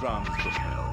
drums for Muel.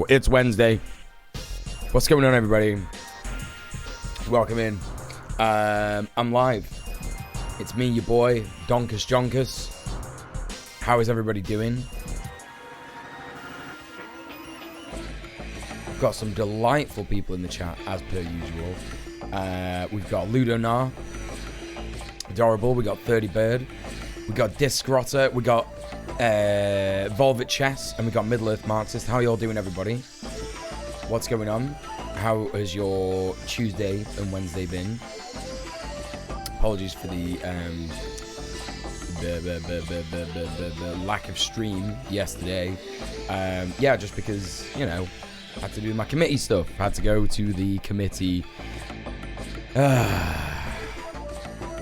It's Wednesday. What's going on, everybody? Welcome in. I'm live. It's me, your boy, Donkus Jonkus. How is everybody doing? We've got some delightful people in the chat, as per usual. We've got Ludonar, adorable. We got 30 Bird. We got Discrotter. We got Volvet Chess, and we got Middle Earth Marxist. How y'all doing, everybody? What's going on? How has your Tuesday and Wednesday been? Apologies for the lack of stream yesterday. Yeah, just because, you know, I had to do my committee stuff. I had to go to the committee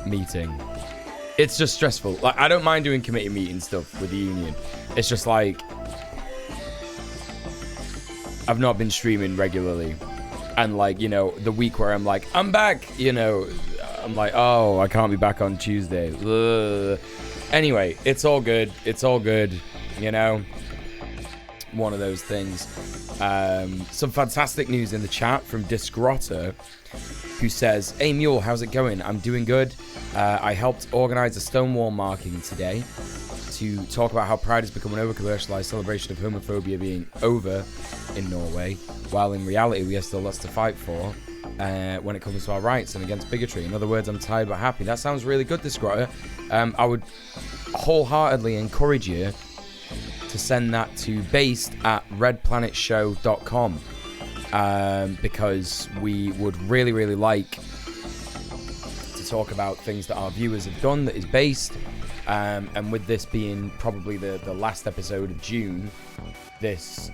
meeting. It's just stressful. Like, I don't mind doing committee meeting stuff with the union. It's just like, I've not been streaming regularly. And like, you know, the week where I'm like, I'm back, you know, I'm like, oh, I can't be back on Tuesday. Ugh. Anyway, it's all good. It's all good, you know. One of those things. Some fantastic news in the chat from Discrotter, who says, hey Muel, how's it going? I'm doing good. I helped organize a Stonewall marking today to talk about how Pride has become an over-commercialized celebration of homophobia being over in Norway, while in reality we have still lots to fight for when it comes to our rights and against bigotry. In other words, I'm tired but happy. That sounds really good, Discrotter. I would wholeheartedly encourage you to send that to based@redplanetshow.com. because we would really, really like to talk about things that our viewers have done that is based. And with this being probably the last episode of June, this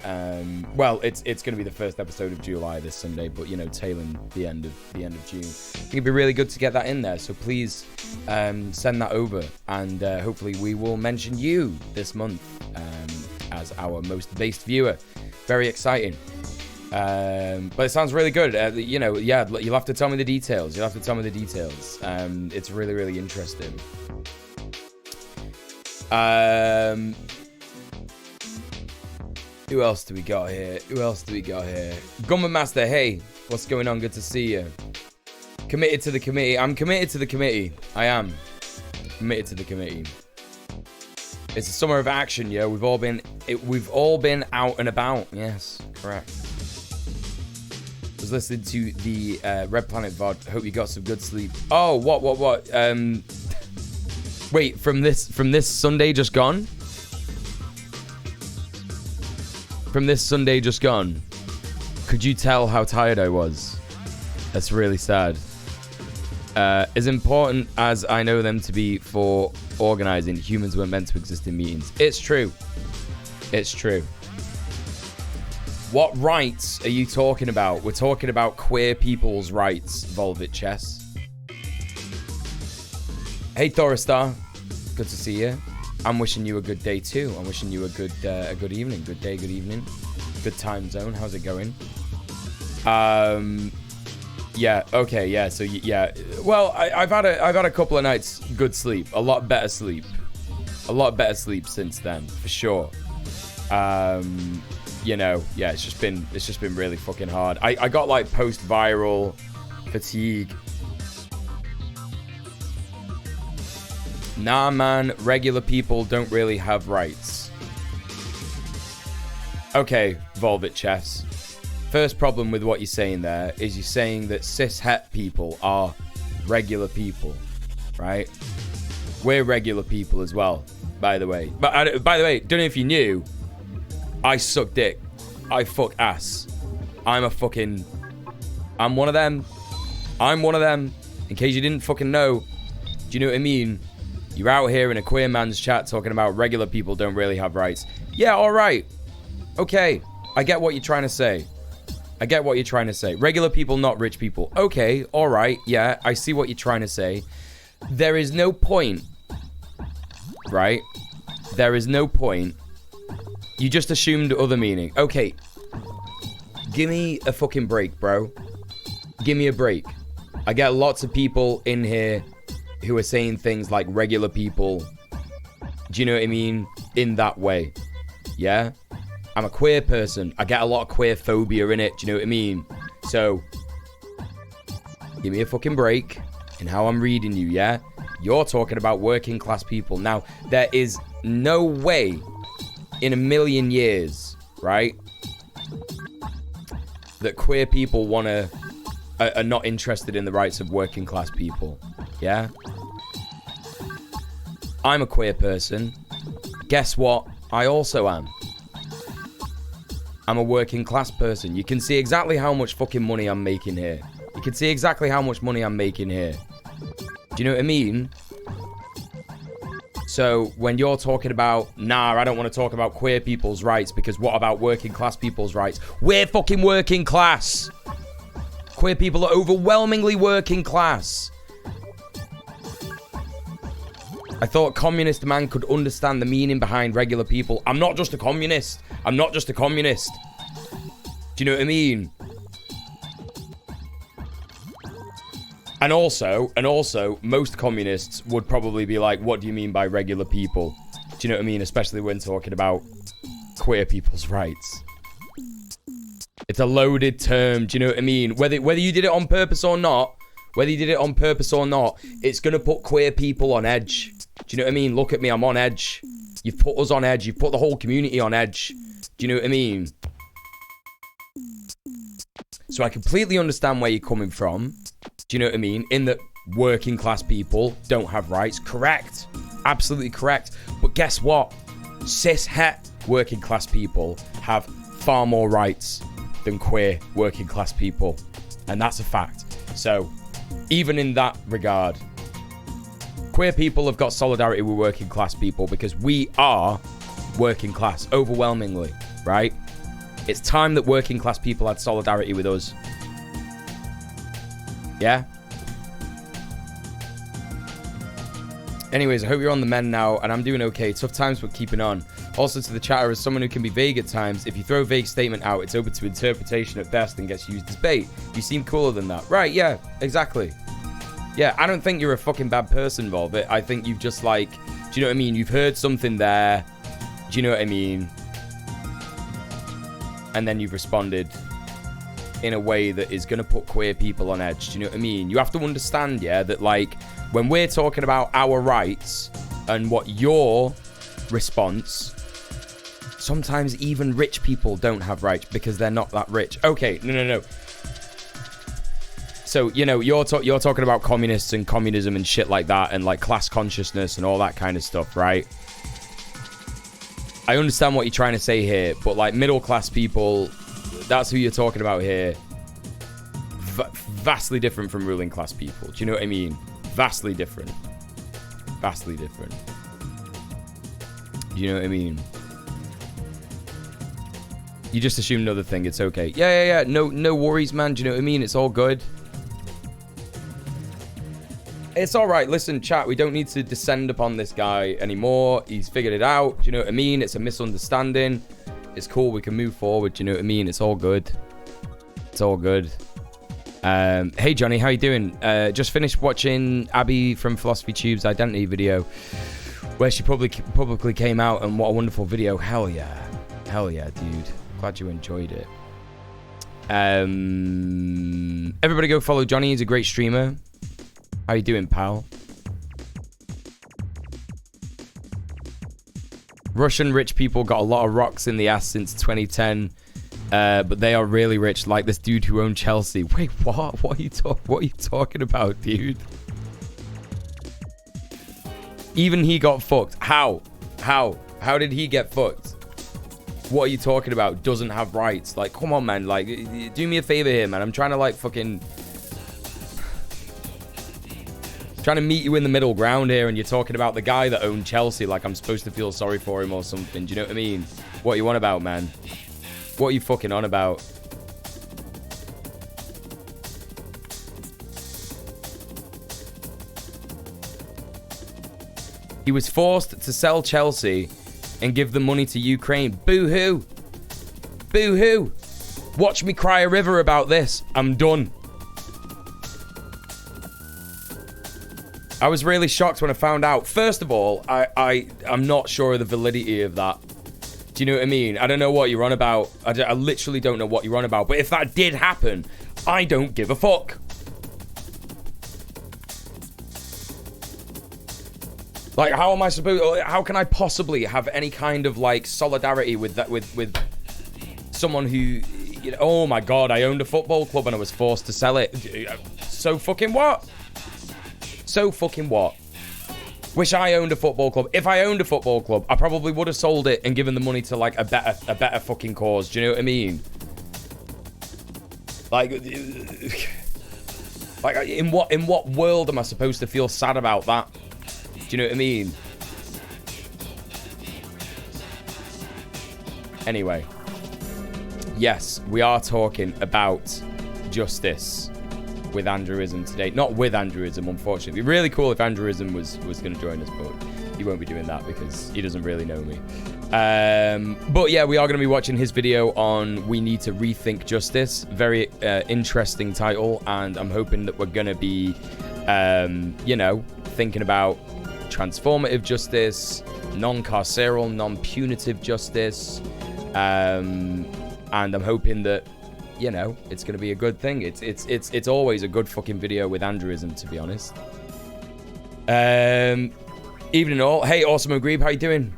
well, it's going to be the first episode of July this Sunday, but you know, tailing the end of June, I think it'd be really good to get that in there. So please send that over, and hopefully we will mention you this month as our most based viewer. Very exciting. But it sounds really good. You know, yeah, you'll have to tell me the details. It's really, really interesting. Who else do we got here? Gunman Master, hey, what's going on? Good to see you. Committed to the committee. I'm committed to the committee. I am committed to the committee. It's a summer of action, yo. We've all been out and about. Yes, correct. Was listening to the Red Planet VOD. Hope you got some good sleep. Oh, what? Wait, from this Sunday just gone? From this Sunday just gone? Could you tell how tired I was? That's really sad. As important as I know them to be for organizing, humans weren't meant to exist in meetings. It's true. It's true. What rights are you talking about? We're talking about queer people's rights, Volvit Chess. Hey, Thoristar. Good to see you. I'm wishing you a good day too. I'm wishing you a good evening. Good day, good evening. Good time zone. How's it going? Yeah, okay, yeah, so yeah. Well, I've had a couple of nights good sleep. A lot better sleep since then, for sure. You know, yeah, it's just been really fucking hard. I got like post-viral fatigue. Nah, man, regular people don't really have rights. Okay, Volvit Chess. First problem with what you're saying there is you're saying that cis-het people are regular people, right? We're regular people as well, by the way. But by the way, don't know if you knew, I suck dick. I fuck ass. I'm one of them. In case you didn't fucking know. Do you know what I mean? You're out here in a queer man's chat talking about regular people don't really have rights. Yeah, alright. Okay, I get what you're trying to say. Regular people, not rich people. Okay, alright, yeah, I see what you're trying to say. There is no point, right? There is no point. You just assumed other meaning. Okay, give me a fucking break, bro. Give me a break. I get lots of people in here who are saying things like regular people. Do you know what I mean? In that way. Yeah? I'm a queer person. I get a lot of queer phobia in it. Do you know what I mean? So, give me a fucking break in how I'm reading you, yeah? You're talking about working class people. Now, there is no way in a million years, right, that queer people are not interested in the rights of working class people. Yeah? I'm a queer person. Guess what? I also am. I'm a working class person. You can see exactly how much fucking money I'm making here. Do you know what I mean? So when you're talking about, nah, I don't want to talk about queer people's rights because what about working class people's rights? We're fucking working class. Queer people are overwhelmingly working class. I thought communist man could understand the meaning behind regular people. I'm not just a communist. Do you know what I mean? And also, most communists would probably be like, what do you mean by regular people? Do you know what I mean? Especially when talking about queer people's rights. It's a loaded term, do you know what I mean? Whether you did it on purpose or not, it's going to put queer people on edge. Do you know what I mean? Look at me, I'm on edge. You've put us on edge. You've put the whole community on edge. Do you know what I mean? So I completely understand where you're coming from. Do you know what I mean? In that working class people don't have rights. Correct. Absolutely correct. But guess what? Cis-het working class people have far more rights. than queer working class people. And that's a fact. So even in that regard, queer people have got solidarity with working class people because we are working class overwhelmingly, right? It's time that working class people had solidarity with us. Yeah? Anyways, I hope you're on the mend now, and I'm doing okay. Tough times, but keeping on. Also, to the chatter, as someone who can be vague at times, if you throw a vague statement out, it's open to interpretation at best and gets used as bait. You seem cooler than that. Right, yeah, exactly. Yeah, I don't think you're a fucking bad person, Volbit. I think you've just, like, do you know what I mean? You've heard something there. Do you know what I mean? And then you've responded in a way that is going to put queer people on edge. Do you know what I mean? You have to understand, yeah, that, like, when we're talking about our rights and what your response, sometimes even rich people don't have rights because they're not that rich. Okay, no. So, you know, you're talking about communists and communism and shit like that and, like, class consciousness and all that kind of stuff, right? I understand what you're trying to say here, but, like, middle-class people, that's who you're talking about here. Vastly different from ruling class people. Do you know what I mean? Vastly different. Vastly different. Do you know what I mean? You just assume another thing. It's okay. Yeah. No worries, man. Do you know what I mean? It's all good. It's all right. Listen, chat, we don't need to descend upon this guy anymore. He's figured it out. Do you know what I mean? It's a misunderstanding. It's cool. We can move forward. Do you know what I mean? It's all good. It's all good. Hey, Johnny, how you doing? Just finished watching Abby from Philosophy Tube's Identity video, where she publicly came out, and what a wonderful video. Hell yeah, dude. Glad you enjoyed it. Everybody go follow Johnny. He's a great streamer. How you doing, pal? Russian rich people got a lot of rocks in the ass since 2010. But they are really rich, like this dude who owned Chelsea. Wait, what? What are you talking about, dude? Even he got fucked. How? How did he get fucked? What are you talking about? Doesn't have rights. Like, come on, man. Like, do me a favor here, man. I'm trying to, like, fucking... trying to meet you in the middle ground here, and you're talking about the guy that owned Chelsea like I'm supposed to feel sorry for him or something. Do you know what I mean? What you want about, man? What are you fucking on about? He was forced to sell Chelsea and give the money to Ukraine. Boo-hoo. Boo-hoo. Watch me cry a river about this. I'm done. I was really shocked when I found out. First of all, I'm not sure of the validity of that. Do you know what I mean? I don't know what you're on about. I literally don't know what you're on about. But if that did happen, I don't give a fuck. Like, how am I supposed... how can I possibly have any kind of, like, solidarity with that, with someone who... you know, oh my God, I owned a football club and I was forced to sell it. So fucking what? So fucking what? Wish I owned a football club. If I owned a football club, I probably would have sold it and given the money to, like, a better fucking cause. Do you know what I mean? Like, in what world am I supposed to feel sad about that? Do you know what I mean? Anyway, yes, we are talking about justice with Andrewism today. Not with Andrewism, unfortunately. It'd be really cool if Andrewism was going to join us, but he won't be doing that because he doesn't really know me. But yeah, we are going to be watching his video on We Need to Rethink Justice. Very interesting title, and I'm hoping that we're going to be, you know, thinking about transformative justice, non-carceral, non-punitive justice, and I'm hoping that, you know, it's going to be a good thing. It's always a good fucking video with Andrewism, to be honest. Evening all. Hey, Awesome Grebe, how you doing?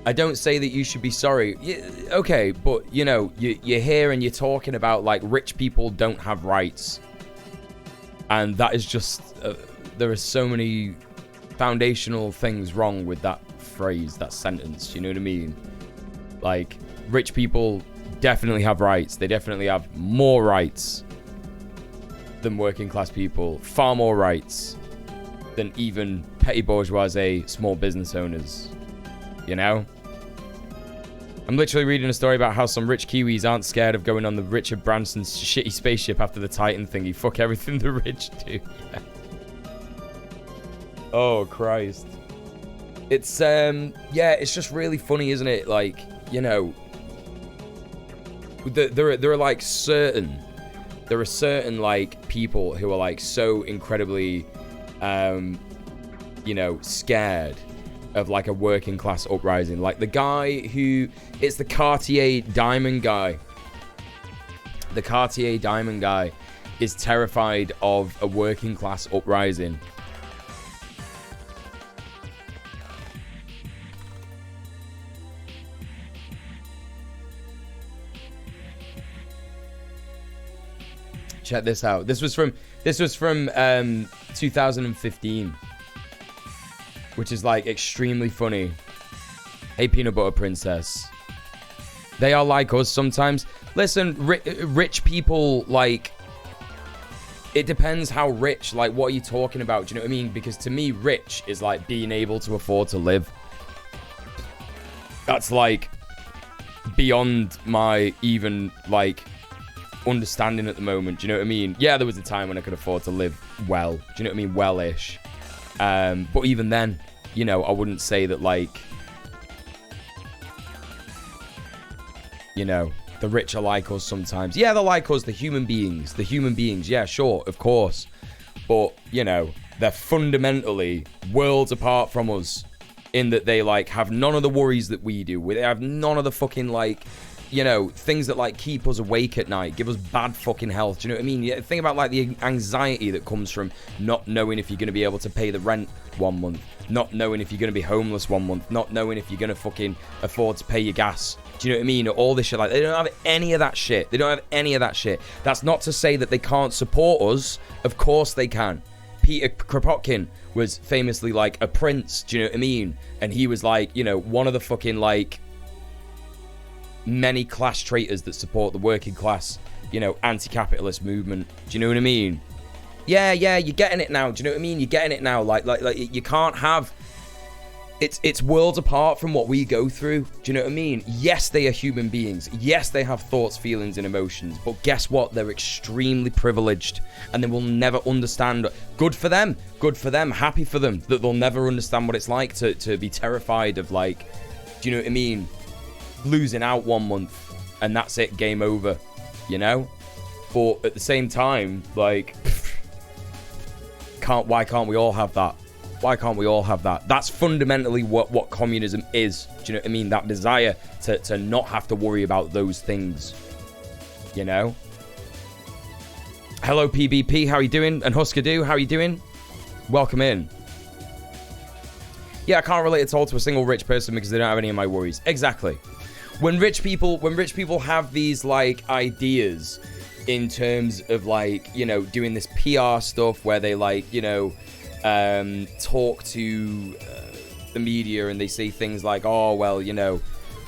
I don't say that you should be sorry. Yeah, okay, but, you know, you're here and you're talking about, like, rich people don't have rights. And that is just... there are so many foundational things wrong with that phrase, that sentence. You know what I mean? Like, rich people definitely have rights. They definitely have more rights than working class people. Far more rights than even petty bourgeoisie small business owners. You know? I'm literally reading a story about how some rich Kiwis aren't scared of going on the Richard Branson's shitty spaceship after the Titan thingy. Fuck everything the rich do. Yeah. Oh, Christ. It's, yeah, it's just really funny, isn't it? Like, you know, there are like certain, like, people who are, like, so incredibly, you know, scared of, like, a working class uprising. Like, the guy who... It's the Cartier diamond guy. The Cartier diamond guy is terrified of a working class uprising. Check this out. This was from 2015. Which is, like, extremely funny. Hey, Peanut Butter Princess. They are like us sometimes. Listen, rich people, like... It depends how rich. Like, what are you talking about? Do you know what I mean? Because to me, rich is, like, being able to afford to live. That's, like, beyond my even, like, understanding at the moment. Do you know what I mean? Yeah, there was a time when I could afford to live well. Do you know what I mean? Well-ish. But even then, you know, I wouldn't say that, like, you know, the rich are like us sometimes. Yeah, they're like us, the human beings. Yeah, sure, of course. But, you know, they're fundamentally worlds apart from us in that they, like, have none of the worries that we do. They have none of the fucking, like, you know, things that, like, keep us awake at night, give us bad fucking health. Do you know what I mean? Yeah, think about, like, the anxiety that comes from not knowing if you're going to be able to pay the rent 1 month, not knowing if you're going to be homeless 1 month, not knowing if you're going to fucking afford to pay your gas. Do you know what I mean? All this shit, like, they don't have any of that shit. They don't have any of that shit. That's not to say that they can't support us. Of course they can. Peter Kropotkin was famously, like, a prince. Do you know what I mean? And he was, like, you know, one of the fucking, like, many class traitors that support the working class, you know, anti-capitalist movement. Do you know what I mean? Yeah, you're getting it now. Do you know what I mean? You're getting it now. Like you can't have... It's worlds apart from what we go through. Do you know what I mean? Yes, they are human beings. Yes, they have thoughts, feelings, and emotions. But guess what? They're extremely privileged. And they will never understand. Good for them. Good for them. Happy for them that they'll never understand what it's like to be terrified of, like... Do you know what I mean? Losing out 1 month and that's it, game over, you know? But at the same time, like, why can't we all have that? Why can't we all have that? That's fundamentally what communism is. Do you know what I mean? That desire to not have to worry about those things, you know? Hello, PBP, how are you doing? And Huskadoo, how are you doing? Welcome in. Yeah, I can't relate at all to a single rich person because they don't have any of my worries. Exactly. When rich people have these, like, ideas in terms of, like, you know, doing this PR stuff where they, like, you know, talk to the media and they say things like, oh, well, you know,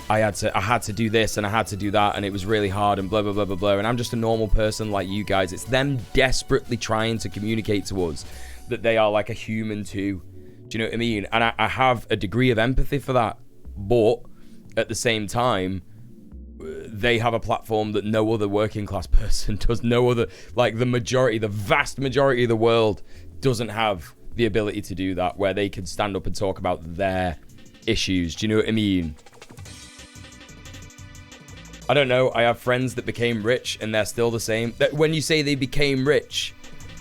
I had to do this and I had to do that and it was really hard and blah, blah, blah, blah, blah. And I'm just a normal person like you guys. It's them desperately trying to communicate to us that they are like a human too. Do you know what I mean? And I have a degree of empathy for that. But at the same time, they have a platform that no other working class person does. No other, like the vast majority of the world doesn't have the ability to do that, where they can stand up and talk about their issues. Do you know what I mean? I don't know. I have friends that became rich and they're still the same. When you say they became rich,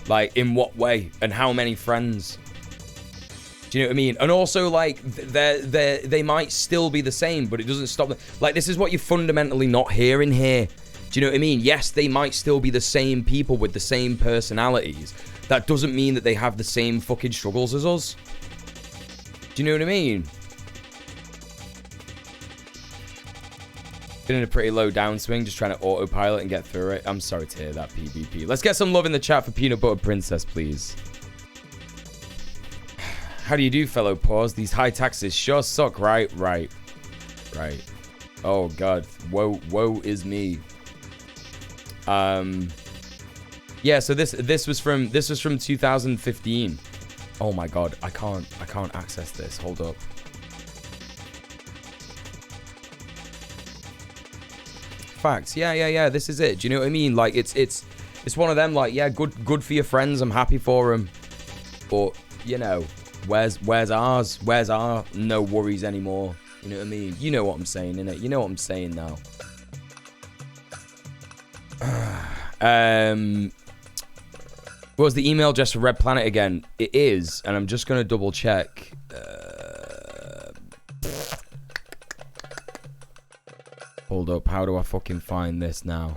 like, in what way and how many friends? Do you know what I mean? And also, like, they might still be the same, but it doesn't stop them. Like, this is what you're fundamentally not hearing here. Do you know what I mean? Yes, they might still be the same people with the same personalities. That doesn't mean that they have the same fucking struggles as us. Do you know what I mean? Been in a pretty low downswing, just trying to autopilot and get through it. I'm sorry to hear that, PvP. Let's get some love in the chat for Peanut Butter Princess, please. How do you do, fellow paws? These high taxes sure suck, right? Oh god, woe is me. Yeah, so this was from 2015. Oh my god, I can't access this. Hold up. Facts. Yeah, this is it. Do you know what I mean? Like it's one of them, like, yeah, good for your friends, I'm happy for them. But, you know, where's ours? Where's our no worries anymore? You know what I mean? You know what I'm saying, innit? You know what I'm saying now. What was the email address for Red Planet again? It is, and I'm just going to double check. Hold up, how do I fucking find this now?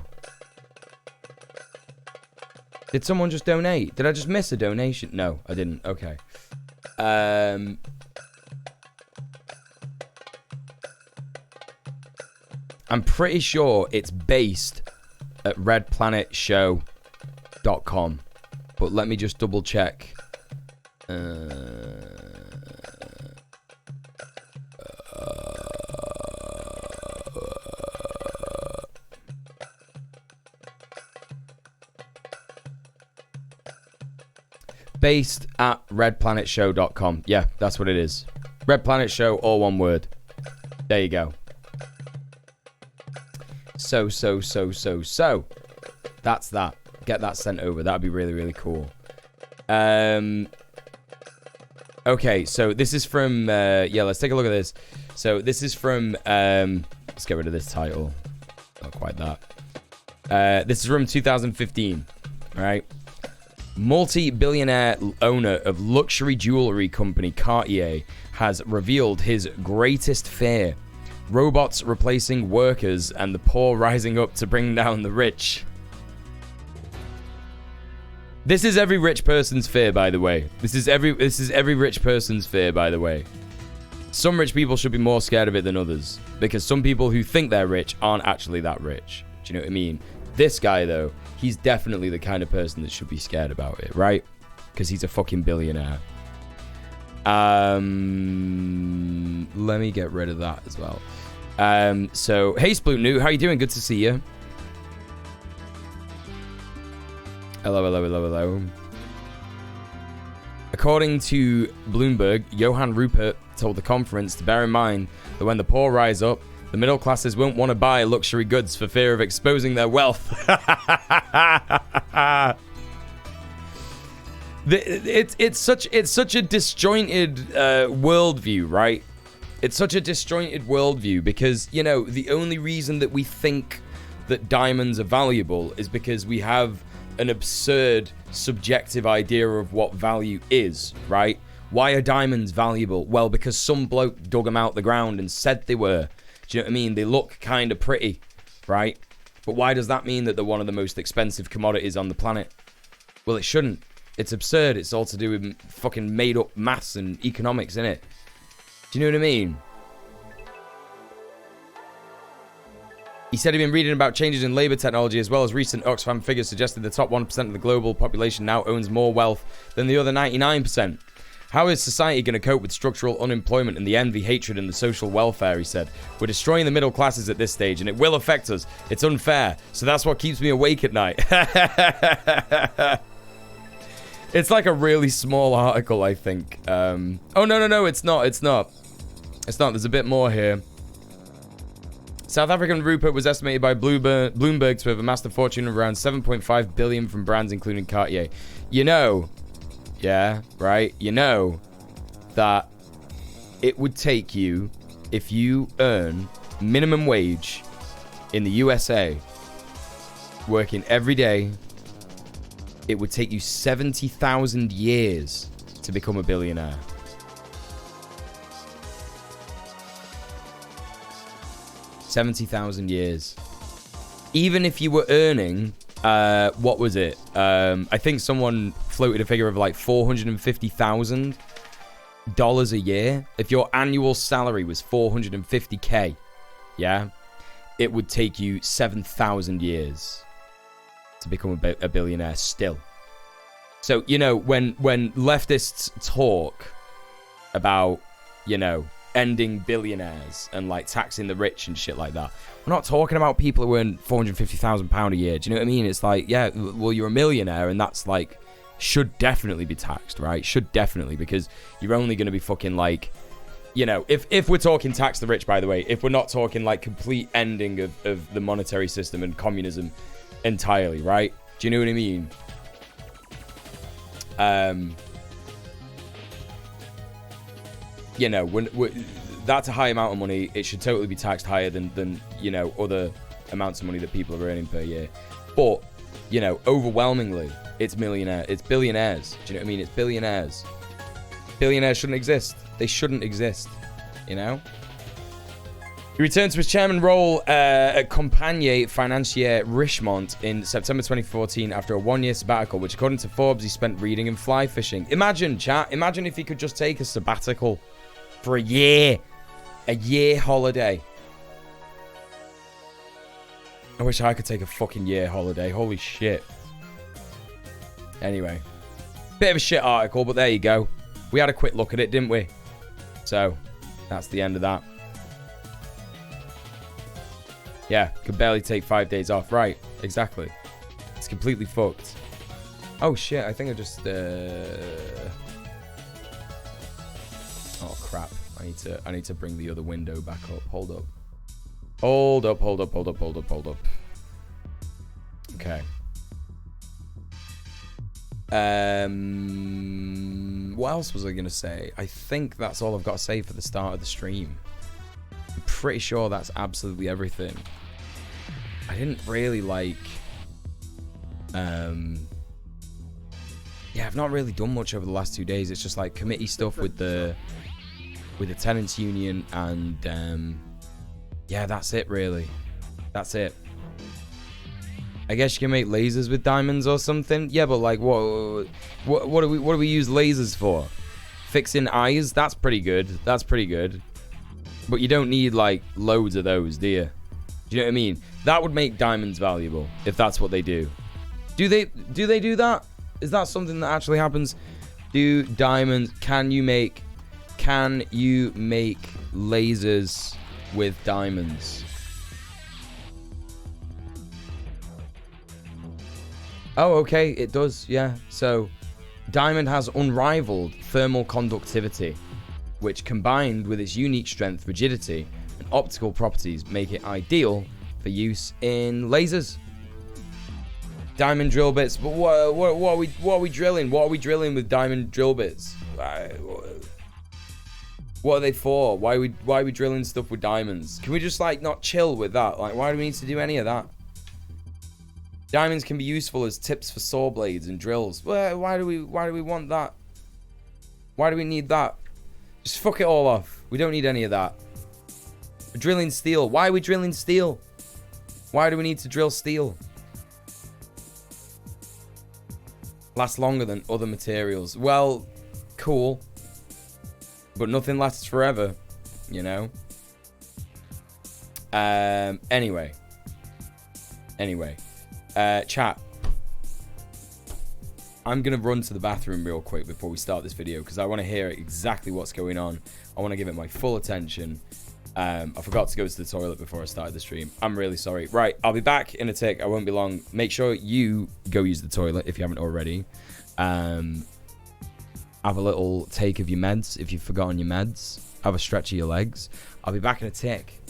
Did someone just donate? Did I just miss a donation? No, I didn't. Okay. I'm pretty sure it's based at redplanetshow.com. But let me just double check. Based at redplanetshow.com. Yeah, that's what it is. Red Planet Show, all one word. There you go. So. That's that. Get that sent over. That'd be really, really cool. Okay, so this is from... yeah, let's take a look at this. So this is from... let's get rid of this title. Not quite that. This is from 2015. All right. Multi-billionaire owner of luxury jewelry company Cartier has revealed his greatest fear. Robots replacing workers and the poor rising up to bring down the rich. This is every rich person's fear, by the way. This is every rich person's fear, by the way. Some rich people should be more scared of it than others, because some people who think they're rich aren't actually that rich. Do you know what I mean? This guy, though, he's definitely the kind of person that should be scared about it, right? Because he's a fucking billionaire. Let me get rid of that as well. So, hey, Splootnoo, how you doing? Good to see you. Hello. According to Bloomberg, Johann Rupert told the conference to bear in mind that when the poor rise up, the middle classes won't want to buy luxury goods for fear of exposing their wealth. It's such a disjointed worldview, right? It's such a disjointed worldview because, you know, the only reason that we think that diamonds are valuable is because we have an absurd subjective idea of what value is, right? Why are diamonds valuable? Well, because some bloke dug them out the ground and said they were. Do you know what I mean? They look kind of pretty, right? But why does that mean that they're one of the most expensive commodities on the planet? Well, it shouldn't. It's absurd. It's all to do with fucking made-up maths and economics, innit? Do you know what I mean? He said he'd been reading about changes in labor technology as well as recent Oxfam figures suggested the top 1% of the global population now owns more wealth than the other 99%. How is society going to cope with structural unemployment and the envy, hatred, and the social welfare, he said. We're destroying the middle classes at this stage, and it will affect us. It's unfair, so that's what keeps me awake at night. It's like a really small article, I think. Oh, no, it's not. There's a bit more here. South African Rupert was estimated by Bloomberg to have amassed a fortune of around 7.5 billion from brands including Cartier. You know... Yeah, right? You know that it would take you, if you earn minimum wage in the USA, working every day, it would take you 70,000 years to become a billionaire. $70,000 years. Even if you were earning... what was it? I think someone floated a figure of like $450,000 a year. If your annual salary was $450K, yeah, it would take you 7,000 years to become a billionaire still. So, you know, when leftists talk about, you know, ending billionaires and like taxing the rich and shit like that. We're not talking about people who earn £450,000 a year. Do you know what I mean? It's like, yeah, well, you're a millionaire, and that's like, should definitely be taxed, right? Should definitely, because you're only going to be fucking like, you know, if we're talking tax the rich, by the way, if we're not talking like complete ending of the monetary system and communism entirely, right? Do you know what I mean? You know, when that's a high amount of money, it should totally be taxed higher than you know, other amounts of money that people are earning per year. But, you know, overwhelmingly, it's billionaires. Do you know what I mean? It's billionaires. Billionaires shouldn't exist. They shouldn't exist, you know? He returned to his chairman role at Compagnie Financière Richemont in September 2014 after a one-year sabbatical, which, according to Forbes, he spent reading and fly fishing. Imagine, chat. Imagine if he could just take a sabbatical for a year. A year holiday. I wish I could take a fucking year holiday. Holy shit. Anyway. Bit of a shit article, but there you go. We had a quick look at it, didn't we? So, that's the end of that. Yeah, could barely take 5 days off. Right, exactly. It's completely fucked. Oh shit, I think I just oh crap. I need to bring the other window back up. Hold up. Hold up. Okay. What else was I gonna say? I think that's all I've got to say for the start of the stream. I'm pretty sure that's absolutely everything. I didn't really like yeah, I've not really done much over the last 2 days. It's just like committee stuff with the tenants union, and yeah, that's it really. That's it. I guess you can make lasers with diamonds or something. Yeah, but like what do we use lasers for? Fixing eyes? That's pretty good. That's pretty good. But you don't need like loads of those, do you? Do you know what I mean? That would make diamonds valuable if that's what they do. Do they do that? Is that something that actually happens? Do diamonds, can you make lasers with diamonds? Oh, okay, it does, yeah. So, diamond has unrivaled thermal conductivity, which combined with its unique strength, rigidity, and optical properties make it ideal for use in lasers. Diamond drill bits, but what are we drilling? What are we drilling with diamond drill bits? What are they for? Why are we drilling stuff with diamonds? Can we just like not chill with that? Like, why do we need to do any of that? Diamonds can be useful as tips for saw blades and drills. Well, why do we want that? Why do we need that? Just fuck it all off. We don't need any of that. We're drilling steel. Why are we drilling steel? Why do we need to drill steel? Lasts longer than other materials. Well, cool. But nothing lasts forever, you know? Anyway. Chat. I'm going to run to the bathroom real quick before we start this video because I want to hear exactly what's going on. I want to give it my full attention. I forgot to go to the toilet before I started the stream. I'm really sorry. Right, I'll be back in a tick. I won't be long. Make sure you go use the toilet if you haven't already. Have a little take of your meds if you've forgotten your meds. Have a stretch of your legs. I'll be back in a tick.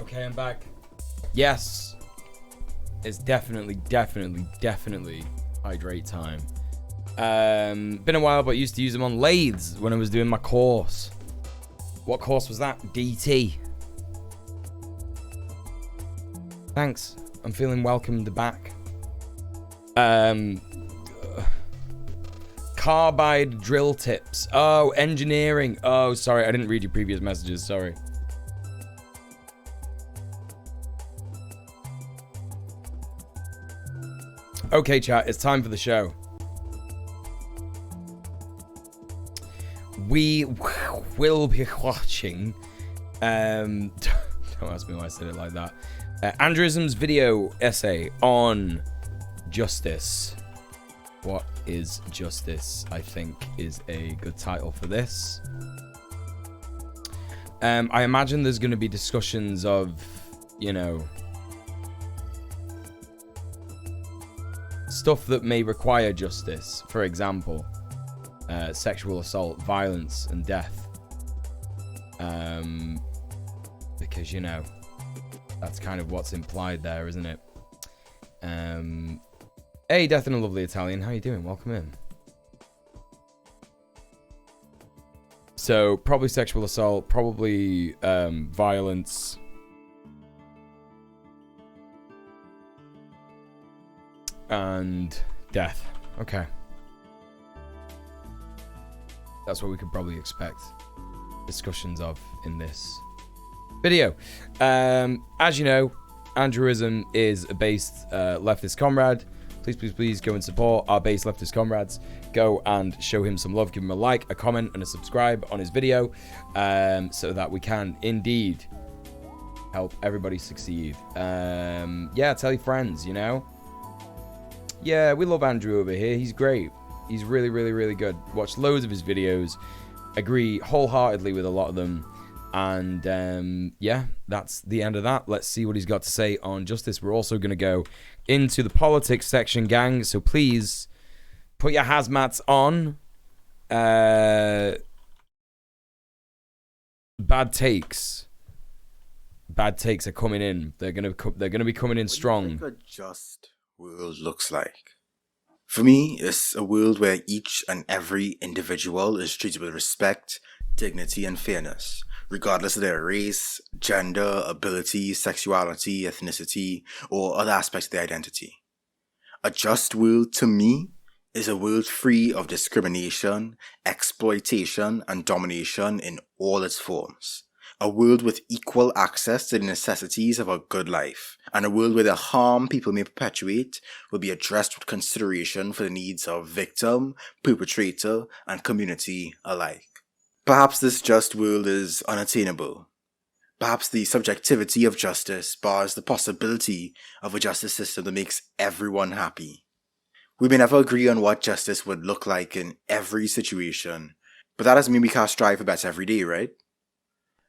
Okay, I'm back. Yes. It's definitely hydrate time. Been a while, but used to use them on lathes when I was doing my course. What course was that? DT. Thanks. I'm feeling welcomed back. Carbide drill tips. Oh, engineering. Oh, sorry. I didn't read your previous messages. Sorry. Okay, chat. It's time for the show. We will be watching. Don't ask me why I said it like that. Andrewism's video essay on justice. What is justice? I think is a good title for this. I imagine there's going to be discussions of, you know, stuff that may require justice. For example, sexual assault, violence, and death. Because, you know, that's kind of what's implied there, isn't it? Hey, Death and a Lovely Italian, how you doing? Welcome in. So, probably sexual assault, probably violence. And death. Okay. That's what we could probably expect discussions of in this video. As you know, Andrewism is a based leftist comrade. Please go and support our base leftist comrades. Go and show him some love. Give him a like, a comment, and a subscribe on his video, so that we can indeed help everybody succeed. Yeah, tell your friends, you know. Yeah, we love Andrew over here. He's great. He's really good. Watched loads of his videos. Agree wholeheartedly with a lot of them. And yeah, that's the end of that. Let's see what he's got to say on justice. We're also going to go into the politics section, gang. So please put your hazmats on. Bad takes. Bad takes are coming in. They're gonna be coming in strong. What do you think a just world looks like? For me, it's a world where each and every individual is treated with respect, dignity, and fairness, regardless of their race, gender, ability, sexuality, ethnicity, or other aspects of their identity. A just world, to me, is a world free of discrimination, exploitation, and domination in all its forms. A world with equal access to the necessities of a good life, and a world where the harm people may perpetuate will be addressed with consideration for the needs of victim, perpetrator, and community alike. Perhaps this just world is unattainable. Perhaps the subjectivity of justice bars the possibility of a justice system that makes everyone happy. We may never agree on what justice would look like in every situation, but that doesn't mean we can't strive for better every day, right?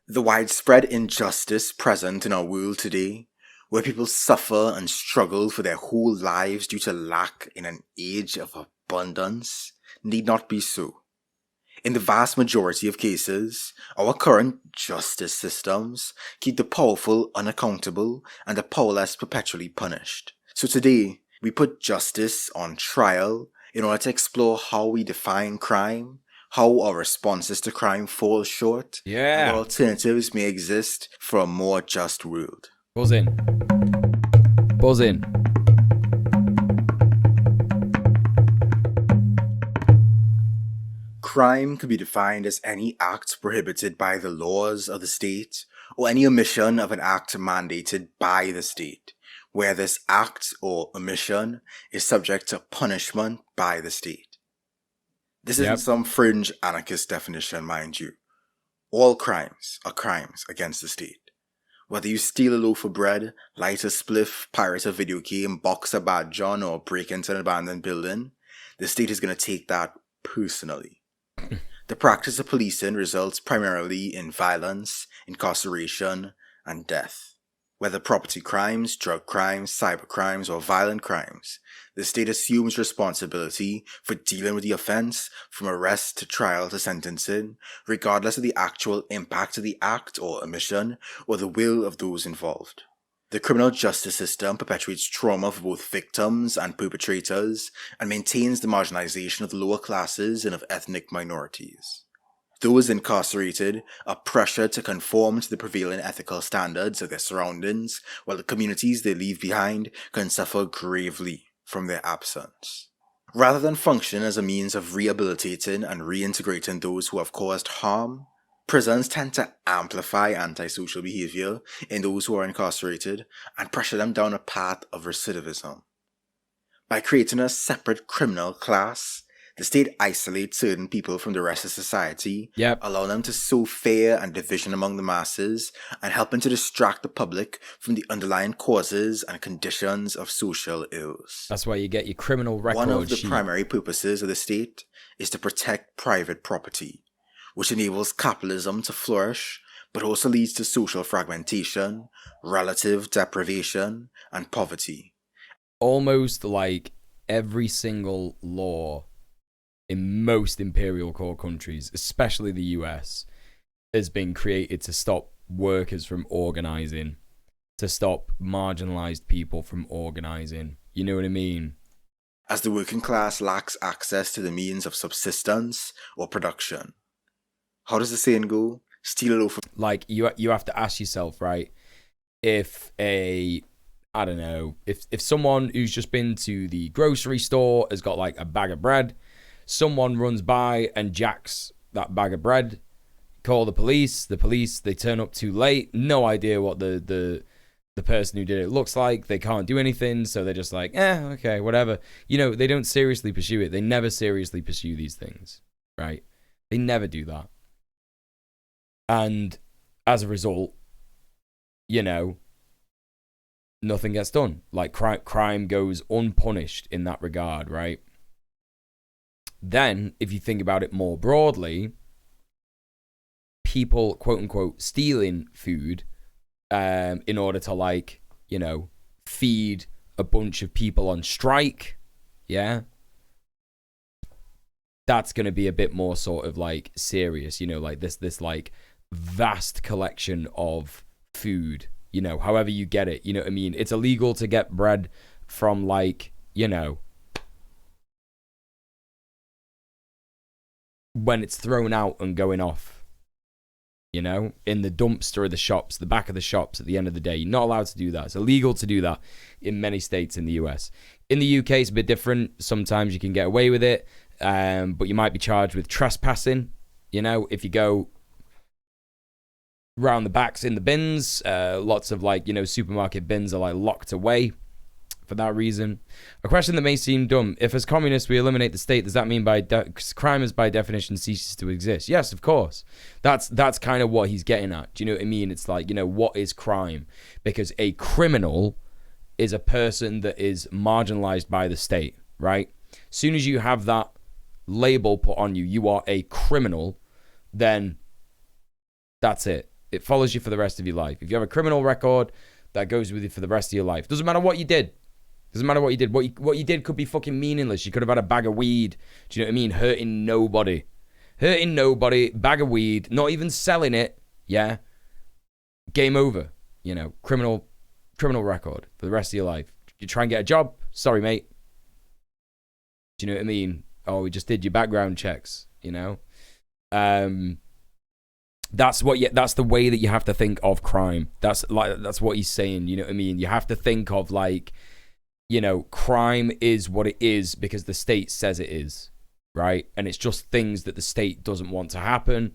The widespread injustice present in our world today, where people suffer and struggle for their whole lives due to lack in an age of abundance, need not be so. In the vast majority of cases, our current justice systems keep the powerful unaccountable and the powerless perpetually punished. So today, we put justice on trial in order to explore how we define crime, how our responses to crime fall short, and what alternatives may exist for a more just world. Buzz in. Buzz in. Crime could be defined as any act prohibited by the laws of the state, or any omission of an act mandated by the state, where this act or omission is subject to punishment by the state. This isn't some fringe anarchist definition, mind you. All crimes are crimes against the state. Whether you steal a loaf of bread, light a spliff, pirate a video game, box a bad John, or break into an abandoned building, the state is going to take that personally. The practice of policing results primarily in violence, incarceration, and death. Whether property crimes, drug crimes, cyber crimes, or violent crimes, the state assumes responsibility for dealing with the offense from arrest to trial to sentencing, regardless of the actual impact of the act or omission or the will of those involved. The criminal justice system perpetuates trauma for both victims and perpetrators and maintains the marginalization of the lower classes and of ethnic minorities. Those incarcerated are pressured to conform to the prevailing ethical standards of their surroundings, while the communities they leave behind can suffer gravely from their absence. Rather than function as a means of rehabilitating and reintegrating those who have caused harm, prisons tend to amplify antisocial behavior in those who are incarcerated and pressure them down a path of recidivism. By creating a separate criminal class, the state isolates certain people from the rest of society, allowing them to sow fear and division among the masses, and helping to distract the public from the underlying causes and conditions of social ills. That's why you get your criminal record One of the sheet. primary purposes of the state is to protect private property, which enables capitalism to flourish, but also leads to social fragmentation, relative deprivation, and poverty. Almost like every single law in most imperial core countries, especially the US, has been created to stop workers from organizing, to stop marginalized people from organizing. You know what I mean? As the working class lacks access to the means of subsistence or production. How does the saying go? Steal a loaf of... Like, you have to ask yourself, right? If someone who's just been to the grocery store has got like a bag of bread, someone runs by and jacks that bag of bread, call the police, they turn up too late, no idea what the person who did it looks like, they can't do anything, so they're just like, okay, whatever. You know, they don't seriously pursue it. They never seriously pursue these things, right? They never do that. And as a result, you know, nothing gets done. Like, crime goes unpunished in that regard, right? Then, if you think about it more broadly, people, quote unquote, stealing food in order to, like, you know, feed a bunch of people on strike, yeah, that's going to be a bit more sort of like serious, you know, like this like vast collection of food, you know, however you get it, you know what I mean? It's illegal to get bread from, like, you know, when it's thrown out and going off, you know, in the dumpster of the shops, the back of the shops at the end of the day. You're not allowed to do that. It's illegal to do that in many states in the US. In the UK, it's a bit different. Sometimes you can get away with it, but you might be charged with trespassing, you know, if you go round the backs in the bins. Lots of, like, you know, supermarket bins are, like, locked away for that reason. A question that may seem dumb: if as communists we eliminate the state, does that mean crime is by definition ceases to exist? Yes, of course. That's kind of what he's getting at. Do you know what I mean? It's like, you know, what is crime? Because a criminal is a person that is marginalized by the state, right? As soon as you have that label put on you, you are a criminal, then that's it. It follows you for the rest of your life. If you have a criminal record, that goes with you for the rest of your life. Doesn't matter what you did. Doesn't matter what you did. What you did could be fucking meaningless. You could have had a bag of weed. Do you know what I mean? Hurting nobody. Bag of weed. Not even selling it. Yeah. Game over. You know, criminal record for the rest of your life. You try and get a job. Sorry, mate. Do you know what I mean? Oh, we just did your background checks. You know. That's the way that you have to think of crime. That's what he's saying. You know what I mean? You have to think of, like, you know, crime is what it is because the state says it is, right? And it's just things that the state doesn't want to happen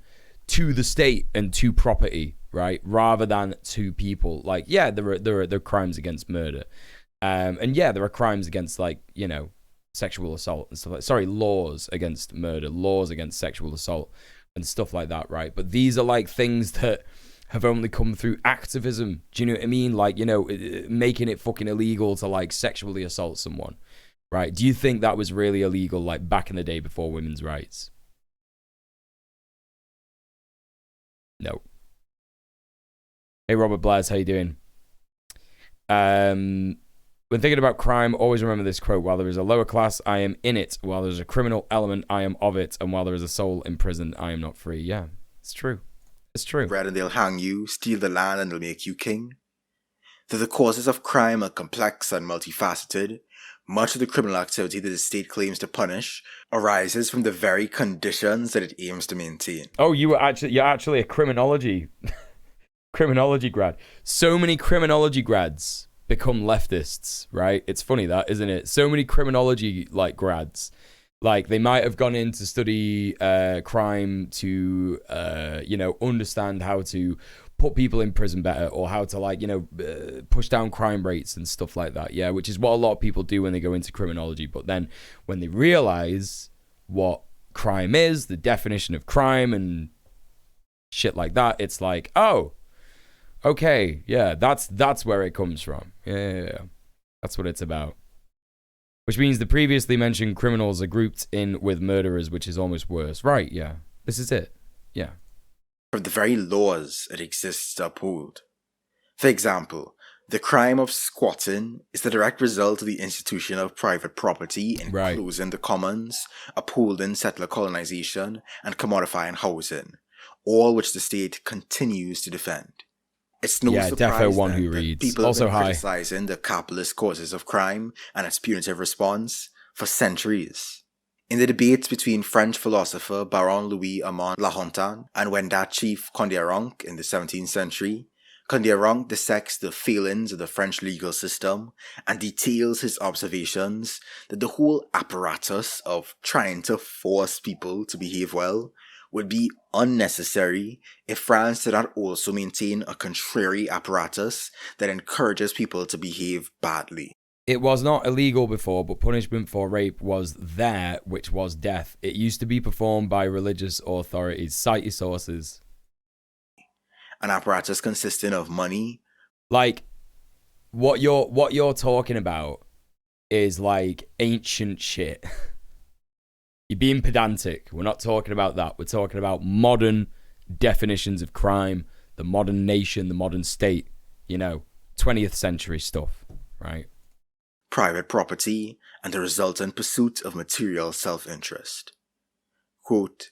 to the state and to property, right? Rather than to people. Like, yeah, there are crimes against murder, and yeah, there are crimes against, like, you know, sexual assault and stuff. Laws against murder, laws against sexual assault and stuff like that, right? But these are, like, things that have only come through activism. Do you know what I mean? Like, you know, making it fucking illegal to, like, sexually assault someone, right? Do you think that was really illegal, like, back in the day before women's rights? No. Hey, Robert Blaz, how you doing? When thinking about crime, always remember this quote: while there is a lower class, I am in it. While there is a criminal element, I am of it. And while there is a soul imprisoned, I am not free. Yeah, it's true. It's true. Bread and they'll hang you, steal the land and they'll make you king. Though the causes of crime are complex and multifaceted, much of the criminal activity that the state claims to punish arises from the very conditions that it aims to maintain. Oh, you're actually a criminology grad. So many criminology grads become leftists, right? It's funny that, isn't it? So many criminology grads. Like, they might have gone in to study crime to, understand how to put people in prison better, or how to, push down crime rates and stuff like that. Yeah, which is what a lot of people do when they go into criminology. But then when they realize what crime is, the definition of crime and shit like that, it's like, oh, okay, yeah, that's where it comes from. Yeah. That's what it's about. Which means the previously mentioned criminals are grouped in with murderers, which is almost worse. Right, yeah. This is it. Yeah. From the very laws it exists to uphold. For example, the crime of squatting is the direct result of the institution of private property enclosing the commons, upholding settler colonization, and commodifying housing, all which the state continues to defend. It's no surprise one then who that reads. people Also, have been hi. criticizing the capitalist causes of crime and its punitive response for centuries. In the debates between French philosopher Baron Louis Armand Lahontan and Wendat chief Condé in the 17th century, Condé dissects the failings of the French legal system and details his observations that the whole apparatus of trying to force people to behave well would be unnecessary if France did not also maintain a contrary apparatus that encourages people to behave badly. It was not illegal before, but punishment for rape was there, which was death. It used to be performed by religious authorities. Cite your sources. An apparatus consisting of money. Like, what you're talking about is like ancient shit. You're being pedantic. We're not talking about that. We're talking about modern definitions of crime, the modern nation, the modern state, 20th century stuff, right? Private property, and the resultant pursuit of material self-interest. Quote,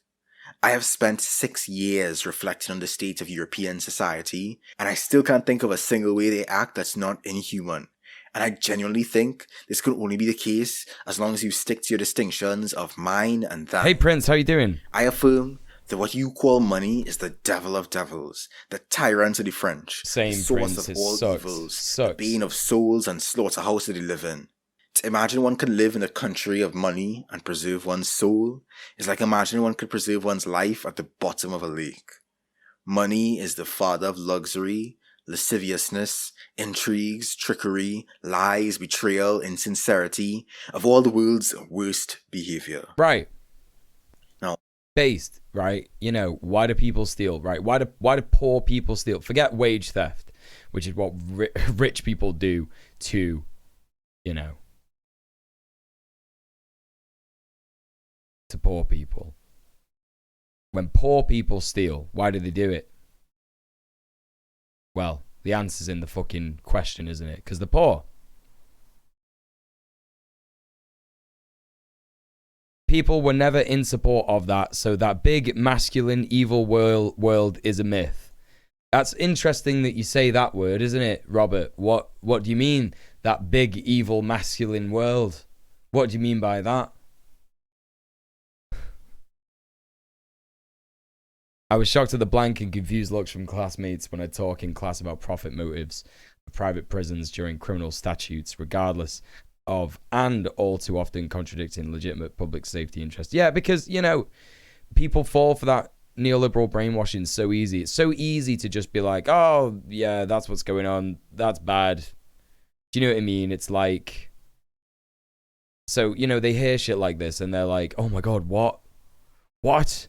I have spent 6 years reflecting on the state of European society, and I still can't think of a single way they act that's not inhuman. And I genuinely think this could only be the case as long as you stick to your distinctions of mine and thine. Hey Prince, how you doing? I affirm that what you call money is the devil of devils, the tyrant of the French, Same, the source Prince, of all sucks, evils, the bane of souls and slaughterhouse that they live in. To imagine one could live in the country of money and preserve one's soul is like imagining one could preserve one's life at the bottom of a lake. Money is the father of luxury, lasciviousness, intrigues, trickery, lies, betrayal, insincerity, of all the world's worst behavior. Right. Now, based, right? Why do people steal, right? Why do poor people steal? Forget wage theft, which is what rich people do to, to poor people. When poor people steal, why do they do it? Well, the answer's in the fucking question, isn't it? Because they're poor. People were never in support of that, so that big, masculine, evil world is a myth. That's interesting that you say that word, isn't it, Robert? What do you mean, that big, evil, masculine world? What do you mean by that? I was shocked at the blank and confused looks from classmates when I talk in class about profit motives of private prisons during criminal statutes, regardless of and all too often contradicting legitimate public safety interests. Yeah, because, people fall for that neoliberal brainwashing so easy. It's so easy to just be like, oh, yeah, that's what's going on. That's bad. Do you know what I mean? It's like, so, they hear shit like this and they're like, oh my God, what? What?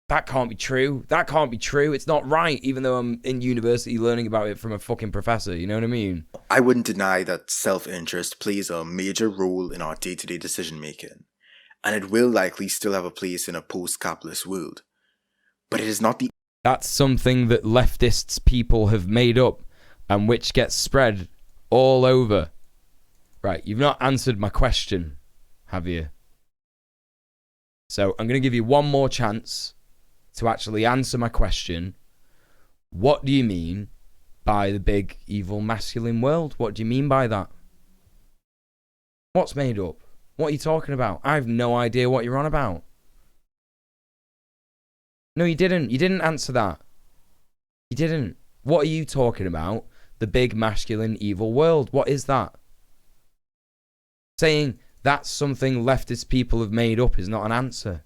That can't be true. That can't be true. It's not right, even though I'm in university learning about it from a fucking professor. You know what I mean? I wouldn't deny that self-interest plays a major role in our day-to-day decision-making, and it will likely still have a place in a post-capitalist world. But it is not the... That's something that leftists people have made up and which gets spread all over. Right, you've not answered my question, have you? So I'm going to give you one more chance to actually answer my question. What do you mean by the big evil masculine world? What do you mean by that? What's made up? What are you talking about? I have no idea what you're on about. No, you didn't. You didn't answer that. You didn't. What are you talking about? The big masculine evil world. What is that? Saying that's something leftist people have made up is not an answer.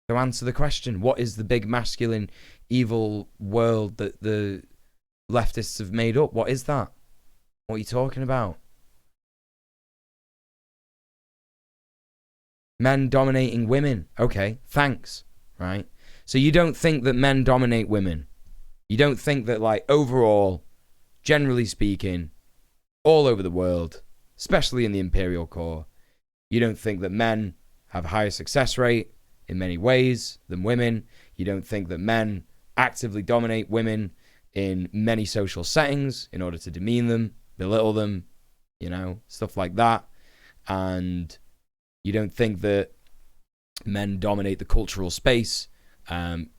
So answer the question. What is the big masculine evil world that the leftists have made up? What is that? What are you talking about? Men dominating women. Okay, thanks. Right? So you don't think that men dominate women? You don't think that, like, overall, generally speaking, all over the world, especially in the imperial core, you don't think that men have a higher success rate in many ways than women? You don't think that men actively dominate women in many social settings in order to demean them, belittle them, you know, stuff like that? And you don't think that men dominate the cultural space and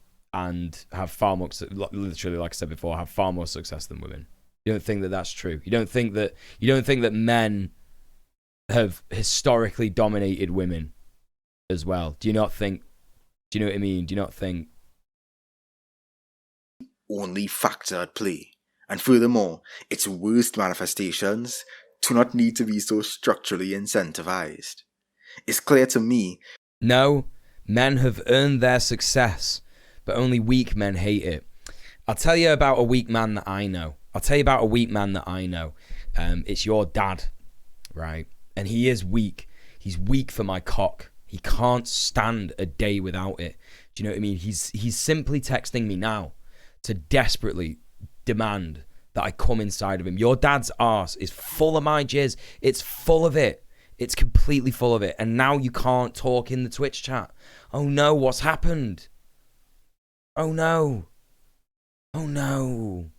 have far more, literally, like I said before, have far more success than women? You don't think that that's true? You don't think that men have historically dominated women as well? Do you not think? Do you know what I mean? Do you not think? Only factor at play. And furthermore, its worst manifestations do not need to be so structurally incentivized. It's clear to me. No, men have earned their success, but only weak men hate it. I'll tell you about a weak man that I know. It's your dad, right? And he is weak. He's weak for my cock. He can't stand a day without it. Do you know what I mean? He's simply texting me now to desperately demand that I come inside of him. Your dad's arse is full of my jizz. It's full of it. It's completely full of it. And now you can't talk in the Twitch chat. Oh no, what's happened? Oh no. Oh no.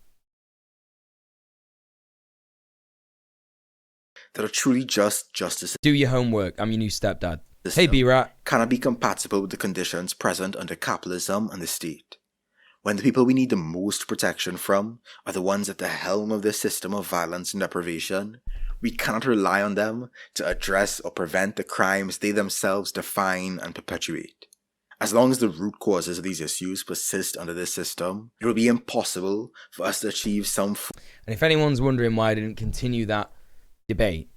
That are truly just justice. Do your homework. I'm your new stepdad. Hey, B-Rat. Cannot be compatible with the conditions present under capitalism and the state. When the people we need the most protection from are the ones at the helm of this system of violence and deprivation, we cannot rely on them to address or prevent the crimes they themselves define and perpetuate. As long as the root causes of these issues persist under this system, it will be impossible for us to achieve some. And if anyone's wondering why I didn't continue that debate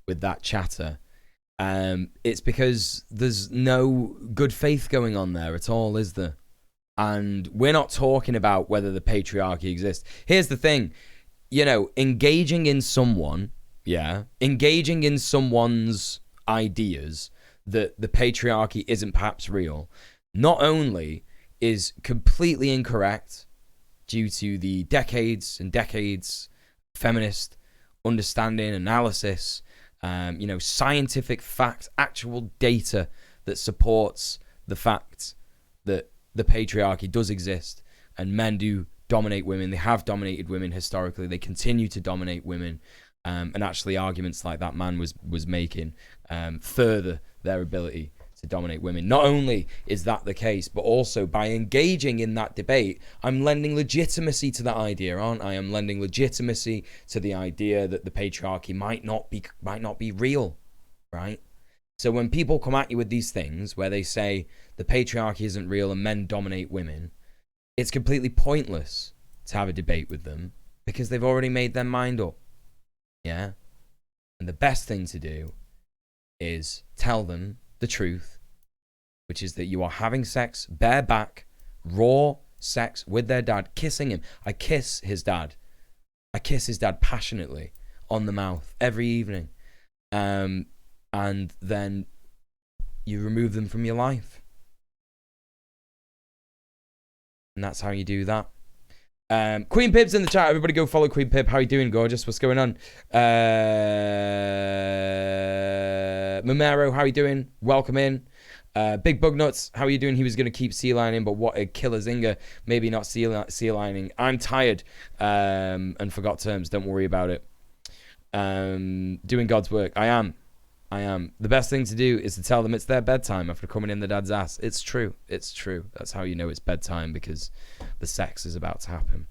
with that chatter, it's because there's no good faith going on there at all, is there? And we're not talking about whether the patriarchy exists. Here's the thing, you know, engaging in someone's ideas that the patriarchy isn't perhaps real, not only is completely incorrect due to the decades and decades feminist understanding, analysis, scientific fact, actual data that supports the fact that the patriarchy does exist and men do dominate women. They have dominated women historically. They continue to dominate women. And actually arguments like that man was making further their ability to dominate women. Not only is that the case, but also by engaging in that debate, I'm lending legitimacy to that idea, aren't I? I'm lending legitimacy to the idea that the patriarchy might not be real, right? So when people come at you with these things where they say the patriarchy isn't real and men dominate women, it's completely pointless to have a debate with them because they've already made their mind up. Yeah? And the best thing to do is tell them the truth, which is that you are having sex bareback, raw sex with their dad, kissing him. I kiss his dad passionately on the mouth every evening. And then you remove them from your life. And that's how you do that. Queen Pip's in the chat. Everybody go follow Queen Pip. How you doing, gorgeous? What's going on? Momero, how you doing? Welcome in. Big Bug Nuts, how are you doing? He was going to keep sea lining, but what a killer zinger. Maybe not sea lining. I'm tired and forgot terms. Don't worry about it. Doing God's work. I am. The best thing to do is to tell them it's their bedtime after coming in the dad's ass. It's true. That's how you know it's bedtime, because the sex is about to happen.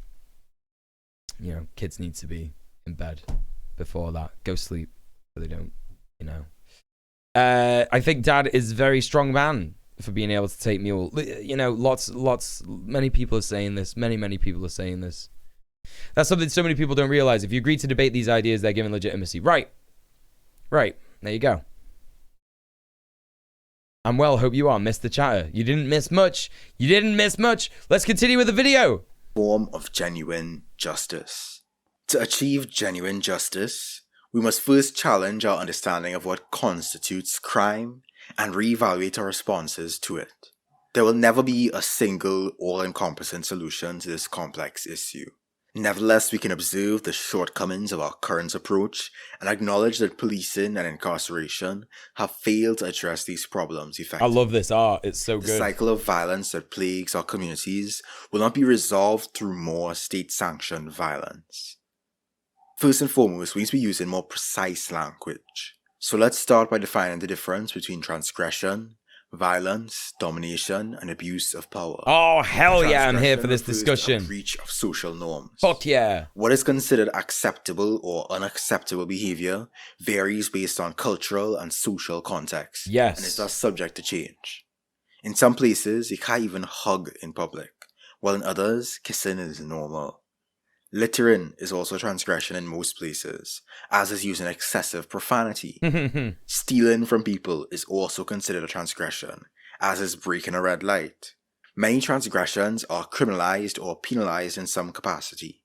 You know, kids need to be in bed before that. Go sleep so they don't, you know. I think Dad is a very strong man for being able to take Muel. You know, many people are saying this. Many people are saying this. That's something so many people don't realize. If you agree to debate these ideas, they're given legitimacy. Right. There you go. I'm well, hope you are. Missed the chatter. You didn't miss much. Let's continue with the video. Form of genuine justice. To achieve genuine justice, we must first challenge our understanding of what constitutes crime and reevaluate our responses to it. There will never be a single, all-encompassing solution to this complex issue. Nevertheless, we can observe the shortcomings of our current approach and acknowledge that policing and incarceration have failed to address these problems effectively. I love this art. It's so good. The cycle of violence that plagues our communities will not be resolved through more state-sanctioned violence. First and foremost, we need to be using more precise language. So let's start by defining the difference between transgression, violence, domination, and abuse of power. Oh, hell yeah, I'm here for this discussion. A breach of social norms. Fuck yeah. What is considered acceptable or unacceptable behavior varies based on cultural and social context. Yes. And is thus subject to change. In some places, you can't even hug in public, while in others, kissing is normal. Littering is also a transgression in most places, as is using excessive profanity. Stealing from people is also considered a transgression, as is breaking a red light. Many transgressions are criminalized or penalized in some capacity,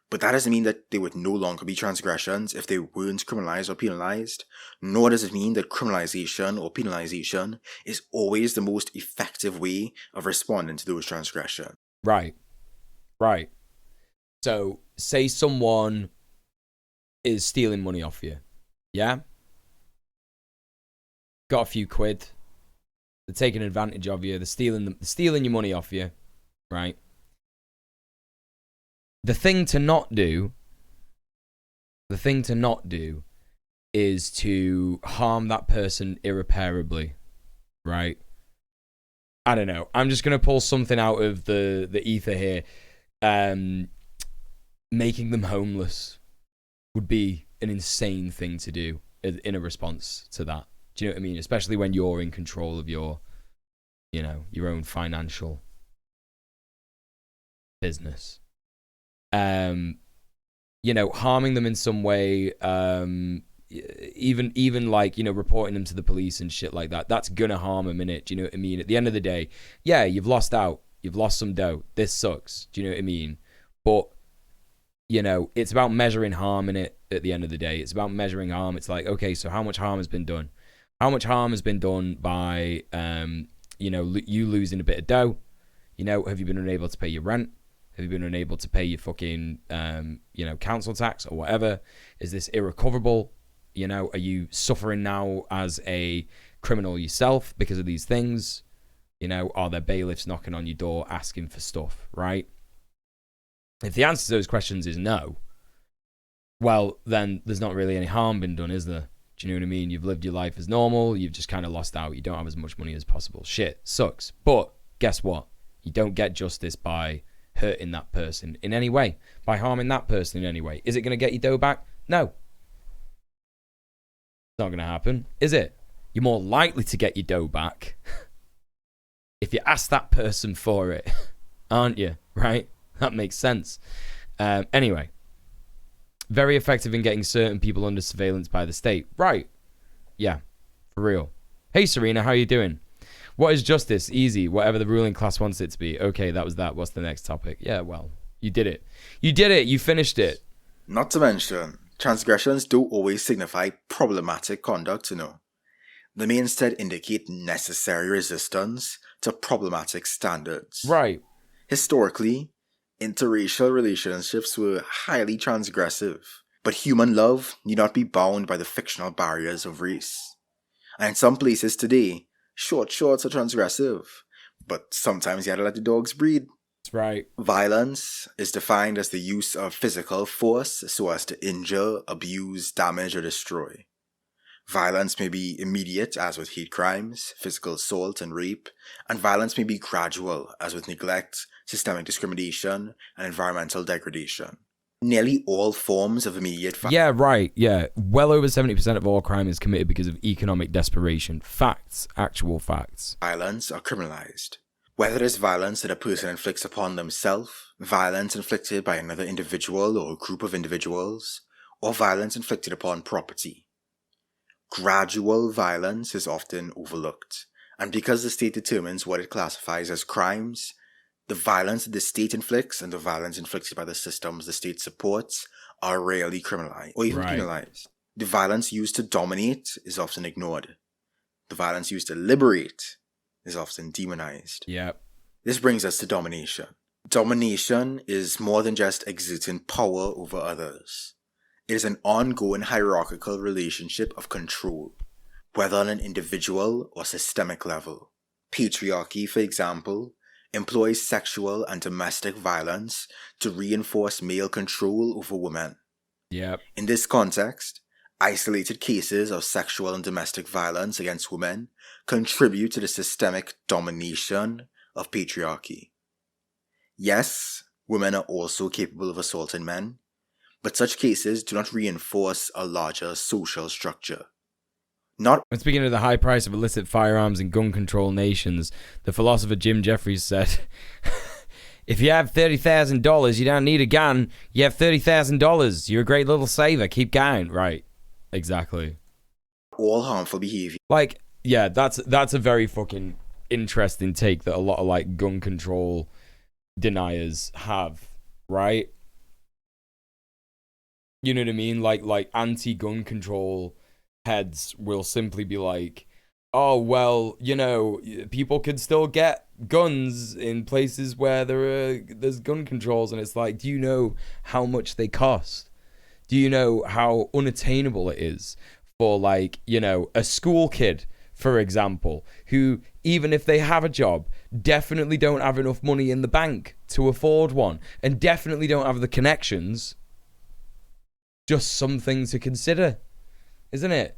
but that doesn't mean that they would no longer be transgressions if they weren't criminalized or penalized, nor does it mean that criminalization or penalization is always the most effective way of responding to those transgressions. Right. So, say someone is stealing money off you, yeah? Got a few quid. They're taking advantage of you. They're stealing your money off you, right? The thing to not do is to harm that person irreparably, right? I don't know. I'm just going to pull something out of the ether here. Making them homeless would be an insane thing to do in a response to that. Do you know what I mean? Especially when you're in control of your own financial business. Harming them in some way, even like, reporting them to the police and shit like that, that's gonna harm them, innit? Do you know what I mean? At the end of the day, yeah, you've lost out. You've lost some dough. This sucks. Do you know what I mean? But it's about measuring harm in it at the end of the day. It's about measuring harm. It's like, okay, so how much harm has been done? How much harm has been done by, you losing a bit of dough? Have you been unable to pay your rent? Have you been unable to pay your fucking, council tax or whatever? Is this irrecoverable? Are you suffering now as a criminal yourself because of these things? Are there bailiffs knocking on your door asking for stuff, right? If the answer to those questions is no, well, then there's not really any harm been done, is there? Do you know what I mean? You've lived your life as normal. You've just kind of lost out. You don't have as much money as possible. Shit, sucks. But guess what? You don't get justice by hurting that person in any way, by harming that person in any way. Is it going to get your dough back? No. It's not going to happen, is it? You're more likely to get your dough back if you ask that person for it, aren't you? Right? That makes sense. Anyway, very effective in getting certain people under surveillance by the state. Right. Yeah, for real. Hey, Serena, how you doing? What is justice? Easy. Whatever the ruling class wants it to be. Okay, that was that. What's the next topic? Yeah, well, you did it. You finished it. Not to mention, transgressions don't always signify problematic conduct, They may instead indicate necessary resistance to problematic standards. Right. Historically, interracial relationships were highly transgressive, but human love need not be bound by the fictional barriers of race. And in some places today, Short shorts are transgressive, but sometimes you gotta let the dogs breed. That's right. Violence is defined as the use of physical force so as to injure, abuse, damage, or destroy. Violence may be immediate, as with hate crimes, physical assault, and rape, and violence may be gradual, as with neglect, systemic discrimination, and environmental degradation. Nearly all forms of immediate violence. Yeah, right. Yeah. Well over 70% of all crime is committed because of economic desperation. Facts. Actual facts. Violence are criminalized. Whether it is violence that a person inflicts upon themselves, violence inflicted by another individual or a group of individuals, or violence inflicted upon property. Gradual violence is often overlooked, and because the state determines what it classifies as crimes, the violence that the state inflicts and the violence inflicted by the systems the state supports are rarely criminalized or even penalized. The violence used to dominate is often ignored. The violence used to liberate is often demonized. Yep. This brings us to domination. Domination is more than just exerting power over others. It is an ongoing hierarchical relationship of control, whether on an individual or systemic level. Patriarchy, for example, employs sexual and domestic violence to reinforce male control over women. Yep. In this context, isolated cases of sexual and domestic violence against women contribute to the systemic domination of patriarchy. Yes, women are also capable of assaulting men, but such cases do not reinforce a larger social structure. When speaking of the high price of illicit firearms and gun control nations, the philosopher Jim Jeffries said, if you have $30,000, you don't need a gun. You have $30,000. You're a great little saver. Keep going. Right. Exactly. All harmful behavior. Like, yeah, that's a very fucking interesting take that a lot of like gun control deniers have, right? You know what I mean? Like anti-gun control heads will simply be like, oh, well, you know, people can still get guns in places where there's gun controls. And it's like, do you know how much they cost? Do you know how unattainable it is for, like, you know, a school kid, for example, who, even if they have a job, definitely don't have enough money in the bank to afford one and definitely don't have the connections? Just something to consider, isn't it?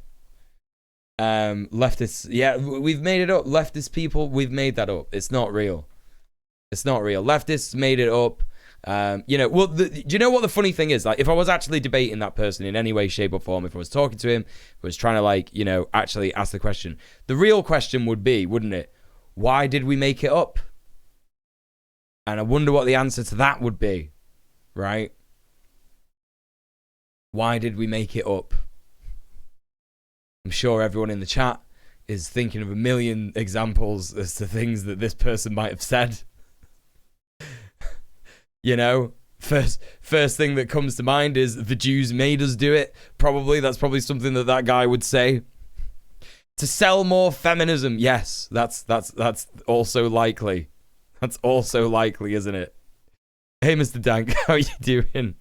Leftists, yeah, we've made it up. Leftist people, we've made that up. It's not real. It's not real. Leftists made it up. You know, well, do you know what the funny thing is? Like, if I was actually debating that person in any way, shape, or form, if I was talking to him, if I was trying to, like, you know, actually ask the question, the real question would be, wouldn't it? Why did we make it up? And I wonder what the answer to that would be, right? Why did we make it up? I'm sure everyone in the chat is thinking of a million examples as to things that this person might have said. You know, first thing that comes to mind is the Jews made us do it. That's probably something that guy would say. To sell more feminism, yes, that's also likely. That's also likely, isn't it? Hey, Mr. Dank, how are you doing?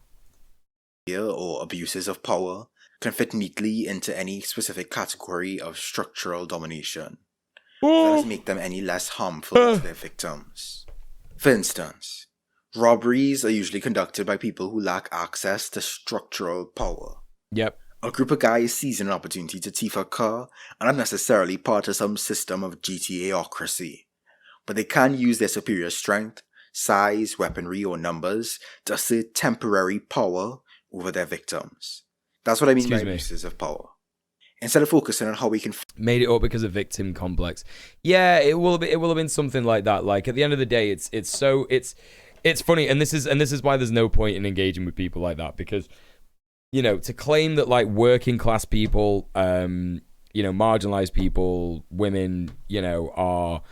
Or abuses of power can fit neatly into any specific category of structural domination. That doesn't make them any less harmful to their victims. For instance, robberies are usually conducted by people who lack access to structural power. Yep. A group of guys seizing an opportunity to thief a car are not necessarily part of some system of GTA-ocracy, but they can use their superior strength, size, weaponry, or numbers to assert temporary power over their victims. That's what I mean by abuses of power. Instead of focusing on how we can made it up because of victim complex. Yeah, it will have been something like that. Like, at the end of the day, it's funny, and this is why there's no point in engaging with people like that, because, you know, to claim that, like, working class people, you know, marginalized people, women, you know, are,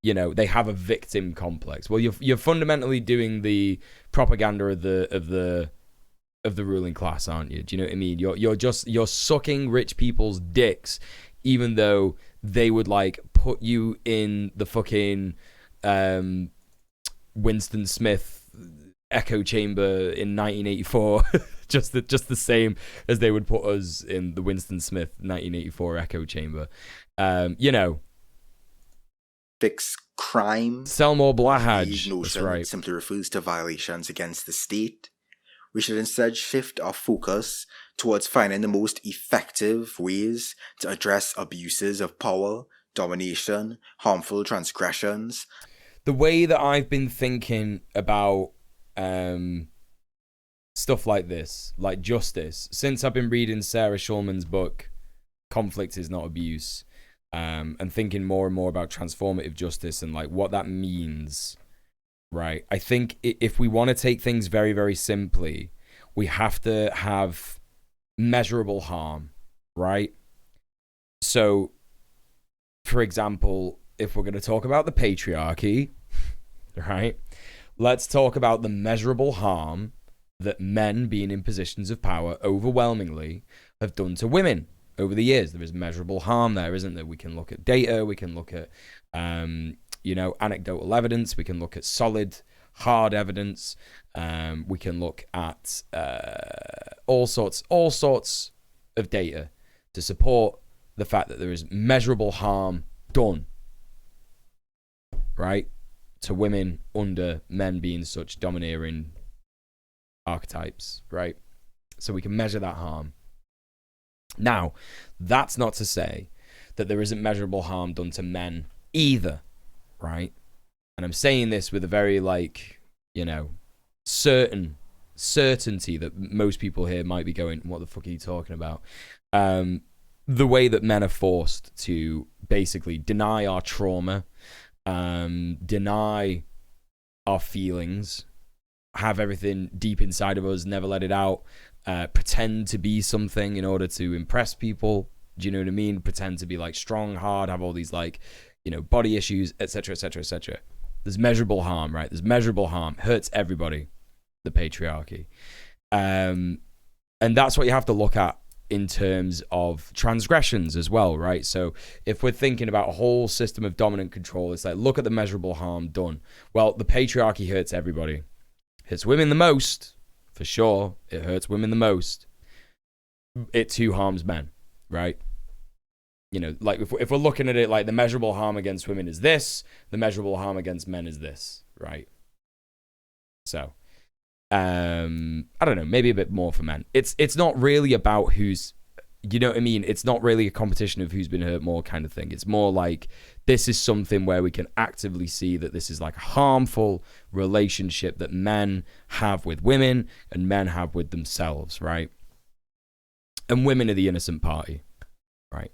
you know, they have a victim complex. Well, you're fundamentally doing the propaganda of the ruling class, aren't you? Do you know what I mean? You're sucking rich people's dicks, even though they would, like, put you in the fucking Winston Smith echo chamber in 1984, just the same as they would put us in the Winston Smith 1984 echo chamber. You know, fix crime. Selmore The Blahaj. That's notion right. simply refers to violations against the state. We should instead shift our focus towards finding the most effective ways to address abuses of power, domination, harmful transgressions. The way that I've been thinking about stuff like this, like justice, since I've been reading Sarah Schulman's book, Conflict is Not Abuse, and thinking more and more about transformative justice and like what that means, right? I think if we want to take things very, very simply, we have to have measurable harm, right? So, for example, if we're going to talk about the patriarchy, right, let's talk about the measurable harm that men being in positions of power overwhelmingly have done to women over the years. There is measurable harm there, isn't there? We can look at data, we can look at, anecdotal evidence, we can look at solid, hard evidence, we can look at all sorts of data to support the fact that there is measurable harm done, right, to women under men being such domineering archetypes, right? So we can measure that harm. Now, that's not to say that there isn't measurable harm done to men either, right? And I'm saying this with a very, certainty that most people here might be going, what the fuck are you talking about? The way that men are forced to basically deny our trauma, deny our feelings, have everything deep inside of us, never let it out, pretend to be something in order to impress people. Do you know what I mean? Pretend to be like strong, hard, have all these body issues, etc., etc., etc. There's measurable harm, right? There's measurable harm. Hurts everybody, the patriarchy. And that's what you have to look at in terms of transgressions as well, right? So if we're thinking about a whole system of dominant control, it's like, look at the measurable harm done. Well, the patriarchy hurts everybody. Hurts women the most, for sure. It hurts women the most. It too harms men, right? Like if we're looking at it like the measurable harm against women is this, the measurable harm against men is this, right? So, I don't know, maybe a bit more for men. It's not really about who's, you know what I mean? It's not really a competition of who's been hurt more kind of thing. It's more like this is something where we can actively see that this is like a harmful relationship that men have with women and men have with themselves, right? And women are the innocent party, right?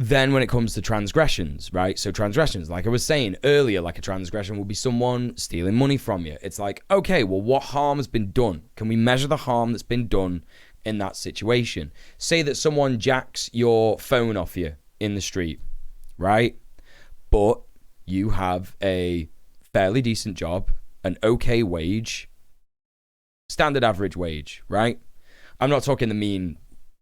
Then when it comes to transgressions, right? So transgressions, like I was saying earlier, like a transgression will be someone stealing money from you. It's like, okay, well, what harm has been done? Can we measure the harm that's been done in that situation? Say that someone jacks your phone off you in the street, right? But you have a fairly decent job, an okay wage, standard average wage, right? I'm not talking the mean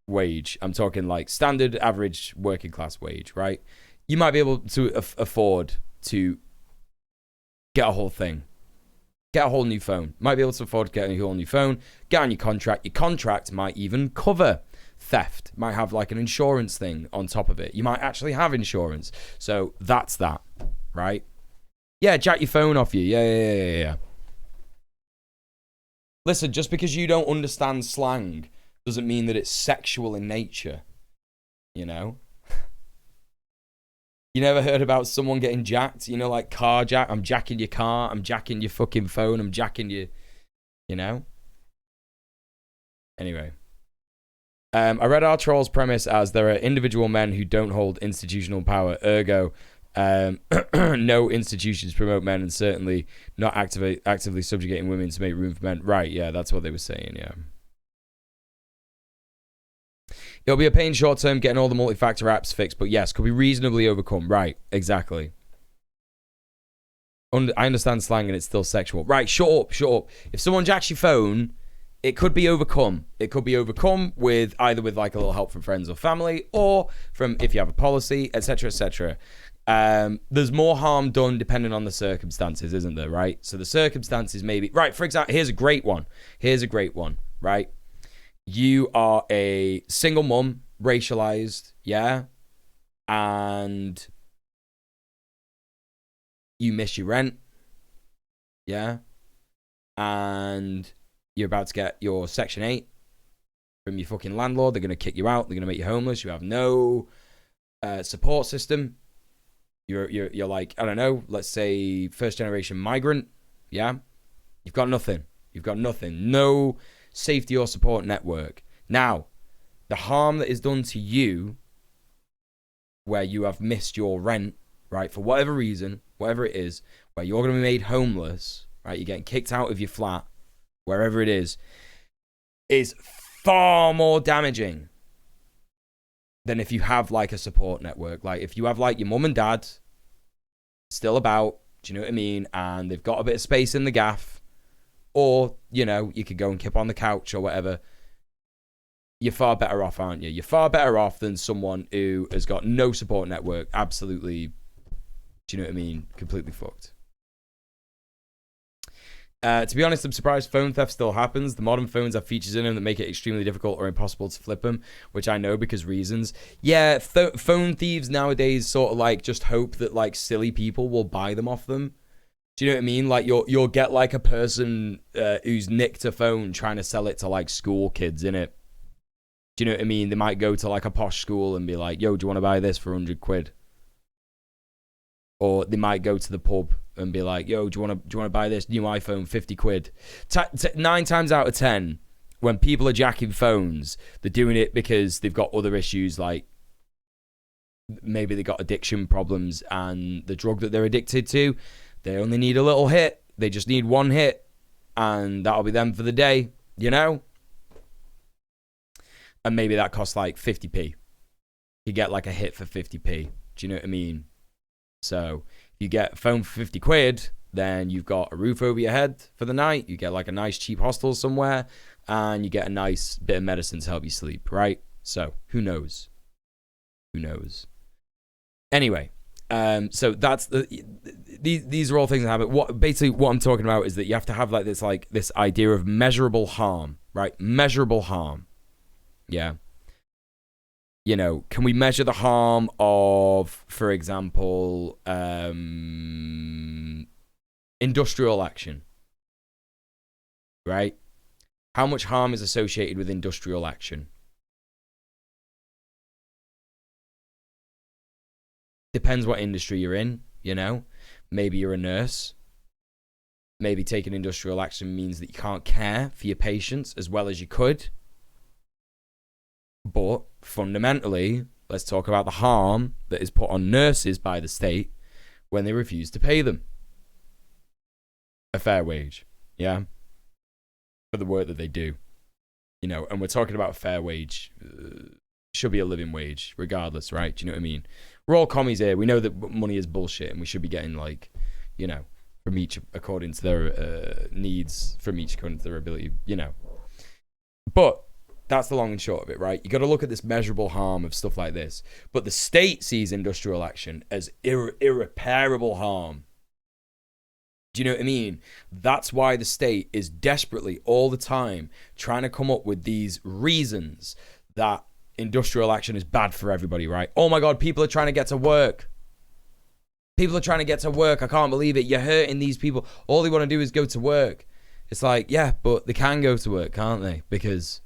wage. I'm talking like standard average working class wage, right? You might be able to afford to get a whole thing, get a whole new phone. Might be able to afford to get a whole new phone, get on your contract. Your contract might even cover theft, might have like an insurance thing on top of it. You might actually have insurance. So that's that, right? Yeah, jack your phone off you. Yeah. Listen, just because you don't understand slang doesn't mean that it's sexual in nature, you know? You never heard about someone getting jacked? Like car jack. I'm jacking your car. I'm jacking your fucking phone. I'm jacking you, Anyway. I read our troll's premise as there are individual men who don't hold institutional power. Ergo, no institutions promote men and certainly not actively subjugating women to make room for men. Right, yeah, that's what they were saying, yeah. It'll be a pain short term getting all the multi-factor apps fixed, but yes, could be reasonably overcome. Right, exactly. I understand slang and it's still sexual. Right, shut up. If someone jacks your phone, it could be overcome. It could be overcome with either with like a little help from friends or family, or from if you have a policy, etc., etc. There's more harm done depending on the circumstances, isn't there? Right. So the circumstances maybe right. For example, here's a great one. Right. You are a single mum, racialized, yeah. and you miss your rent, yeah, and you're about to get your Section 8 from your fucking landlord, they're going to kick you out, they're going to make you homeless, you have no support system, you're like, I don't know, let's say first generation migrant, yeah, you've got nothing, no safety or support network. Now, the harm that is done to you where you have missed your rent, right, for whatever reason, whatever it is, where you're going to be made homeless, right, you're getting kicked out of your flat, wherever it is far more damaging than if you have like a support network. Like if you have like your mum and dad still about, do you know what I mean, and they've got a bit of space in the gaff, or, you know, you could go and kip on the couch or whatever, you're far better off, aren't you? You're far better off than someone who has got no support network, absolutely, do you know what I mean, completely fucked. To be honest, I'm surprised phone theft still happens. The modern phones have features in them that make it extremely difficult or impossible to flip them, which I know because reasons. Yeah, phone thieves nowadays sort of like just hope that like silly people will buy them off them. Do you know what I mean? Like you'll get like a person who's nicked a phone trying to sell it to like school kids, innit? Do you know what I mean? They might go to like a posh school and be like, yo, do you want to buy this for 100 quid? Or they might go to the pub and be like, yo, do you want to buy this new iPhone, 50 quid? 9 times out of 10, when people are jacking phones, they're doing it because they've got other issues, like maybe they got addiction problems, and the drug that they're addicted to, they only need a little hit. They just need one hit, and that'll be them for the day, you know? And maybe that costs like 50p. You get like a hit for 50p. Do you know what I mean? So you get a phone for 50 quid, then you've got a roof over your head for the night. You get like a nice cheap hostel somewhere, and you get a nice bit of medicine to help you sleep, right? So who knows? Who knows? Anyway, so that's these are all things that happen. What I'm talking about is that you have to have like this idea of measurable harm, right? Measurable harm. Yeah. You know, can we measure the harm of, for example, industrial action? Right? How much harm is associated with industrial action? Depends what industry you're in, you know? Maybe you're a nurse. Maybe taking industrial action means that you can't care for your patients as well as you could. But fundamentally, let's talk about the harm that is put on nurses by the state when they refuse to pay them a fair wage, yeah, for the work that they do, you know. And we're talking about a fair wage, should be a living wage, regardless, right? Do you know what I mean? We're all commies here. We know that money is bullshit, and we should be getting like, you know, from each according to their needs, from each according to their ability, you know. But that's the long and short of it, right? You got to look at this measurable harm of stuff like this. But the state sees industrial action as irreparable harm. Do you know what I mean? That's why the state is desperately all the time trying to come up with these reasons that industrial action is bad for everybody, right? Oh my God, people are trying to get to work. People are trying to get to work. I can't believe it. You're hurting these people. All they want to do is go to work. It's like, yeah, but they can go to work, can't they? Because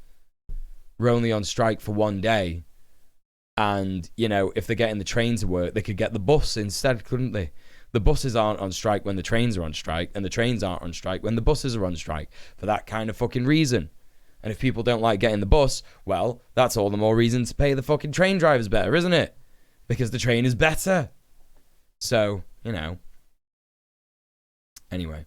we're only on strike for one day. And, you know, if they're getting the train to work, they could get the bus instead, couldn't they? The buses aren't on strike when the trains are on strike, and the trains aren't on strike when the buses are on strike, for that kind of fucking reason. And if people don't like getting the bus, well, that's all the more reason to pay the fucking train drivers better, isn't it? Because the train is better. So, you know. Anyway.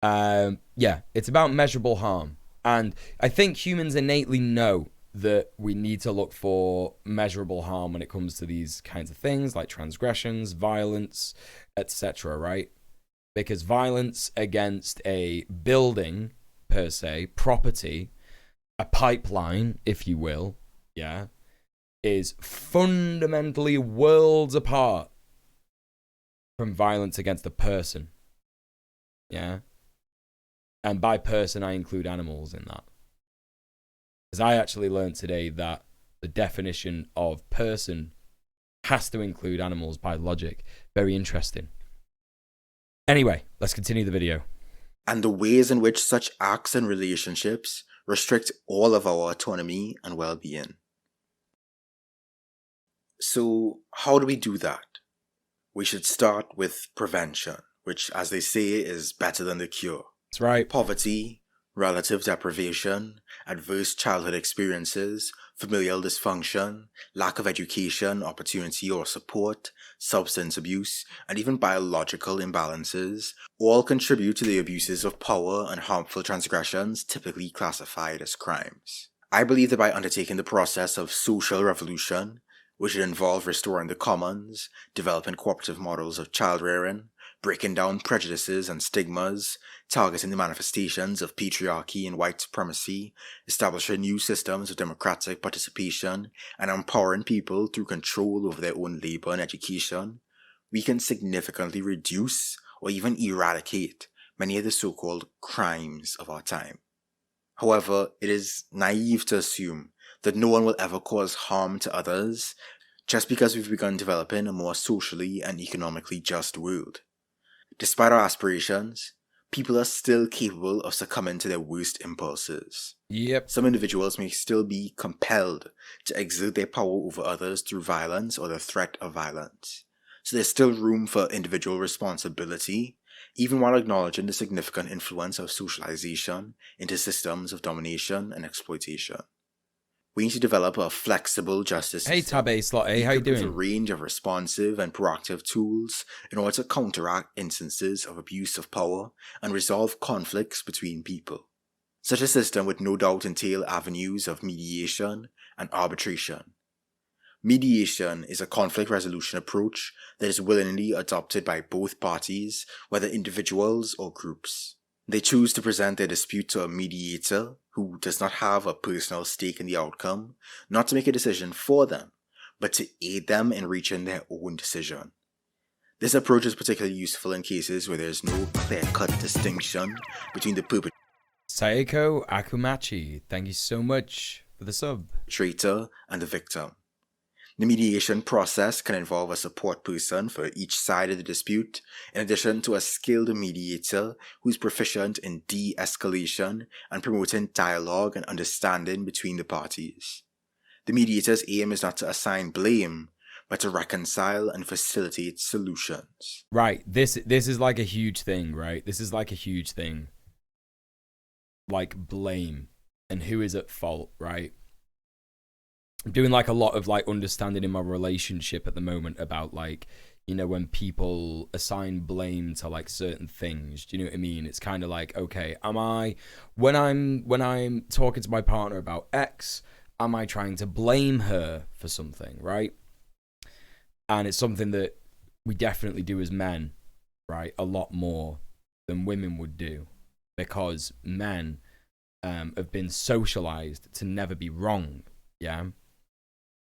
Yeah, it's about measurable harm. And I think humans innately know that we need to look for measurable harm when it comes to these kinds of things, like transgressions, violence, etc., right? Because violence against a building, per se, property, a pipeline, if you will, yeah, is fundamentally worlds apart from violence against a person, yeah? And by person, I include animals in that. Because I actually learned today that the definition of person has to include animals by logic. Very interesting. Anyway, let's continue the video. And the ways in which such acts and relationships restrict all of our autonomy and well-being. So, how do we do that? We should start with prevention, which, as they say, is better than the cure. That's right. Poverty, relative deprivation, adverse childhood experiences, familial dysfunction, lack of education, opportunity, or support, substance abuse, and even biological imbalances all contribute to the abuses of power and harmful transgressions typically classified as crimes. I believe that by undertaking the process of social revolution, which would involve restoring the commons, developing cooperative models of child rearing, breaking down prejudices and stigmas, targeting the manifestations of patriarchy and white supremacy, establishing new systems of democratic participation, and empowering people through control over their own labor and education, we can significantly reduce or even eradicate many of the so-called crimes of our time. However, it is naive to assume that no one will ever cause harm to others just because we've begun developing a more socially and economically just world. Despite our aspirations, people are still capable of succumbing to their worst impulses. Yep. Some individuals may still be compelled to exert their power over others through violence or the threat of violence. So there's still room for individual responsibility, even while acknowledging the significant influence of socialization into systems of domination and exploitation. We need to develop a flexible justice Hey, system. Tab A Slot A, how you With a doing? range of responsive and proactive tools in order to counteract instances of abuse of power and resolve conflicts between people. Such a system would no doubt entail avenues of mediation and arbitration. Mediation is a conflict resolution approach that is willingly adopted by both parties, whether individuals or groups. They choose to present their dispute to a mediator who does not have a personal stake in the outcome, not to make a decision for them, but to aid them in reaching their own decision. This approach is particularly useful in cases where there is no clear-cut distinction between the Sayeko Akumachi, thank you so much for the sub. perpetrator and the victim. The mediation process can involve a support person for each side of the dispute, in addition to a skilled mediator who's proficient in de-escalation and promoting dialogue and understanding between the parties. The mediator's aim is not to assign blame, but to reconcile and facilitate solutions. Right, this is like a huge thing, right? This is like a huge thing. Like blame and who is at fault, right? I'm doing like a lot of like understanding in my relationship at the moment about like, you know, when people assign blame to like certain things. Do you know what I mean? It's kind of like, okay, when I'm talking to my partner about X, am I trying to blame her for something, right? And it's something that we definitely do as men, right? A lot more than women would do, because men have been socialized to never be wrong, yeah?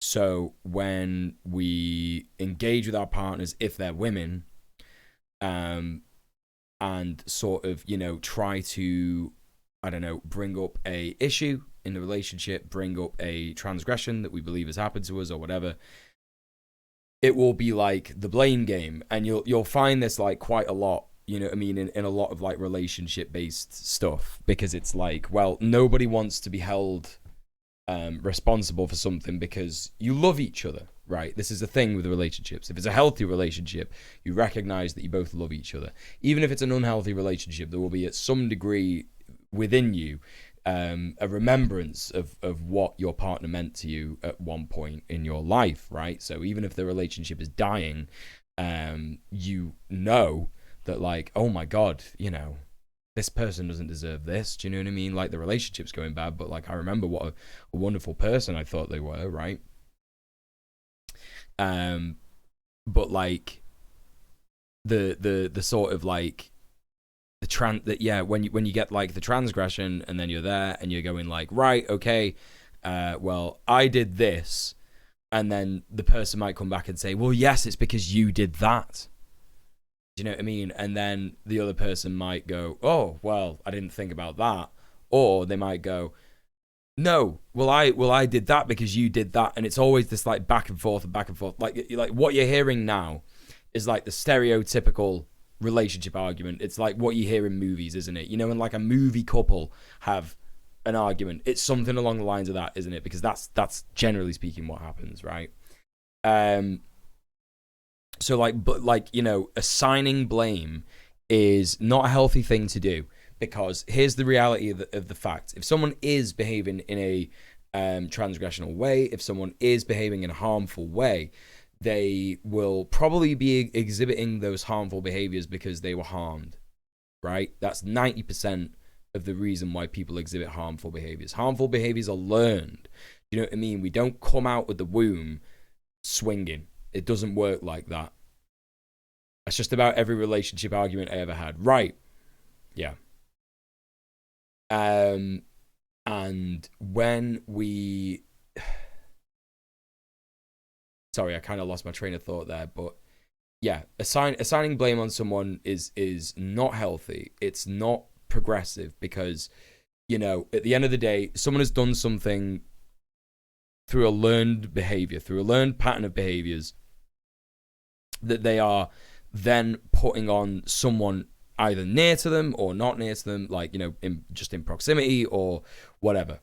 So when we engage with our partners, if they're women, and sort of, you know, try to, I don't know, bring up a issue in the relationship, bring up a transgression that we believe has happened to us or whatever, it will be like the blame game. And you'll find this like quite a lot, you know what I mean, in a lot of like relationship based stuff, because it's like, well, nobody wants to be held responsible for something because you love each other, right? This is the thing with relationships. If it's a healthy relationship, you recognize that you both love each other. Even if it's an unhealthy relationship, there will be at some degree within you a remembrance of what your partner meant to you at one point in your life, right? So even if the relationship is dying, you know that like, oh my God, you know, this person doesn't deserve this. Do you know what I mean? Like the relationship's going bad, but like I remember what a wonderful person I thought they were, right? But like the sort of like when you get like the transgression and then you're there and you're going like, right, okay, well, I did this, and then the person might come back and say, well, yes, it's because you did that. Do you know what I mean? And then the other person might go, oh, well, I didn't think about that. Or they might go, no, I did that because you did that, and it's always this like back and forth and back and forth. Like what you're hearing now is like the stereotypical relationship argument. It's like what you hear in movies, isn't it? You know, when like a movie couple have an argument, it's something along the lines of that, isn't it? Because that's generally speaking what happens, right? So like, but like, you know, assigning blame is not a healthy thing to do, because here's the reality of the fact: if someone is behaving in a transgressional way, if someone is behaving in a harmful way, they will probably be exhibiting those harmful behaviors because they were harmed, right? That's 90% of the reason why people exhibit harmful behaviors. Harmful behaviors are learned. You know what I mean? We don't come out with the womb swinging. It doesn't work like that. That's just about every relationship argument I ever had. Right. Yeah. And when we... Sorry, I kind of lost my train of thought there, but yeah, assigning blame on someone is not healthy. It's not progressive, because, you know, at the end of the day, someone has done something through a learned behavior, through a learned pattern of behaviors that they are then putting on someone either near to them or not near to them, like, you know, just in proximity or whatever.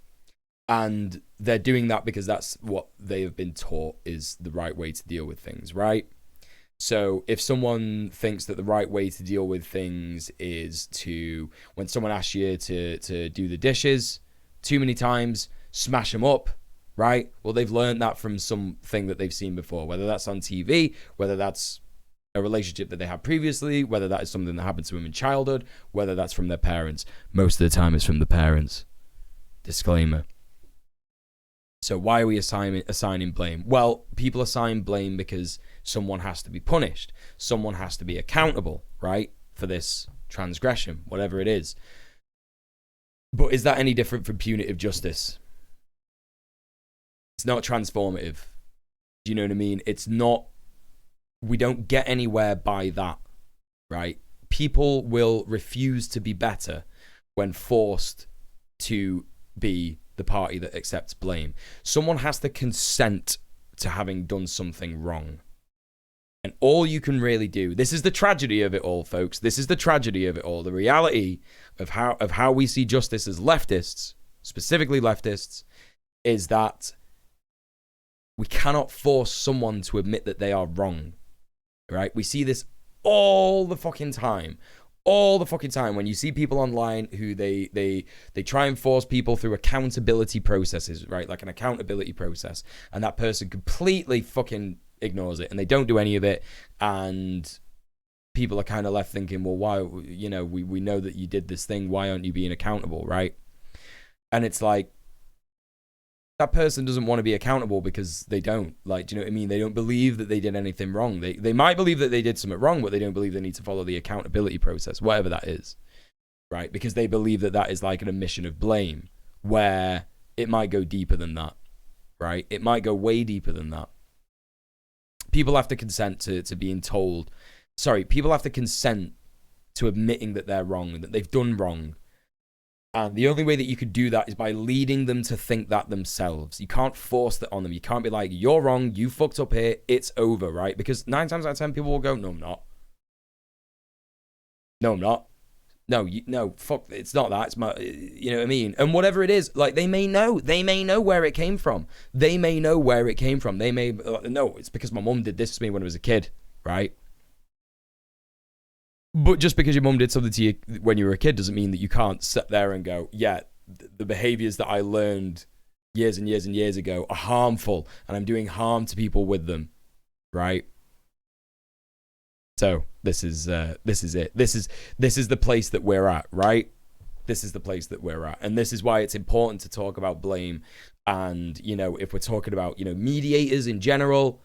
And they're doing that because that's what they have been taught is the right way to deal with things, right? So if someone thinks that the right way to deal with things is to, when someone asks you to do the dishes too many times, smash them up, right? Well, they've learned that from something that they've seen before, whether that's on TV, whether that's a relationship that they had previously, whether that is something that happened to them in childhood, whether that's from their parents. Most of the time it's from the parents. Disclaimer. So why are we assigning blame? Well, people assign blame because someone has to be punished. Someone has to be accountable, right, for this transgression, whatever it is. But is that any different from punitive justice? It's not transformative. Do you know what I mean? It's not. We don't get anywhere by that, right? People will refuse to be better when forced to be the party that accepts blame. Someone has to consent to having done something wrong. And all you can really do, this is the tragedy of it all, folks. This is the tragedy of it all. The reality of how we see justice as leftists, specifically leftists, is that we cannot force someone to admit that they are wrong. Right? We see this all the fucking time. All the fucking time when you see people online who they try and force people through accountability processes, right? Like an accountability process. And that person completely fucking ignores it and they don't do any of it. And people are kind of left thinking, well, why, you know, we know that you did this thing. Why aren't you being accountable, right? And it's like, that person doesn't want to be accountable because they don't. Like, do you know what I mean? They don't believe that they did anything wrong. They might believe that they did something wrong, but they don't believe they need to follow the accountability process, whatever that is, right? Because they believe that that is like an admission of blame, where it might go deeper than that, right? It might go way deeper than that. People have to consent to being told. Sorry, people have to consent to admitting that they're wrong and that they've done wrong. And the only way that you could do that is by leading them to think that themselves. You can't force that on them. You can't be like, you're wrong, you fucked up here, it's over, right? Because 9 times out of 10 people will go, no, I'm not. No, I'm not. No, fuck, it's not that. It's my, you know what I mean? And whatever it is, like, they may know where it came from. They may know where it came from. They may, no, it's because my mum did this to me when I was a kid, right? But just because your mum did something to you when you were a kid doesn't mean that you can't sit there and go, yeah, the behaviors that I learned years and years and years ago are harmful and I'm doing harm to people with them, right? So this is it. This is the place that we're at, right? This is the place that we're at. And this is why it's important to talk about blame. And, you know, if we're talking about, you know, mediators in general,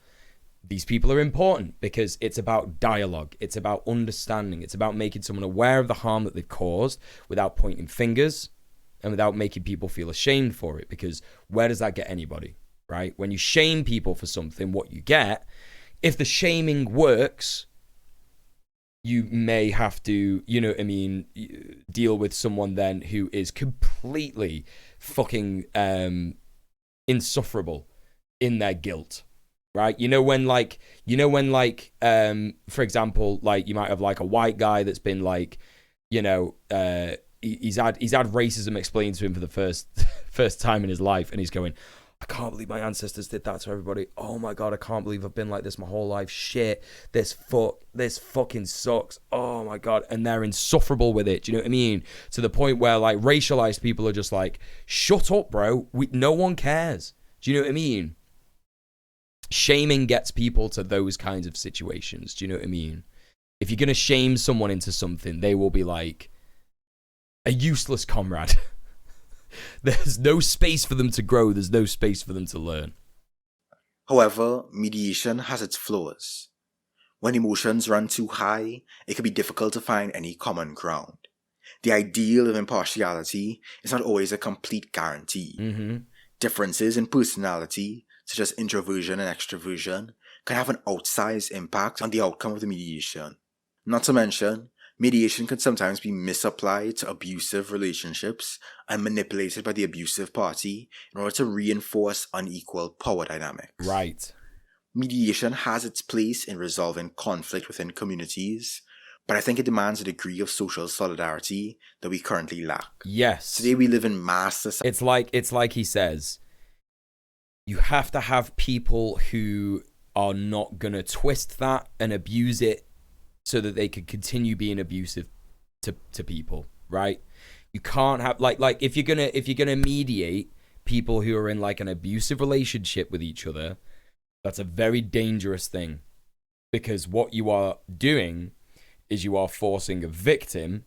these people are important because it's about dialogue. It's about understanding. It's about making someone aware of the harm that they've caused without pointing fingers and without making people feel ashamed for it. Because where does that get anybody, right? When you shame people for something, what you get, if the shaming works, you may have to, you know what I mean, deal with someone then who is completely fucking insufferable in their guilt, right? For example, like you might have like a white guy that's been like, he's had racism explained to him for the first time in his life, and he's going, I can't believe my ancestors did that to everybody. Oh my God, I can't believe I've been like this my whole life. Shit, this fucking sucks. Oh my God. And they're insufferable with it. Do you know what I mean? To the point where like racialized people are just like, shut up, bro. No one cares. Do you know what I mean? Shaming gets people to those kinds of situations. Do you know what I mean? If you're going to shame someone into something, they will be like a useless comrade. There's no space for them to grow. There's no space for them to learn. However, mediation has its flaws. When emotions run too high, it can be difficult to find any common ground. The ideal of impartiality is not always a complete guarantee. Mm-hmm. Differences in personality, such as introversion and extroversion, can have an outsized impact on the outcome of the mediation. Not to mention, mediation can sometimes be misapplied to abusive relationships and manipulated by the abusive party in order to reinforce unequal power dynamics. Right. Mediation has its place in resolving conflict within communities, but I think it demands a degree of social solidarity that we currently lack. Yes. Today we live in mass society. It's like he says, you have to have people who are not going to twist that and abuse it so that they can continue being abusive to people, right? You can't have like if you're gonna mediate people who are in like an abusive relationship with each other, that's a very dangerous thing, because what you are doing is you are forcing a victim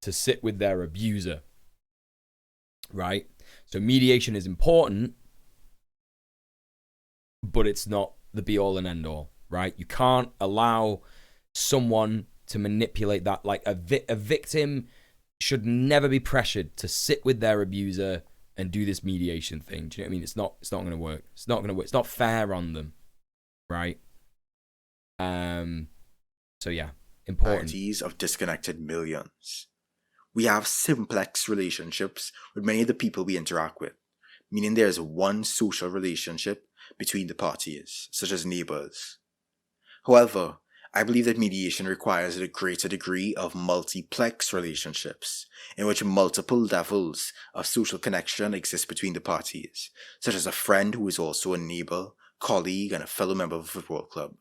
to sit with their abuser, right? So mediation is important, but it's not the be all and end all, right? You can't allow someone to manipulate that. Like a victim should never be pressured to sit with their abuser and do this mediation thing. Do you know what I mean? It's not going to work. It's not going to work. It's not fair on them, right? So yeah, important. Of disconnected millions. We have simplex relationships with many of the people we interact with, meaning there is one social relationship between the parties, such as neighbors. However, I believe that mediation requires a greater degree of multiplex relationships, in which multiple levels of social connection exist between the parties, such as a friend who is also a neighbor, colleague, and a fellow member of a football club.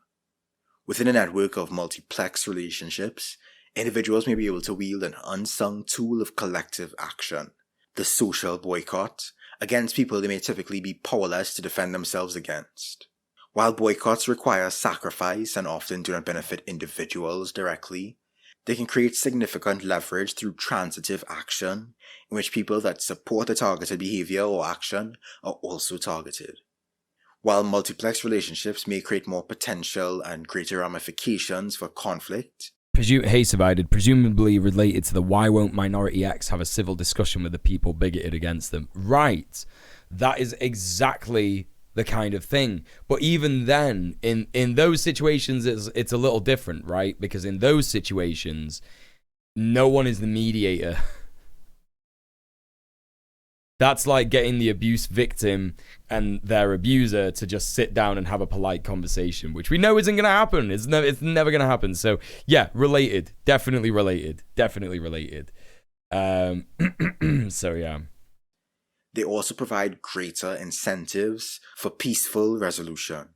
Within a network of multiplex relationships, individuals may be able to wield an unsung tool of collective action, the social boycott, against people they may typically be powerless to defend themselves against. While boycotts require sacrifice and often do not benefit individuals directly, they can create significant leverage through transitive action, in which people that support the targeted behavior or action are also targeted. While multiplex relationships may create more potential and greater ramifications for conflict, Divided, presumably related to the why won't minority X have a civil discussion with the people bigoted against them. Right. That is exactly the kind of thing. But even then, in those situations, it's a little different, right? Because in those situations, no one is the mediator. That's like getting the abuse victim and their abuser to just sit down and have a polite conversation, which we know isn't going to happen. It's never going to happen. So yeah, related. Definitely related. So yeah. They also provide greater incentives for peaceful resolution.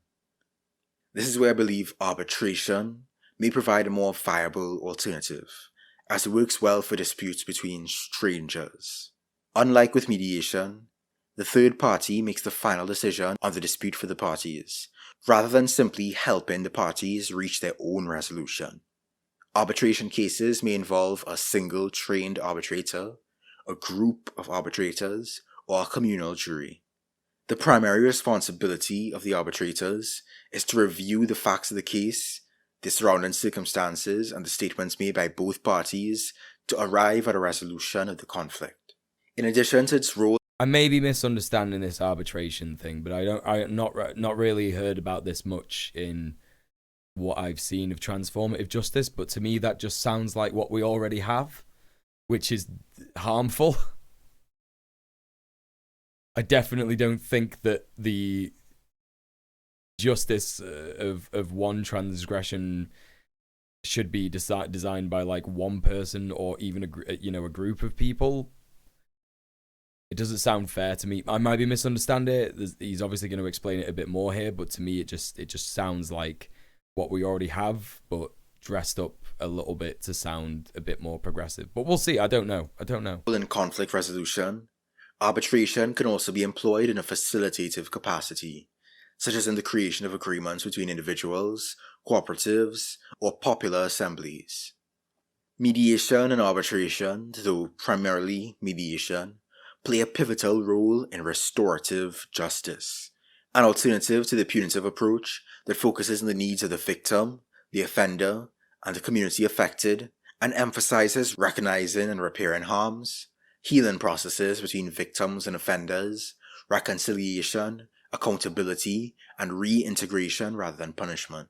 This is where I believe arbitration may provide a more viable alternative, as it works well for disputes between strangers. Unlike with mediation, the third party makes the final decision on the dispute for the parties, rather than simply helping the parties reach their own resolution. Arbitration cases may involve a single trained arbitrator, a group of arbitrators, or a communal jury. The primary responsibility of the arbitrators is to review the facts of the case, the surrounding circumstances, and the statements made by both parties to arrive at a resolution of the conflict. In addition to its role, I may be misunderstanding this arbitration thing, but I not really heard about this much in what I've seen of transformative justice. But to me, that just sounds like what we already have, which is harmful. I definitely don't think that the justice of one transgression should be designed by like one person or even a group of people. It doesn't sound fair to me. I might be misunderstanding it. He's obviously going to explain it a bit more here, but to me, it just sounds like what we already have, but dressed up a little bit to sound a bit more progressive. But we'll see. I don't know. In conflict resolution, arbitration can also be employed in a facilitative capacity, such as in the creation of agreements between individuals, cooperatives, or popular assemblies. Mediation and arbitration, though primarily mediation, play a pivotal role in restorative justice, an alternative to the punitive approach that focuses on the needs of the victim, the offender, and the community affected, and emphasizes recognizing and repairing harms, healing processes between victims and offenders, reconciliation, accountability, and reintegration rather than punishment.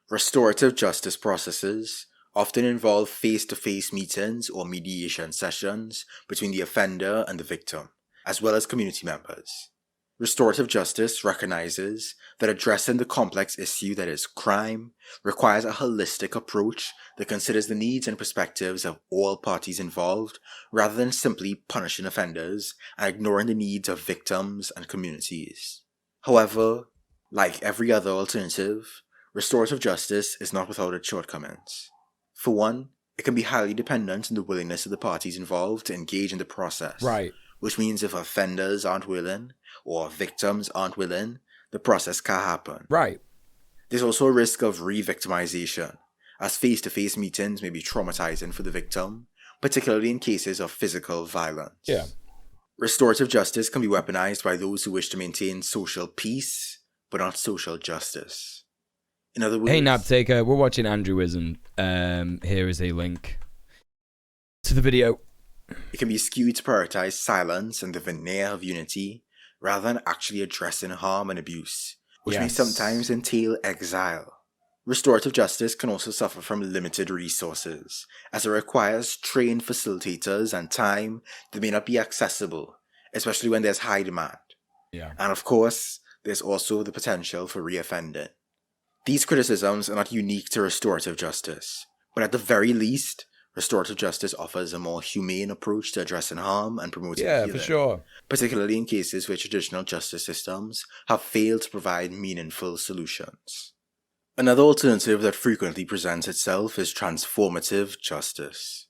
Restorative justice processes often involve face-to-face meetings or mediation sessions between the offender and the victim, as well as community members. Restorative justice recognizes that addressing the complex issue that is crime requires a holistic approach that considers the needs and perspectives of all parties involved, rather than simply punishing offenders and ignoring the needs of victims and communities. However, like every other alternative, restorative justice is not without its shortcomings. For one, it can be highly dependent on the willingness of the parties involved to engage in the process. Right. Which means if offenders aren't willing, or victims aren't willing, the process can't happen. Right. There's also a risk of re-victimization, as face-to-face meetings may be traumatizing for the victim, particularly in cases of physical violence. Yeah. Restorative justice can be weaponized by those who wish to maintain social peace, but not social justice. In other words, hey, Nabtaker, we're watching Andrewism. Here is a link to the video. It can be skewed to prioritize silence and the veneer of unity, rather than actually addressing harm and abuse, which may sometimes entail exile. Restorative justice can also suffer from limited resources, as it requires trained facilitators and time that may not be accessible, especially when there's high demand. Yeah. And of course, there's also the potential for reoffending. These criticisms are not unique to restorative justice, but at the very least, restorative justice offers a more humane approach to addressing harm and promoting healing, for sure. particularly in cases where traditional justice systems have failed to provide meaningful solutions. Another alternative that frequently presents itself is transformative justice.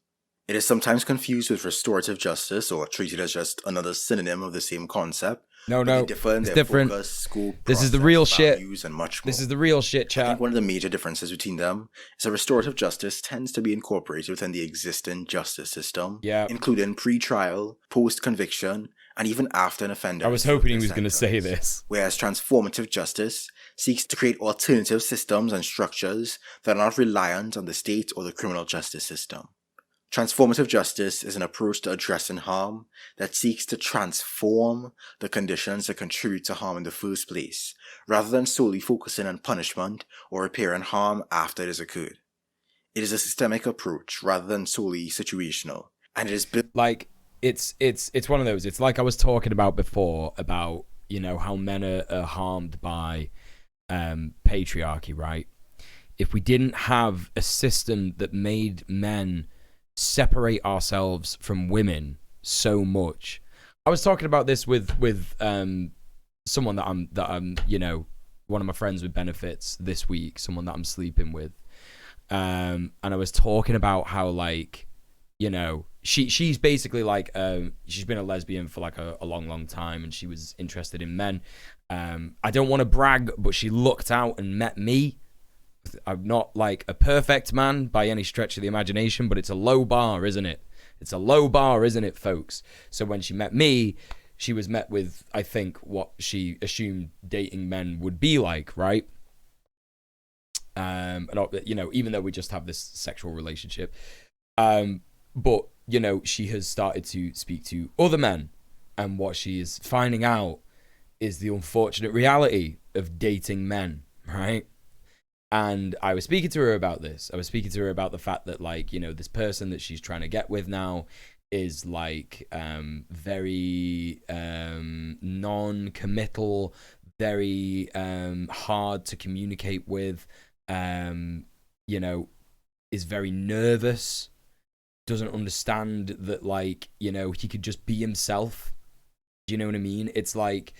It is sometimes confused with restorative justice or treated as just another synonym of the same concept. No, it's different. Focus, scope, this is the process, real shit. And much more. This is the real shit, I chat. think one of the major differences between them is that restorative justice tends to be incorporated within the existing justice system, including pre-trial, post-conviction, and even after an offender. I was hoping he was going to say this. Whereas transformative justice seeks to create alternative systems and structures that are not reliant on the state or the criminal justice system. Transformative justice is an approach to addressing harm that seeks to transform the conditions that contribute to harm in the first place, rather than solely focusing on punishment or repairing harm after it has occurred. It is a systemic approach rather than solely situational, and it is built like it's one of those. It's like I was talking about before about, you know, how men are harmed by patriarchy, right? If we didn't have a system that made men separate ourselves from women so much. I was talking about this with someone that I'm you know, one of my friends with benefits this week, someone that I'm sleeping with, and I was talking about how, like, you know, she's basically like she's been a lesbian for like a long time, and she was interested in men. I don't want to brag, but she looked out and met me. I'm not like a perfect man by any stretch of the imagination, but it's a low bar, isn't it? It's a low bar, isn't it, folks? So when she met me, she was met with, I think, what she assumed dating men would be like, right? And, you know, even though we just have this sexual relationship. But, you know, she has started to speak to other men, and what she is finding out is the unfortunate reality of dating men, right? And I was speaking to her about this. I was speaking to her about the fact that, like, you know, this person that she's trying to get with now is like very non-committal, very hard to communicate with, you know, is very nervous, doesn't understand that, like, you know, he could just be himself. Do you know what I mean? It's like,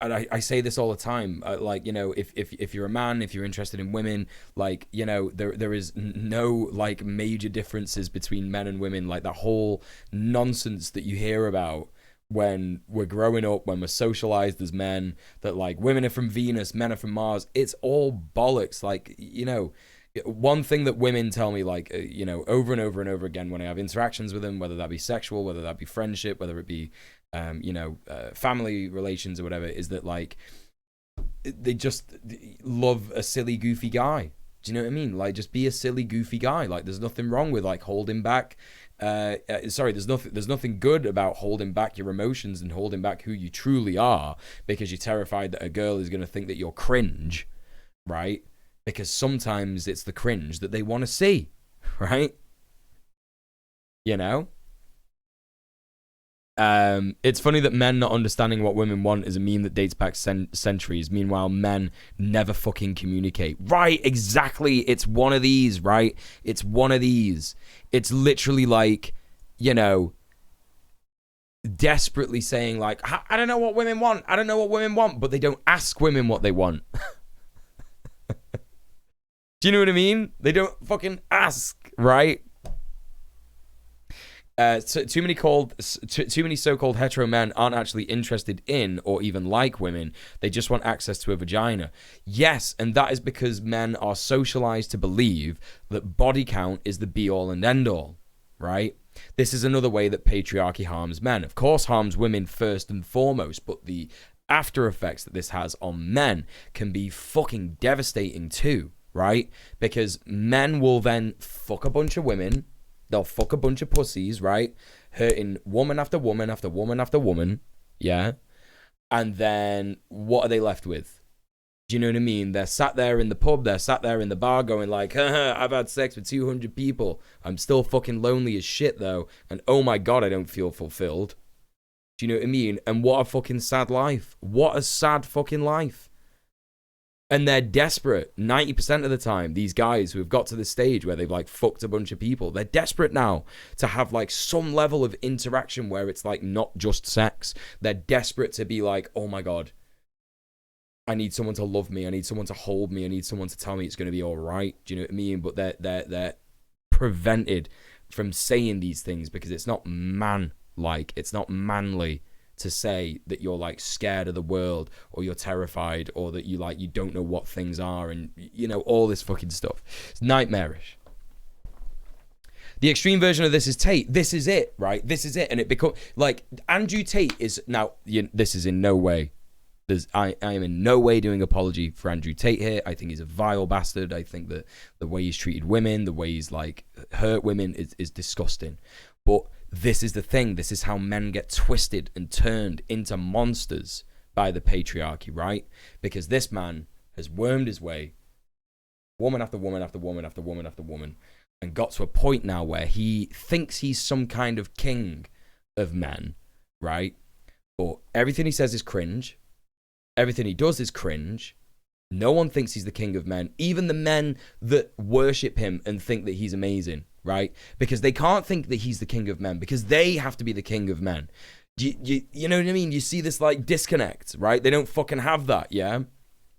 and I say this all the time, like, you know, if you're a man, if you're interested in women, like, you know, there is no like major differences between men and women. Like that whole nonsense that you hear about when we're growing up, when we're socialized as men, that like women are from Venus, men are from Mars. It's all bollocks. Like, you know, one thing that women tell me, like, you know, over and over and over again when I have interactions with them, whether that be sexual, whether that be friendship, whether it be you know, family relations or whatever, is that like they just love a silly, goofy guy. Do you know what I mean? Like, just be a silly, goofy guy. Like, there's nothing wrong with like holding back. Sorry, there's nothing good about holding back your emotions and holding back who you truly are because you're terrified that a girl is going to think that you're cringe, right? Because sometimes it's the cringe that they want to see, right? You know? It's funny that men not understanding what women want is a meme that dates back centuries. Meanwhile, men never fucking communicate. Right, exactly. It's one of these, right? It's one of these. It's literally like, you know, desperately saying like, I don't know what women want. I don't know what women want, but they don't ask women what they want. Do you know what I mean? They don't fucking ask, right? Too many so-called hetero men aren't actually interested in or even like women. They just want access to a vagina. Yes, and that is because men are socialized to believe that body count is the be-all and end-all, right? This is another way that patriarchy harms men. Of course, harms women first and foremost, but the after effects that this has on men can be fucking devastating too, right? Because men will then fuck a bunch of women. They'll fuck a bunch of pussies, right? Hurting woman after woman after woman after woman, yeah? And then what are they left with? Do you know what I mean? They're sat there in the pub, they're sat there in the bar going like, haha, I've had sex with 200 people. I'm still fucking lonely as shit though. And oh my God, I don't feel fulfilled. Do you know what I mean? And what a fucking sad life. What a sad fucking life. And they're desperate 90% of the time. These guys who have got to the stage where they've like fucked a bunch of people, they're desperate now to have like some level of interaction where it's like not just sex. They're desperate to be like, oh my God, I need someone to love me. I need someone to hold me. I need someone to tell me it's going to be all right. Do you know what I mean? But they're prevented from saying these things because it's not man-like. It's not manly to say that you're like scared of the world or you're terrified or that you like you don't know what things are and you know all this fucking stuff. It's nightmarish. The extreme version of this is Tate. This is it, right? This is it, and it becomes like Andrew Tate is now. This is in no way. I am in no way doing apology for Andrew Tate here. I think he's a vile bastard. I think that the way he's treated women, the way he's like hurt women is disgusting. But this is the thing. This is how men get twisted and turned into monsters by the patriarchy, right? Because this man has wormed his way, woman after woman after woman after woman after woman, and got to a point now where he thinks he's some kind of king of men, right? But everything he says is cringe. Everything he does is cringe. No one thinks he's the king of men. Even the men that worship him and think that he's amazing, right? Because they can't think that he's the king of men because they have to be the king of men. You know what I mean? You see this like disconnect, right? They don't fucking have that, yeah?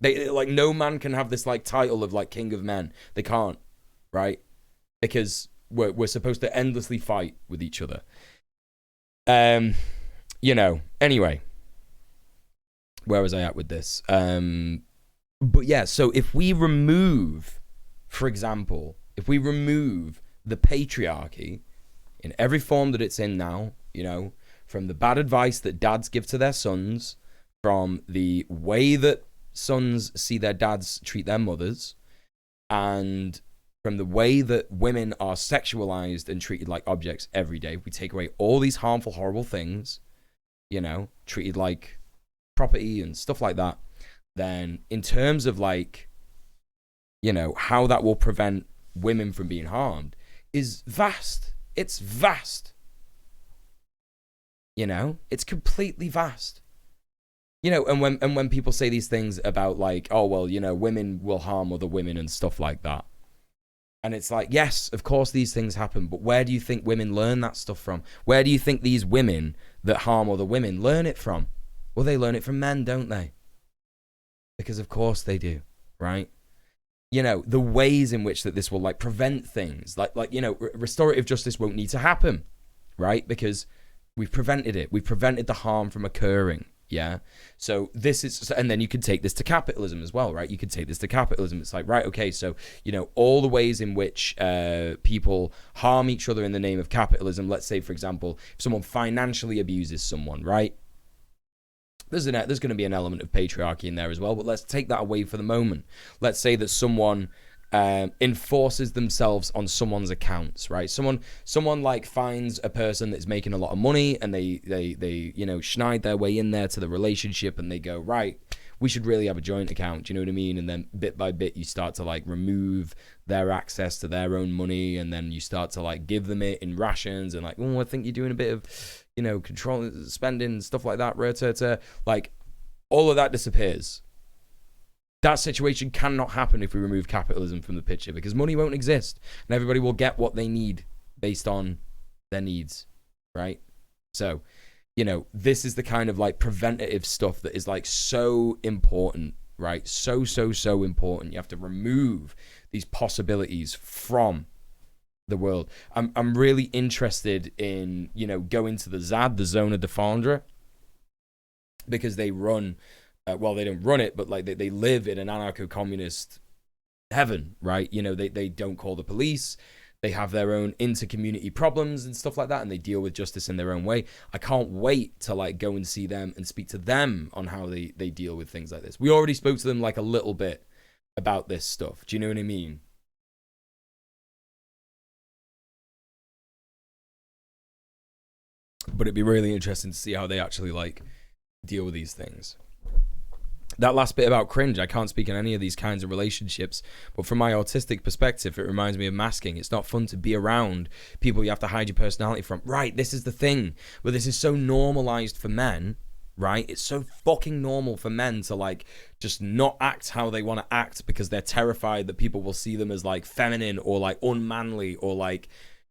They like no man can have this like title of like king of men. They can't, right? Because we're supposed to endlessly fight with each other. You know, anyway. Where was I at with this? But yeah, so if we remove, for example, if we remove the patriarchy in every form that it's in now, you know, from the bad advice that dads give to their sons, from the way that sons see their dads treat their mothers, and from the way that women are sexualized and treated like objects every day, we take away all these harmful, horrible things, you know, treated like property and stuff like that, then in terms of like, you know, how that will prevent women from being harmed is vast. It's vast, You know, it's completely vast. You know, and when people say these things about like, oh well, you know, women will harm other women and stuff like that. And it's like, yes, of course these things happen, but where do you think women learn that stuff from? Where do you think these women that harm other women learn it from? Well, they learn it from men, don't they? Because of course they do, right? You know, the ways in which that this will like prevent things, like you know, restorative justice won't need to happen, right? Because we've prevented it. We've prevented the harm from occurring. Yeah. So this is, and then you could take this to capitalism as well, right? You could take this to capitalism. It's like, right, okay, so, you know, all the ways in which people harm each other in the name of capitalism. Let's say, for example, if someone financially abuses someone, right? There's going to be an element of patriarchy in there as well, but let's take that away for the moment. Let's say that someone enforces themselves on someone's accounts, right? Someone like finds a person that's making a lot of money, and they you know, schneid their way in there to the relationship, and they go, right, we should really have a joint account. Do you know what I mean? And then bit by bit, you start to like remove their access to their own money, and then you start to like give them it in rations, and like, oh, I think you're doing a bit of, you know, control spending, stuff like that. Like all of that disappears. That situation cannot happen if we remove capitalism from the picture, because money won't exist and everybody will get what they need based on their needs, right? So, you know, this is the kind of like preventative stuff that is like so important, right? So important. You have to remove these possibilities from the world. I'm really interested in, you know, going to the ZAD, the Zona Defendre, because they run... well, they don't run it, but like they live in an anarcho-communist heaven, right? You know, they don't call the police. They have their own inter-community problems and stuff like that, and they deal with justice in their own way. I can't wait to like go and see them and speak to them on how they deal with things like this. We already spoke to them like a little bit about this stuff. Do you know what I mean? But it'd be really interesting to see how they actually like deal with these things. That last bit about cringe, I can't speak in any of these kinds of relationships, but from my autistic perspective, it reminds me of masking. It's not fun to be around people you have to hide your personality from. Right, this is the thing, but this is so normalized for men, right? It's so fucking normal for men to like just not act how they want to act because they're terrified that people will see them as like feminine or like unmanly, or like,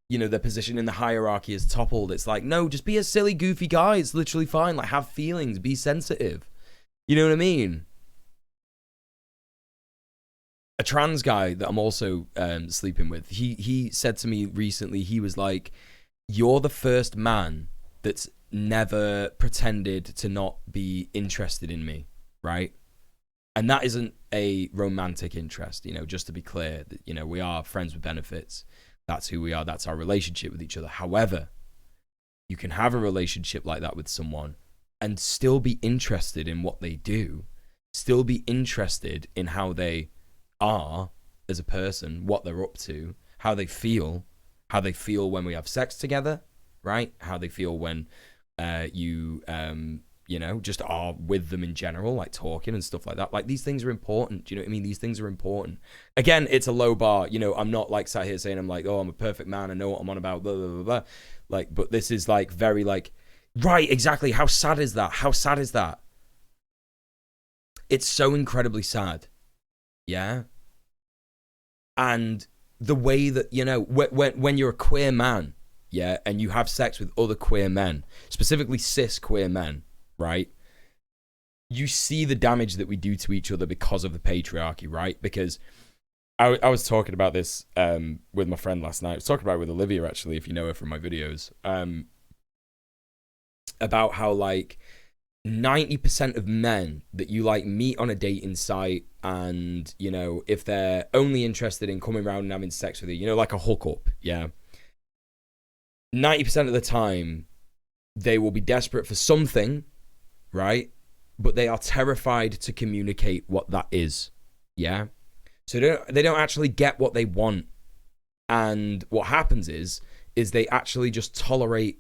you know, their position in the hierarchy is toppled. It's like, no, just be a silly, goofy guy. It's literally fine. Like, have feelings, be sensitive. You know what I mean? A trans guy that I'm also sleeping with, he said to me recently, he was like, you're the first man that's never pretended to not be interested in me, right? And that isn't a romantic interest, you know, just to be clear, that, you know, we are friends with benefits. That's who we are. That's our relationship with each other. However, you can have a relationship like that with someone and still be interested in what they do, still be interested in how they are as a person, what they're up to, how they feel when we have sex together, right? How they feel when you know, just are with them in general, like talking and stuff like that. Like, these things are important. Do you know what I mean? These things are important. Again, it's a low bar. You know, I'm not like sat here saying I'm like, oh, I'm a perfect man, I know what I'm on about, blah, blah, blah, blah. Like, but this is like very like, right, exactly. How sad is that? How sad is that? It's so incredibly sad. Yeah. And the way that, you know, when you're a queer man, yeah, and you have sex with other queer men, specifically cis queer men, right? You see the damage that we do to each other because of the patriarchy, right? Because I was talking about this with my friend last night. I was talking about it with Olivia, actually, if you know her from my videos, about how like 90% of men that you like meet on a dating site, and, you know, if they're only interested in coming around and having sex with you, you know, like a hookup, yeah, 90% of the time they will be desperate for something, right? But they are terrified to communicate what that is, yeah? So they don't actually get what they want. And what happens is they actually just tolerate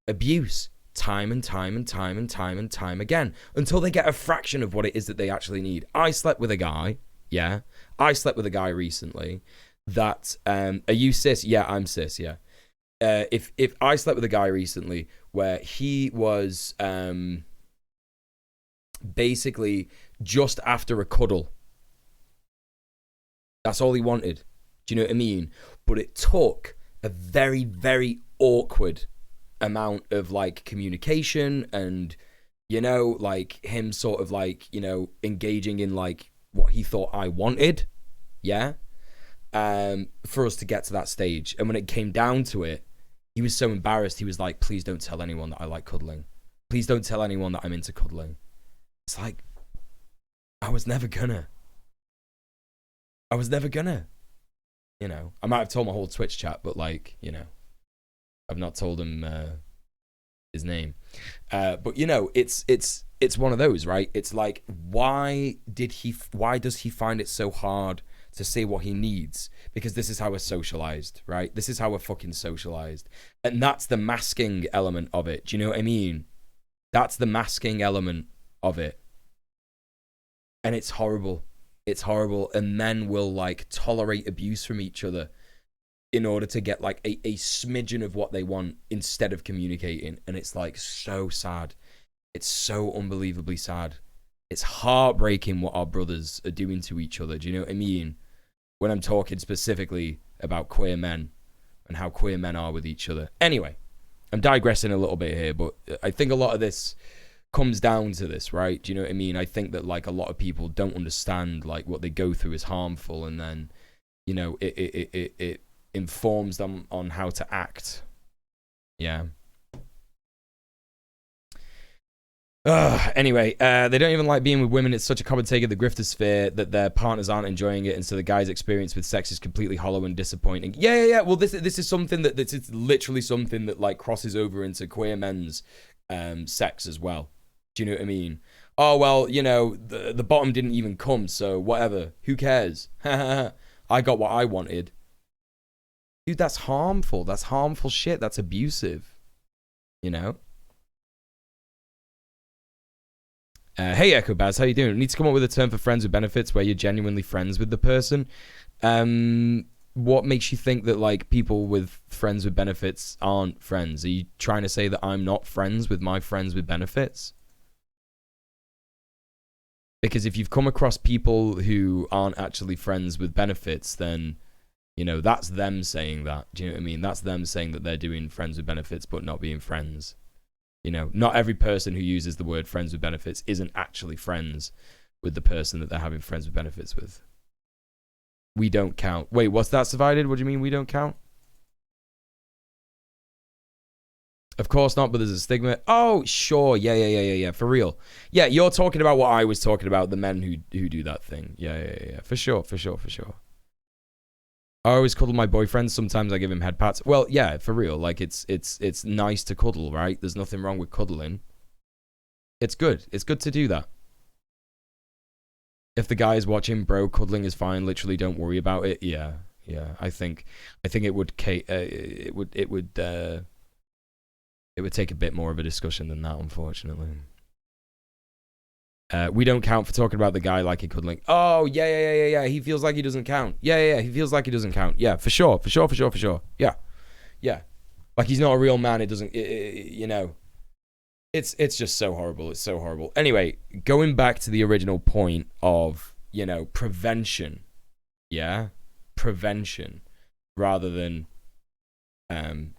abuse time and time and time and time and time again until they get a fraction of what it is that they actually need. I slept with a guy, yeah? I slept with a guy recently that, are you cis? Yeah, I'm cis, yeah. If I slept with a guy recently where he was basically just after a cuddle. That's all he wanted. Do you know what I mean? But it took a very, very awkward amount of like communication and, you know, like him sort of like, you know, engaging in like what he thought I wanted. Yeah. For us to get to that stage. And when it came down to it, he was so embarrassed. He was like, please don't tell anyone that I like cuddling. Please don't tell anyone that I'm into cuddling. It's like, I was never gonna. You know, I might have told my whole Twitch chat, but like, you know, I've not told him his name. But you know, it's one of those, right? It's like, why does he find it so hard to say what he needs? Because this is how we're socialized, right? This is how we're fucking socialized. And that's the masking element of it. Do you know what I mean? That's the masking element of it. And it's horrible. It's horrible. And men will like tolerate abuse from each other in order to get like a smidgen of what they want instead of communicating. And it's like so sad. It's so unbelievably sad. It's heartbreaking what our brothers are doing to each other. Do you know what I mean? When I'm talking specifically about queer men and how queer men are with each other. Anyway, I'm digressing a little bit here, but I think a lot of this comes down to this, right? Do you know what I mean? I think that like a lot of people don't understand like what they go through is harmful, and then, you know, it informs them on how to act. Yeah. Anyway, they don't even like being with women. It's such a common take of the grifter sphere that their partners aren't enjoying it, and so the guy's experience with sex is completely hollow and disappointing. Yeah. Well, this is something this is literally something that like crosses over into queer men's sex as well. Do you know what I mean? Oh well, you know, the bottom didn't even come, so whatever. Who cares? I got what I wanted. Dude, that's harmful. That's harmful shit. That's abusive. You know? Hey Echo Baz, how you doing? Need to come up with a term for friends with benefits where you're genuinely friends with the person. What makes you think that like people with friends with benefits aren't friends? Are you trying to say that I'm not friends with my friends with benefits? Because if you've come across people who aren't actually friends with benefits, then, you know, that's them saying that. Do you know what I mean? That's them saying that they're doing friends with benefits but not being friends. You know, not every person who uses the word friends with benefits isn't actually friends with the person that they're having friends with benefits with. We don't count. Wait, what's that, Divided? What do you mean we don't count? Of course not, but there's a stigma. Oh, sure. Yeah. For real. Yeah, you're talking about what I was talking about, the men who do that thing. Yeah. For sure. I always cuddle my boyfriend. Sometimes I give him head pats. Well, yeah, for real. Like, it's nice to cuddle, right? There's nothing wrong with cuddling. It's good. It's good to do that. If the guy is watching, bro, cuddling is fine. Literally, don't worry about it. Yeah. I think it would take a bit more of a discussion than that, unfortunately. We don't count for talking about the guy like he cuddling. Oh, yeah. He feels like he doesn't count. Yeah. He feels like he doesn't count. Yeah, for sure. Yeah. Like he's not a real man. It doesn't, you know. It's just so horrible. It's so horrible. Anyway, going back to the original point of, you know, prevention. Yeah? Prevention. Rather than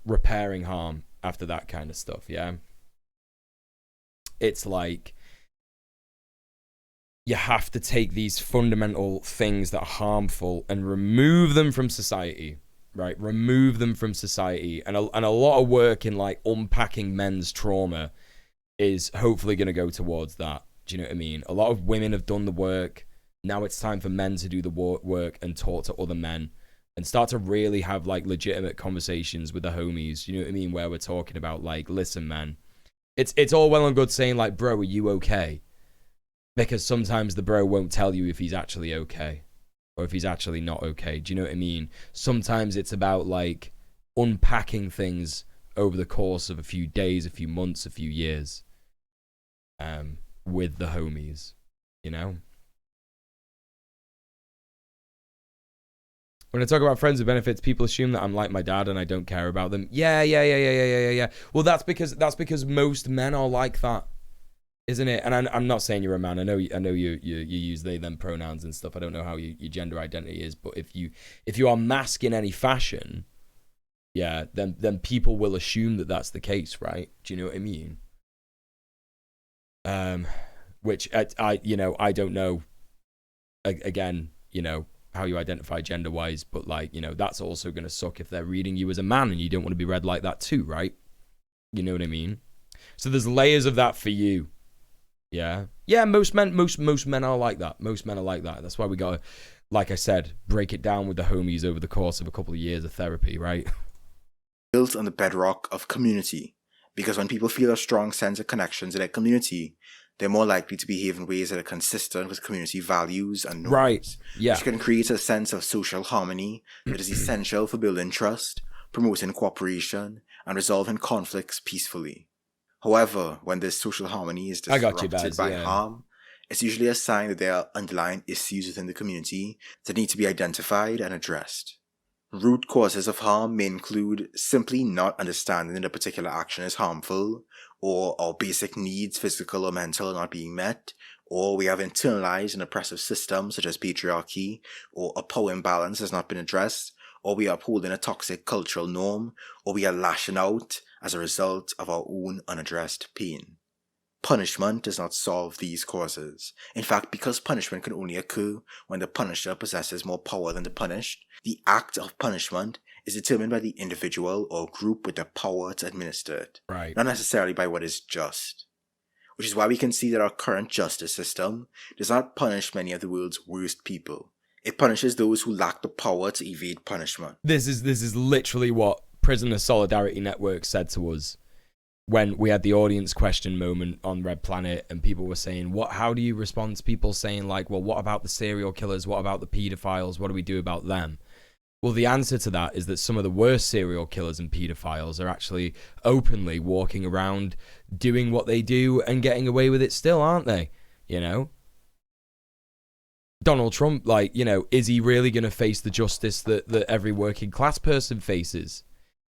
repairing harm after that kind of stuff, yeah? It's like you have to take these fundamental things that are harmful and remove them from society, right? Remove them from society. And a lot of work in like unpacking men's trauma is hopefully going to go towards that. Do you know what I mean? A lot of women have done the work. Now it's time for men to do the work and talk to other men and start to really have like legitimate conversations with the homies. You know what I mean? Where we're talking about like, listen, man, it's all well and good saying like, bro, are you okay? Because sometimes the bro won't tell you if he's actually okay or if he's actually not okay. Do you know what I mean? Sometimes it's about like unpacking things over the course of a few days, a few months, a few years, with the homies, you know? When I talk about friends with benefits, people assume that I'm like my dad and I don't care about them. Yeah. Well, that's because most men are like that, isn't it? And I'm not saying you're a man. I know you use they them pronouns and stuff. I don't know how your gender identity is, but if you are masc in any fashion, yeah, then people will assume that that's the case, right? Do you know what I mean? Which I don't know. Again, how you identify gender wise, but like, that's also going to suck if they're reading you as a man and you don't want to be read like that too, right? You know what I mean? So there's layers of that for you. Yeah. Most men are like that. Most men are like that. That's why we got to, like I said, break it down with the homies over the course of a couple of years of therapy, right? Built on the bedrock of community, because when people feel a strong sense of connections in their community, they're more likely to behave in ways that are consistent with community values and norms, Right. Yeah. which can create a sense of social harmony that is essential for building trust, promoting cooperation, and resolving conflicts peacefully. However, when this social harmony is disrupted by harm, it's usually a sign that there are underlying issues within the community that need to be identified and addressed. Root causes of harm may include simply not understanding that a particular action is harmful, or our basic needs, physical or mental, are not being met, or we have internalized an oppressive system such as patriarchy, or a power imbalance has not been addressed, or we are upholding a toxic cultural norm, or we are lashing out as a result of our own unaddressed pain. Punishment does not solve these causes. In fact, because punishment can only occur when the punisher possesses more power than the punished, the act of punishment is determined by the individual or group with the power to administer it, right, not necessarily by what is just. Which is why we can see that our current justice system does not punish many of the world's worst people. It punishes those who lack the power to evade punishment. This is literally what Prisoner Solidarity Network said to us when we had the audience question moment on Red Planet, and people were saying, how do you respond to people saying like, well, what about the serial killers? What about the pedophiles? What do we do about them? Well, the answer to that is that some of the worst serial killers and pedophiles are actually openly walking around doing what they do and getting away with it still, aren't they? Donald Trump, is he really going to face the justice that every working class person faces?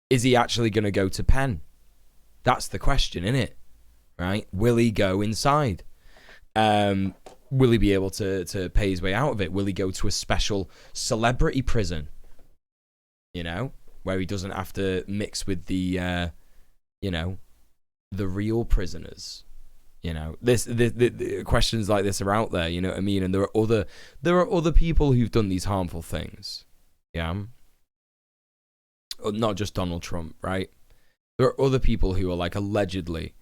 Is he actually going to go to pen? That's the question, isn't it? Right? Will he go inside? Will he be able to pay his way out of it? Will he go to a special celebrity prison? Where he doesn't have to mix with the real prisoners. The questions like this are out there. You know what I mean? And there are other people who've done these harmful things. Yeah. Not just Donald Trump, right? There are other people who are like allegedly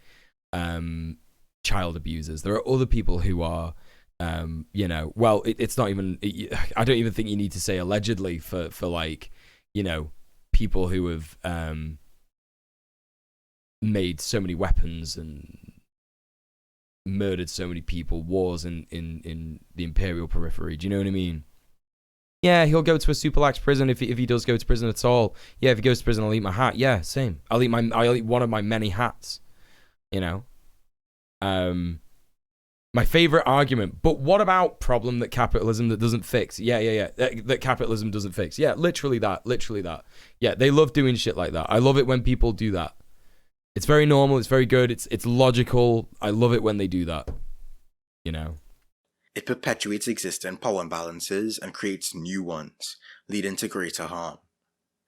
child abusers. There are other people who are, it's not even, I don't even think you need to say allegedly for like, people who have made so many weapons and murdered so many people, wars in the imperial periphery. Do you know what I mean? Yeah, he'll go to a super lax prison if he does go to prison at all. Yeah, if he goes to prison, I'll eat my hat. Yeah, same. I'll eat one of my many hats. My favorite argument. But what about problem that capitalism that doesn't fix? Yeah. That capitalism doesn't fix. Yeah, literally that. Yeah, they love doing shit like that. I love it when people do that. It's very normal. It's very good. It's logical. I love it when they do that. It perpetuates existing power imbalances and creates new ones, leading to greater harm.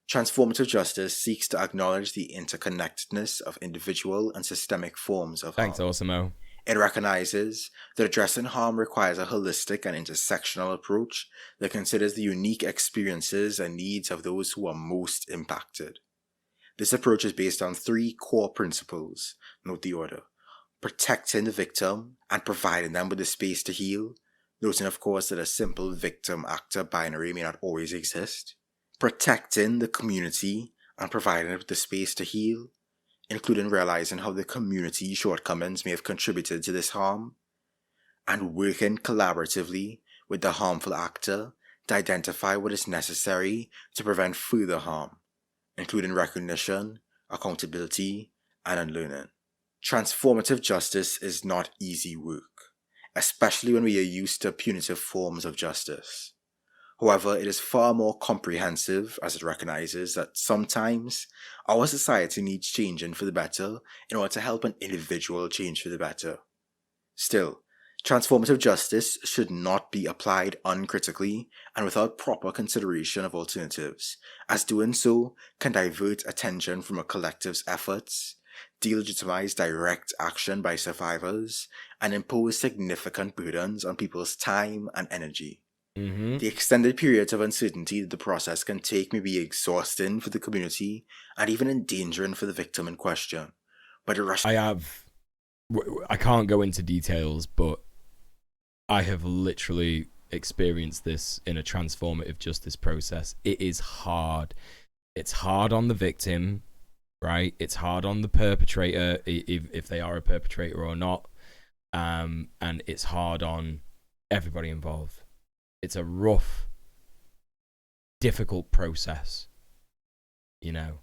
Transformative justice seeks to acknowledge the interconnectedness of individual and systemic forms of harm. Thanks, Osimo. It recognizes that addressing harm requires a holistic and intersectional approach that considers the unique experiences and needs of those who are most impacted. This approach is based on 3 core principles. Note the order: protecting the victim and providing them with the space to heal, noting of course that a simple victim-actor binary may not always exist; protecting the community and providing it with the space to heal, including realizing how the community's shortcomings may have contributed to this harm; and working collaboratively with the harmful actor to identify what is necessary to prevent further harm, including recognition, accountability, and unlearning. Transformative justice is not easy work, especially when we are used to punitive forms of justice. However, it is far more comprehensive as it recognizes that sometimes our society needs changing for the better in order to help an individual change for the better. Still, transformative justice should not be applied uncritically and without proper consideration of alternatives, as doing so can divert attention from a collective's efforts, delegitimize direct action by survivors, and impose significant burdens on people's time and energy. Mm-hmm. The extended periods of uncertainty that the process can take may be exhausting for the community and even endangering for the victim in question. But the rush. I can't go into details, but I have literally experienced this in a transformative justice process. It is hard. It's hard on the victim, right? It's hard on the perpetrator, if they are a perpetrator or not. And it's hard on everybody involved. It's a rough, difficult process. You know,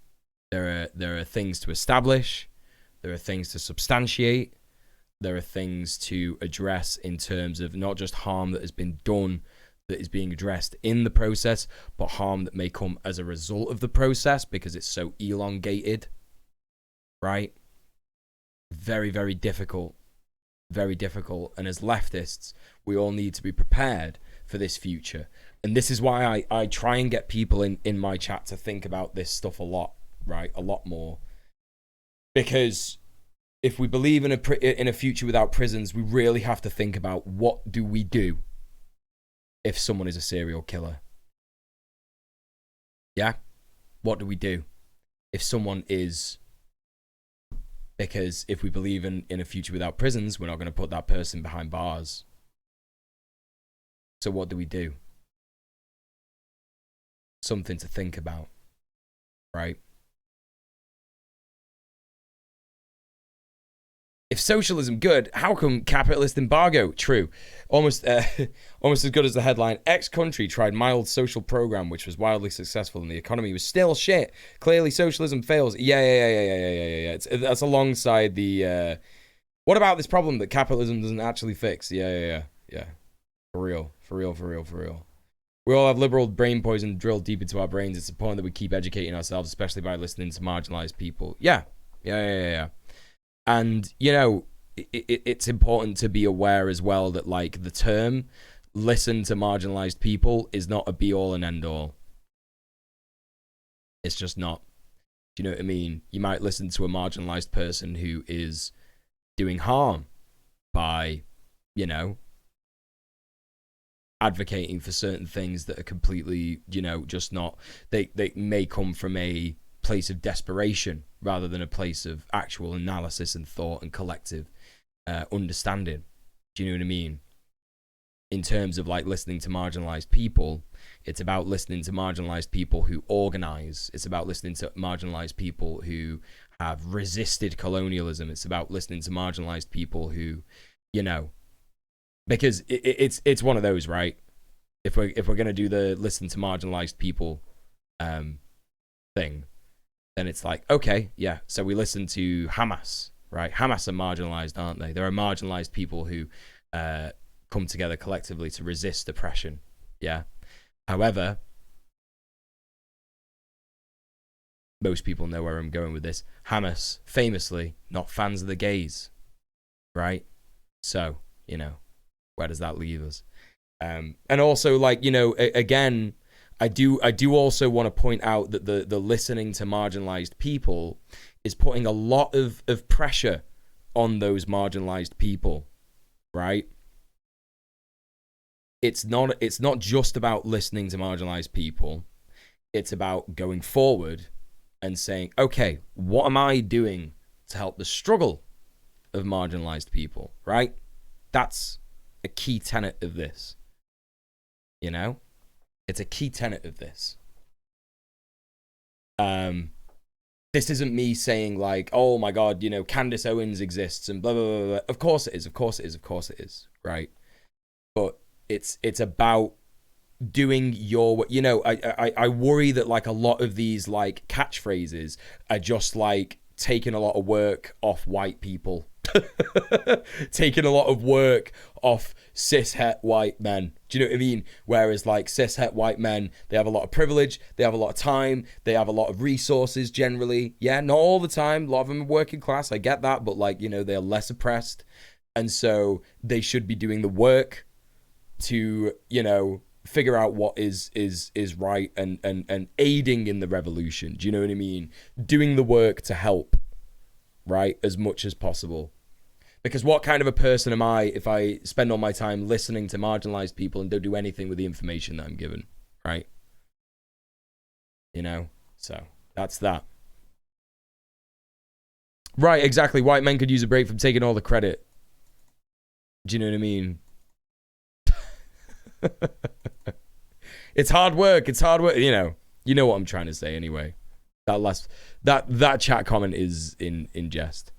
there are things to establish, there are things to substantiate, there are things to address in terms of not just harm that has been done that is being addressed in the process, but harm that may come as a result of the process because it's so elongated, right? Very, very difficult. Very difficult. And as leftists, we all need to be prepared for this future. And this is why I try and get people in my chat to think about this stuff a lot, right? A lot more. Because if we believe in a future without prisons, we really have to think about what do we do if someone is a serial killer? Yeah? What do we do if someone is... Because if we believe in a future without prisons, we're not going to put that person behind bars. So what do we do? Something to think about, right? If socialism good, how come capitalist embargo? True. Almost as good as the headline. X country tried mild social program, which was wildly successful, and the economy was still shit. Clearly, socialism fails. Yeah. That's alongside the. What about this problem that capitalism doesn't actually fix? Yeah. For real. We all have liberal brain poison drilled deep into our brains. It's important that we keep educating ourselves, especially by listening to marginalized people. Yeah. And, you know, it's important to be aware as well that, like, the term listen to marginalized people is not a be-all and end-all. It's just not. Do you know what I mean? You might listen to a marginalized person who is doing harm by, you know, advocating for certain things that are completely, you know, just not... They may come from a place of desperation rather than a place of actual analysis and thought and collective understanding. Do you know what I mean? In terms of like listening to marginalized people, it's about listening to marginalized people who organize. It's about listening to marginalized people who have resisted colonialism. It's about listening to marginalized people who, you know, because it's one of those, right? If we're gonna do the listen to marginalized people thing, then it's like, okay, yeah, so we listen to Hamas, right? Hamas are marginalized, aren't they? There are marginalized people who come together collectively to resist oppression, yeah? However, most people know where I'm going with this. Hamas, famously, not fans of the gays, right? So, you know, where does that leave us? And also, like, you know, again... I do also want to point out that the listening to marginalized people is putting a lot of pressure on those marginalized people, right? It's not just about listening to marginalized people. It's about going forward and saying, okay, what am I doing to help the struggle of marginalized people, right? That's a key tenet of this, you know? It's a key tenet of this. This isn't me saying like, oh my God, you know, Candace Owens exists and blah, blah, blah, blah. Of course it is, right? But it's about doing your, you know, I worry that like a lot of these like catchphrases are just like taking a lot of work off white people. Taking a lot of work off cis het white men, Do you know what I mean? Whereas like cishet white men, they have a lot of privilege, they have a lot of time, they have a lot of resources generally. Yeah, not all the time. A lot of them are working class. I get that, but like, you know, they're less oppressed. And so they should be doing the work to, you know, figure out what is right and aiding in the revolution. Do you know what I mean? Doing the work to help, right? As much as possible. Because what kind of a person am I if I spend all my time listening to marginalized people and don't do anything with the information that I'm given, right? You know? So, that's that. Right, exactly. White men could use a break from taking all the credit. Do you know what I mean? It's hard work. It's hard work. You know what I'm trying to say anyway. That chat comment is in jest.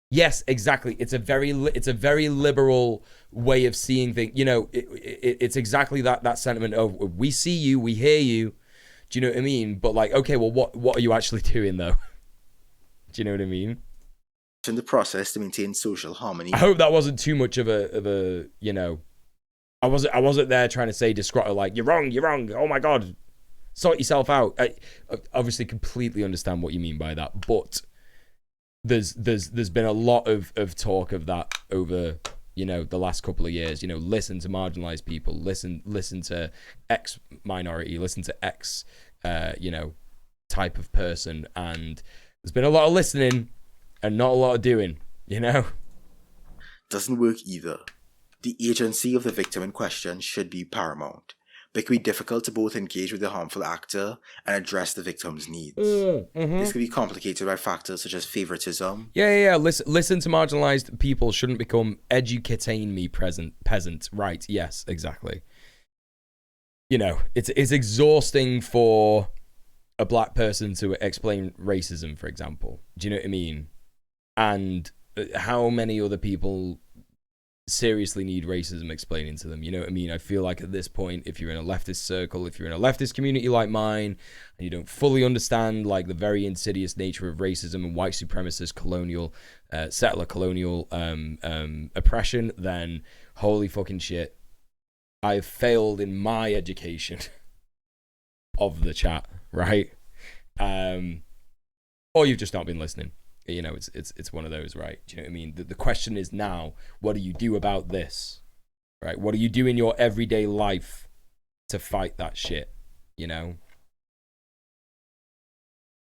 Yes, exactly. It's a very liberal way of seeing things. You know, it's exactly that sentiment of we see you, we hear you. Do you know what I mean? But like, okay, well, what are you actually doing though? Do you know what I mean? In the process to maintain social harmony. I hope that wasn't too much of a you know. I wasn't there trying to say like you're wrong. Oh my god, sort yourself out. I obviously completely understand what you mean by that, but there's been a lot of talk of that over, you know, the last couple of years. You know, listen to marginalized people, listen to X minority, listen to X you know, type of person, and there's been a lot of listening and not a lot of doing, you know. Doesn't work either. The agency of the victim in question should be paramount, but it can be difficult to both engage with the harmful actor and address the victim's needs. This can be complicated by factors such as favoritism. Yeah. Listen to marginalized people shouldn't become educating me peasant. Right, yes, exactly. You know, it's exhausting for a black person to explain racism, for example. Do you know what I mean? And how many other people seriously need racism explaining to them? You know what I mean? I feel like at this point, if you're in a leftist circle, if you're in a leftist community like mine, and you don't fully understand like the very insidious nature of racism and white supremacist colonial, settler colonial oppression, then holy fucking shit, I've failed in my education of the chat, right? Or you've just not been listening. You know, it's one of those, right? Do you know what I mean? The question is now, what do you do about this, right? What do you do in your everyday life to fight that shit, you know?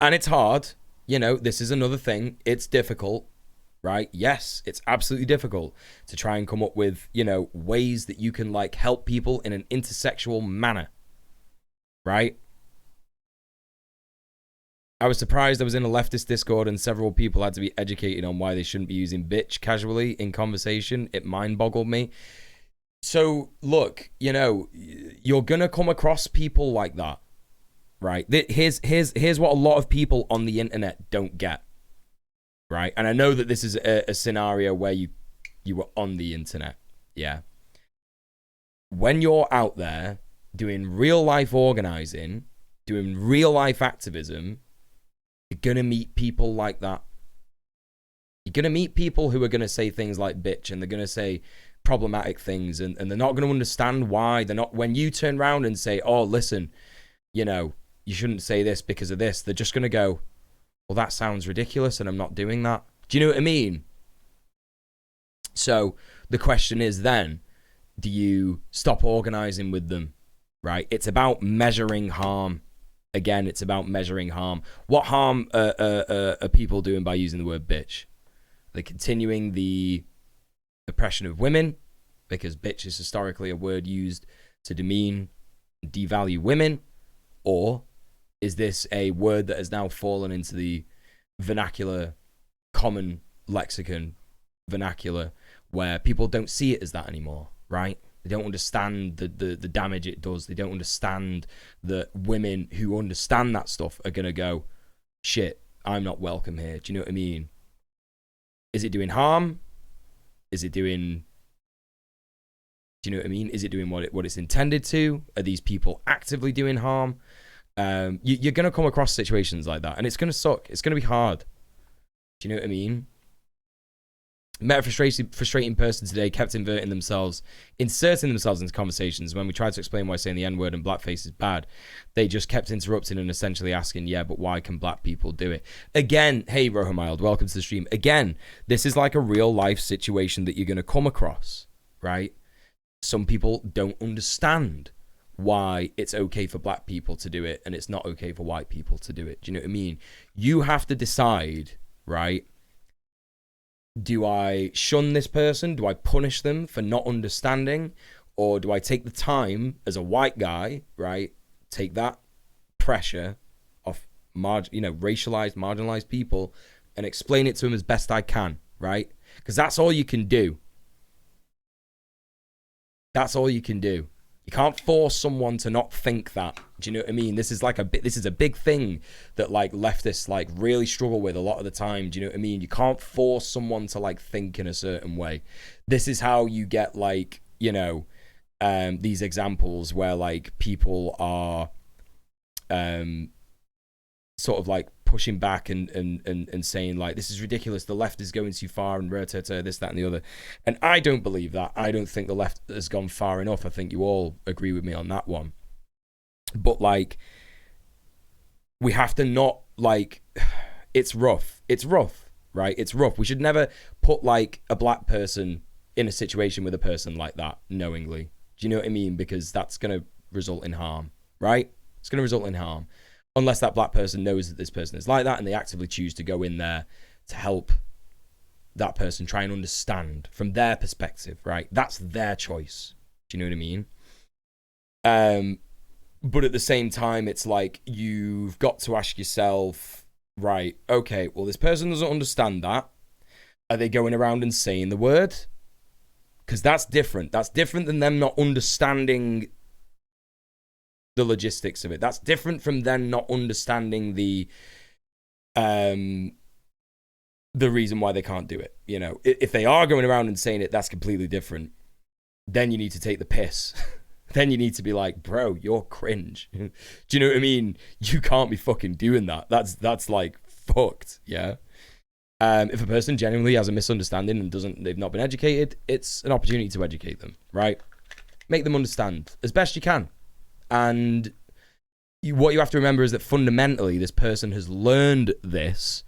And it's hard, you know, this is another thing. It's difficult, right? Yes, it's absolutely difficult to try and come up with, you know, ways that you can like help people in an intersexual manner, right? I was surprised I was in a leftist Discord and several people had to be educated on why they shouldn't be using bitch casually in conversation. It mind-boggled me. So, look, you know, you're going to come across people like that, right? Here's what a lot of people on the internet don't get, right? And I know that this is a scenario where you were on the internet, yeah? When you're out there doing real-life organizing, doing real-life activism, you're going to meet people like that. You're going to meet people who are going to say things like bitch, and they're going to say problematic things, and they're not going to understand why. They're not, when you turn around and say, oh, listen, you know, you shouldn't say this because of this, they're just going to go, well, that sounds ridiculous and I'm not doing that. Do you know what I mean? So the question is then, do you stop organizing with them, right? It's about measuring harm. Again, it's about measuring harm. What harm are people doing by using the word bitch? They're continuing the oppression of women, because bitch is historically a word used to demean, devalue women. Or is this a word that has now fallen into the vernacular, common lexicon vernacular, where people don't see it as that anymore, right? They don't understand the damage it does. They don't understand that women who understand that stuff are going to go, shit, I'm not welcome here. Do you know what I mean? Is it doing harm? Is it doing... Do you know what I mean? Is it doing what it's intended to? Are these people actively doing harm? You're going to come across situations like that, and it's going to suck. It's going to be hard. Do you know what I mean? Met a frustrating person today, kept inserting themselves into conversations. When we tried to explain why saying the N-word and blackface is bad, they just kept interrupting and essentially asking, yeah, but why can black people do it? Again, hey, Rohamild, welcome to the stream. Again, this is like a real life situation that you're going to come across, right? Some people don't understand why it's okay for black people to do it and it's not okay for white people to do it. Do you know what I mean? You have to decide, right? Do I shun this person? Do I punish them for not understanding? Or do I take the time as a white guy, right? Take that pressure off, racialized, marginalized people and explain it to them as best I can, right? Because that's all you can do. That's all you can do. You can't force someone to not think that. Do you know what I mean? This is a big thing that like leftists like really struggle with a lot of the time. Do you know what I mean? You can't force someone to like think in a certain way. This is how you get like, these examples where like people are sort of like pushing back and saying like, this is ridiculous, the left is going too far and this, that and the other. And I don't believe that. I don't think the left has gone far enough. I think you all agree with me on that one. But like, we have to not like, it's rough, right? It's rough. We should never put like a black person in a situation with a person like that knowingly. Do you know what I mean? Because that's going to result in harm, right? It's going to result in harm. Unless that black person knows that this person is like that and they actively choose to go in there to help that person try and understand from their perspective, right? That's their choice. Do you know what I mean? But at the same time, it's like you've got to ask yourself, right, okay, well, this person doesn't understand that. Are they going around and saying the word? Because that's different. That's different than them not understanding the logistics of it. That's different from them not understanding the reason why they can't do it. If they are going around and saying it, that's completely different. Then you need to take the piss. Then you need to be like, bro, you're cringe. Do you know what I mean? You can't be fucking doing that. That's like fucked. Yeah. If a person genuinely has a misunderstanding and they've not been educated, it's an opportunity to educate them, right? Make them understand as best you can. And what you have to remember is that fundamentally this person has learned this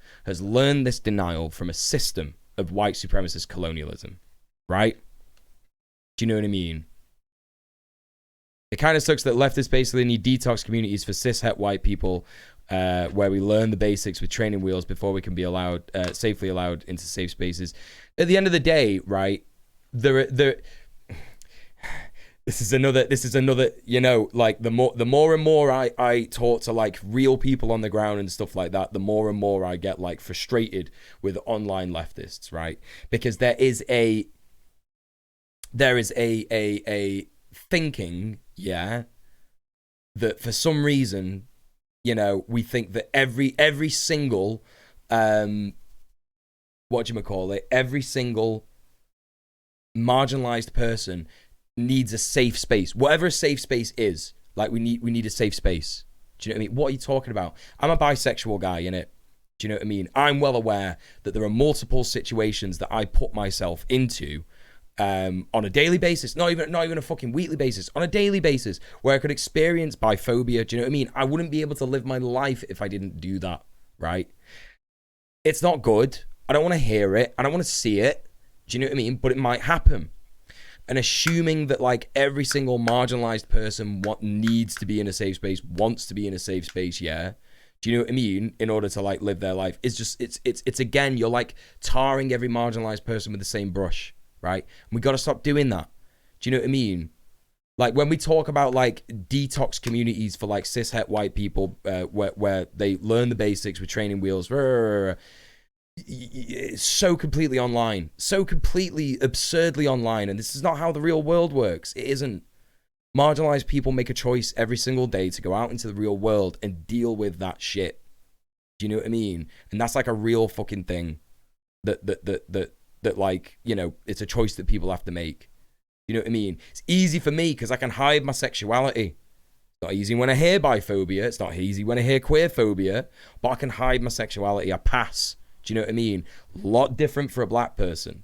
denial from a system of white supremacist colonialism, right? Do you know what I mean? It kind of sucks that leftists basically need detox communities for cis-het white people where we learn the basics with training wheels before we can be safely allowed into safe spaces. At the end of the day, right, This is another, like the more and more I talk to like real people on the ground and stuff like that, the more and more I get like frustrated with online leftists, right? Because there is a thinking, yeah, that for some reason, we think that every single, every single marginalized person needs a safe space. Whatever a safe space is, like we need a safe space. Do you know what I mean? What are you talking about? I'm a bisexual guy, innit? Do you know what I mean? I'm well aware that there are multiple situations that I put myself into on a daily basis, not even a fucking weekly basis, on a daily basis, where I could experience biphobia. Do you know what I mean? I wouldn't be able to live my life if I didn't do that, right? It's not good. I don't want to hear it. I don't want to see it. Do you know what I mean? But it might happen. And assuming that like every single marginalized person needs to be in a safe space, wants to be in a safe space, yeah. Do you know what I mean? In order to like live their life, it's again, you're like tarring every marginalized person with the same brush, right? And we got to stop doing that. Do you know what I mean? Like when we talk about like detox communities for like cis-het white people, where they learn the basics with training wheels, it's so completely online, so completely absurdly online, and this is not how the real world works. It isn't. Marginalized people make a choice every single day to go out into the real world and deal with that shit. Do you know what I mean? And that's like a real fucking thing that like, it's a choice that people have to make. You know what I mean? It's easy for me because I can hide my sexuality. It's not easy when I hear biphobia. It's not easy when I hear queer phobia, but I can hide my sexuality. I pass. Do you know what I mean? A lot different for a black person.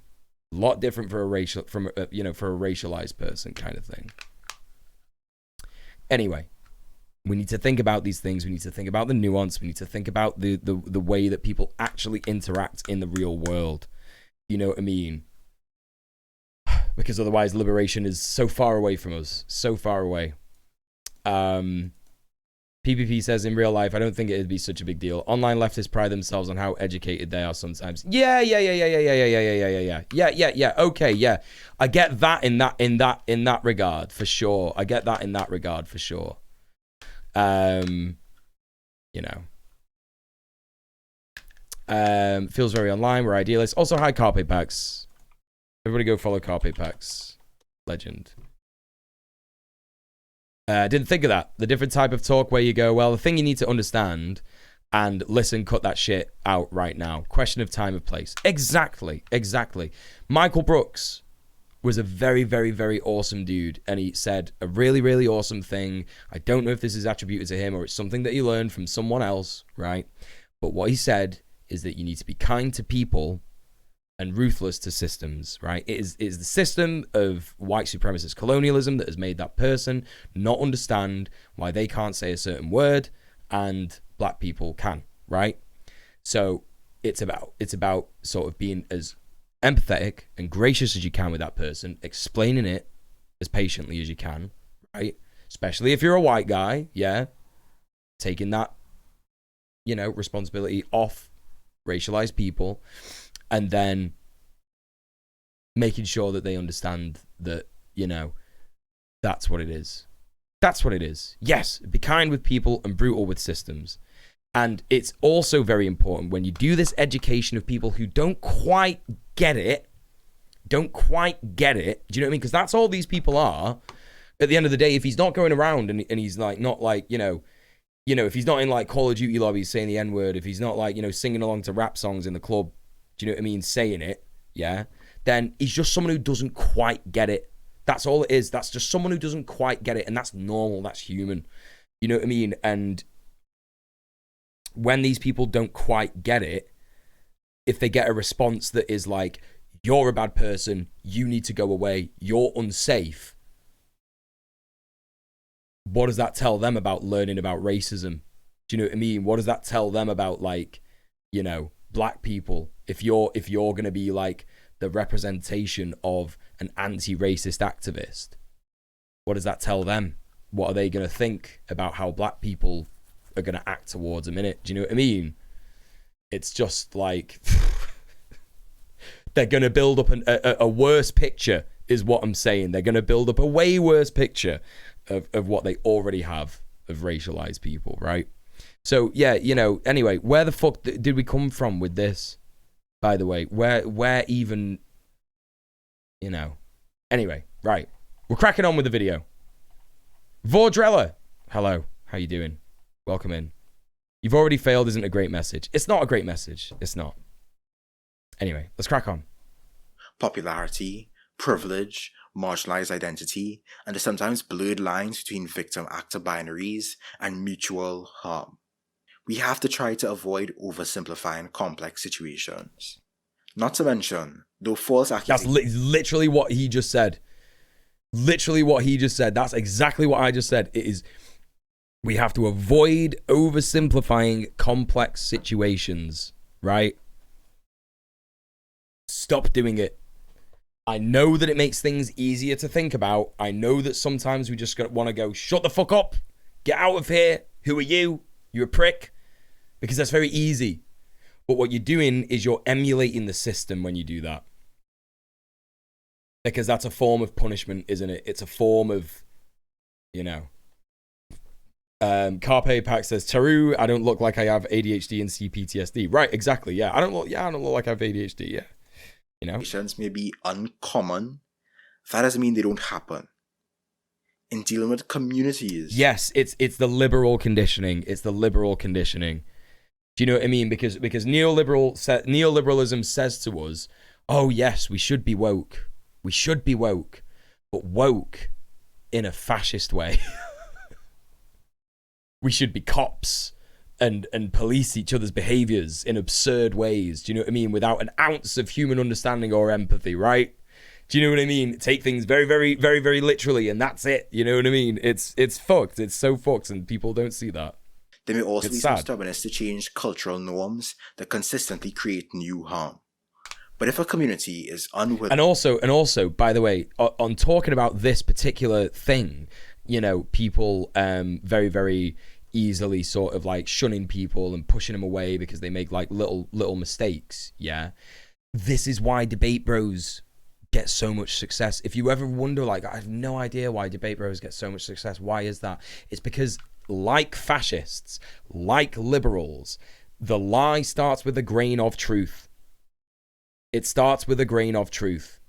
A lot different for a racial, from for a racialized person kind of thing. Anyway, we need to think about these things. We need to think about the nuance. We need to think about the way that people actually interact in the real world. You know what I mean? Because otherwise liberation is so far away from us. So far away. PPP says, in real life, I don't think it'd be such a big deal. Online leftists pride themselves on how educated they are sometimes. Yeah. Okay, yeah. I get that in that regard, for sure. I get that in that regard, for sure. Feels very online. We're idealists. Also, hi, Carpe Packs. Everybody go follow Carpe Packs. Legend. Didn't think of that. The different type of talk where you go, well, the thing you need to understand and listen, cut that shit out right now. Question of time and place. Exactly. Michael Brooks was a very, very, very awesome dude. And he said a really, really awesome thing. I don't know if this is attributed to him or it's something that he learned from someone else, right? But what he said is that you need to be kind to people and ruthless to systems, right? It is the system of white supremacist colonialism that has made that person not understand why they can't say a certain word and black people can, right? So it's about sort of being as empathetic and gracious as you can with that person, explaining it as patiently as you can, right? Especially if you're a white guy, yeah? Taking that, responsibility off racialized people, and then making sure that they understand that, that's what it is. That's what it is. Yes, be kind with people and brutal with systems. And it's also very important when you do this education of people who don't quite get it. Do you know what I mean? Because that's all these people are. At the end of the day, if he's not going around and he's like, not like, if he's not in like Call of Duty lobbies saying the N-word, if he's not like, singing along to rap songs in the club, do you know what I mean? Saying it, yeah? Then he's just someone who doesn't quite get it. That's all it is. That's just someone who doesn't quite get it. And that's normal. That's human. You know what I mean? And when these people don't quite get it, if they get a response that is like, you're a bad person, you need to go away, you're unsafe, what does that tell them about learning about racism? Do you know what I mean? What does that tell them about, like, black people? If you're going to be like the representation of an anti-racist activist, what does that tell them? What are they going to think about how black people are going to act towards them in it? Do you know what I mean? It's just like they're going to build up a worse picture is what I'm saying. They're going to build up a way worse picture of what they already have of racialized people, right? So yeah, anyway, where the fuck did we come from with this? By the way, where even, anyway, right. We're cracking on with the video. Vordrella, hello, how you doing? Welcome in. You've already failed isn't a great message. It's not a great message. It's not. Anyway, let's crack on. Popularity, privilege, marginalized identity, and the sometimes blurred lines between victim-actor binaries and mutual harm. We have to try to avoid oversimplifying complex situations. Not to mention, though false accusations... That's literally what he just said. Literally what he just said. That's exactly what I just said. It is... We have to avoid oversimplifying complex situations, right? Stop doing it. I know that it makes things easier to think about. I know that sometimes we just want to go, shut the fuck up. Get out of here. Who are you? You're a prick. Because that's very easy. But what you're doing is you're emulating the system when you do that. Because that's a form of punishment, isn't it? It's a form of, Carpe Pack says, Taru, I don't look like I have ADHD and CPTSD. Right, exactly. Yeah, I don't look like I have ADHD. Yeah. Situations may be uncommon. That doesn't mean they don't happen. In dealing with communities. Yes, it's the liberal conditioning. It's the liberal conditioning. Do you know what I mean? Because neoliberalism says to us, oh yes, we should be woke. We should be woke. But woke in a fascist way. We should be cops and police each other's behaviors in absurd ways. Do you know what I mean? Without an ounce of human understanding or empathy, right? Do you know what I mean? Take things very, very, very, very literally, and that's it. You know what I mean? It's fucked. It's so fucked, and people don't see that. There may also It's be some sad. stubbornness to change cultural norms that consistently create new harm. But if a community is unwilling... And also, by the way, on talking about this particular thing, you know, people very, very easily sort of like shunning people and pushing them away because they make like little mistakes, yeah? This is why Debate Bros get so much success. If you ever wonder, like, I have no idea why Debate Bros get so much success, why is that? It's because, like fascists, like liberals, the lie starts with a grain of truth. It starts with a grain of truth.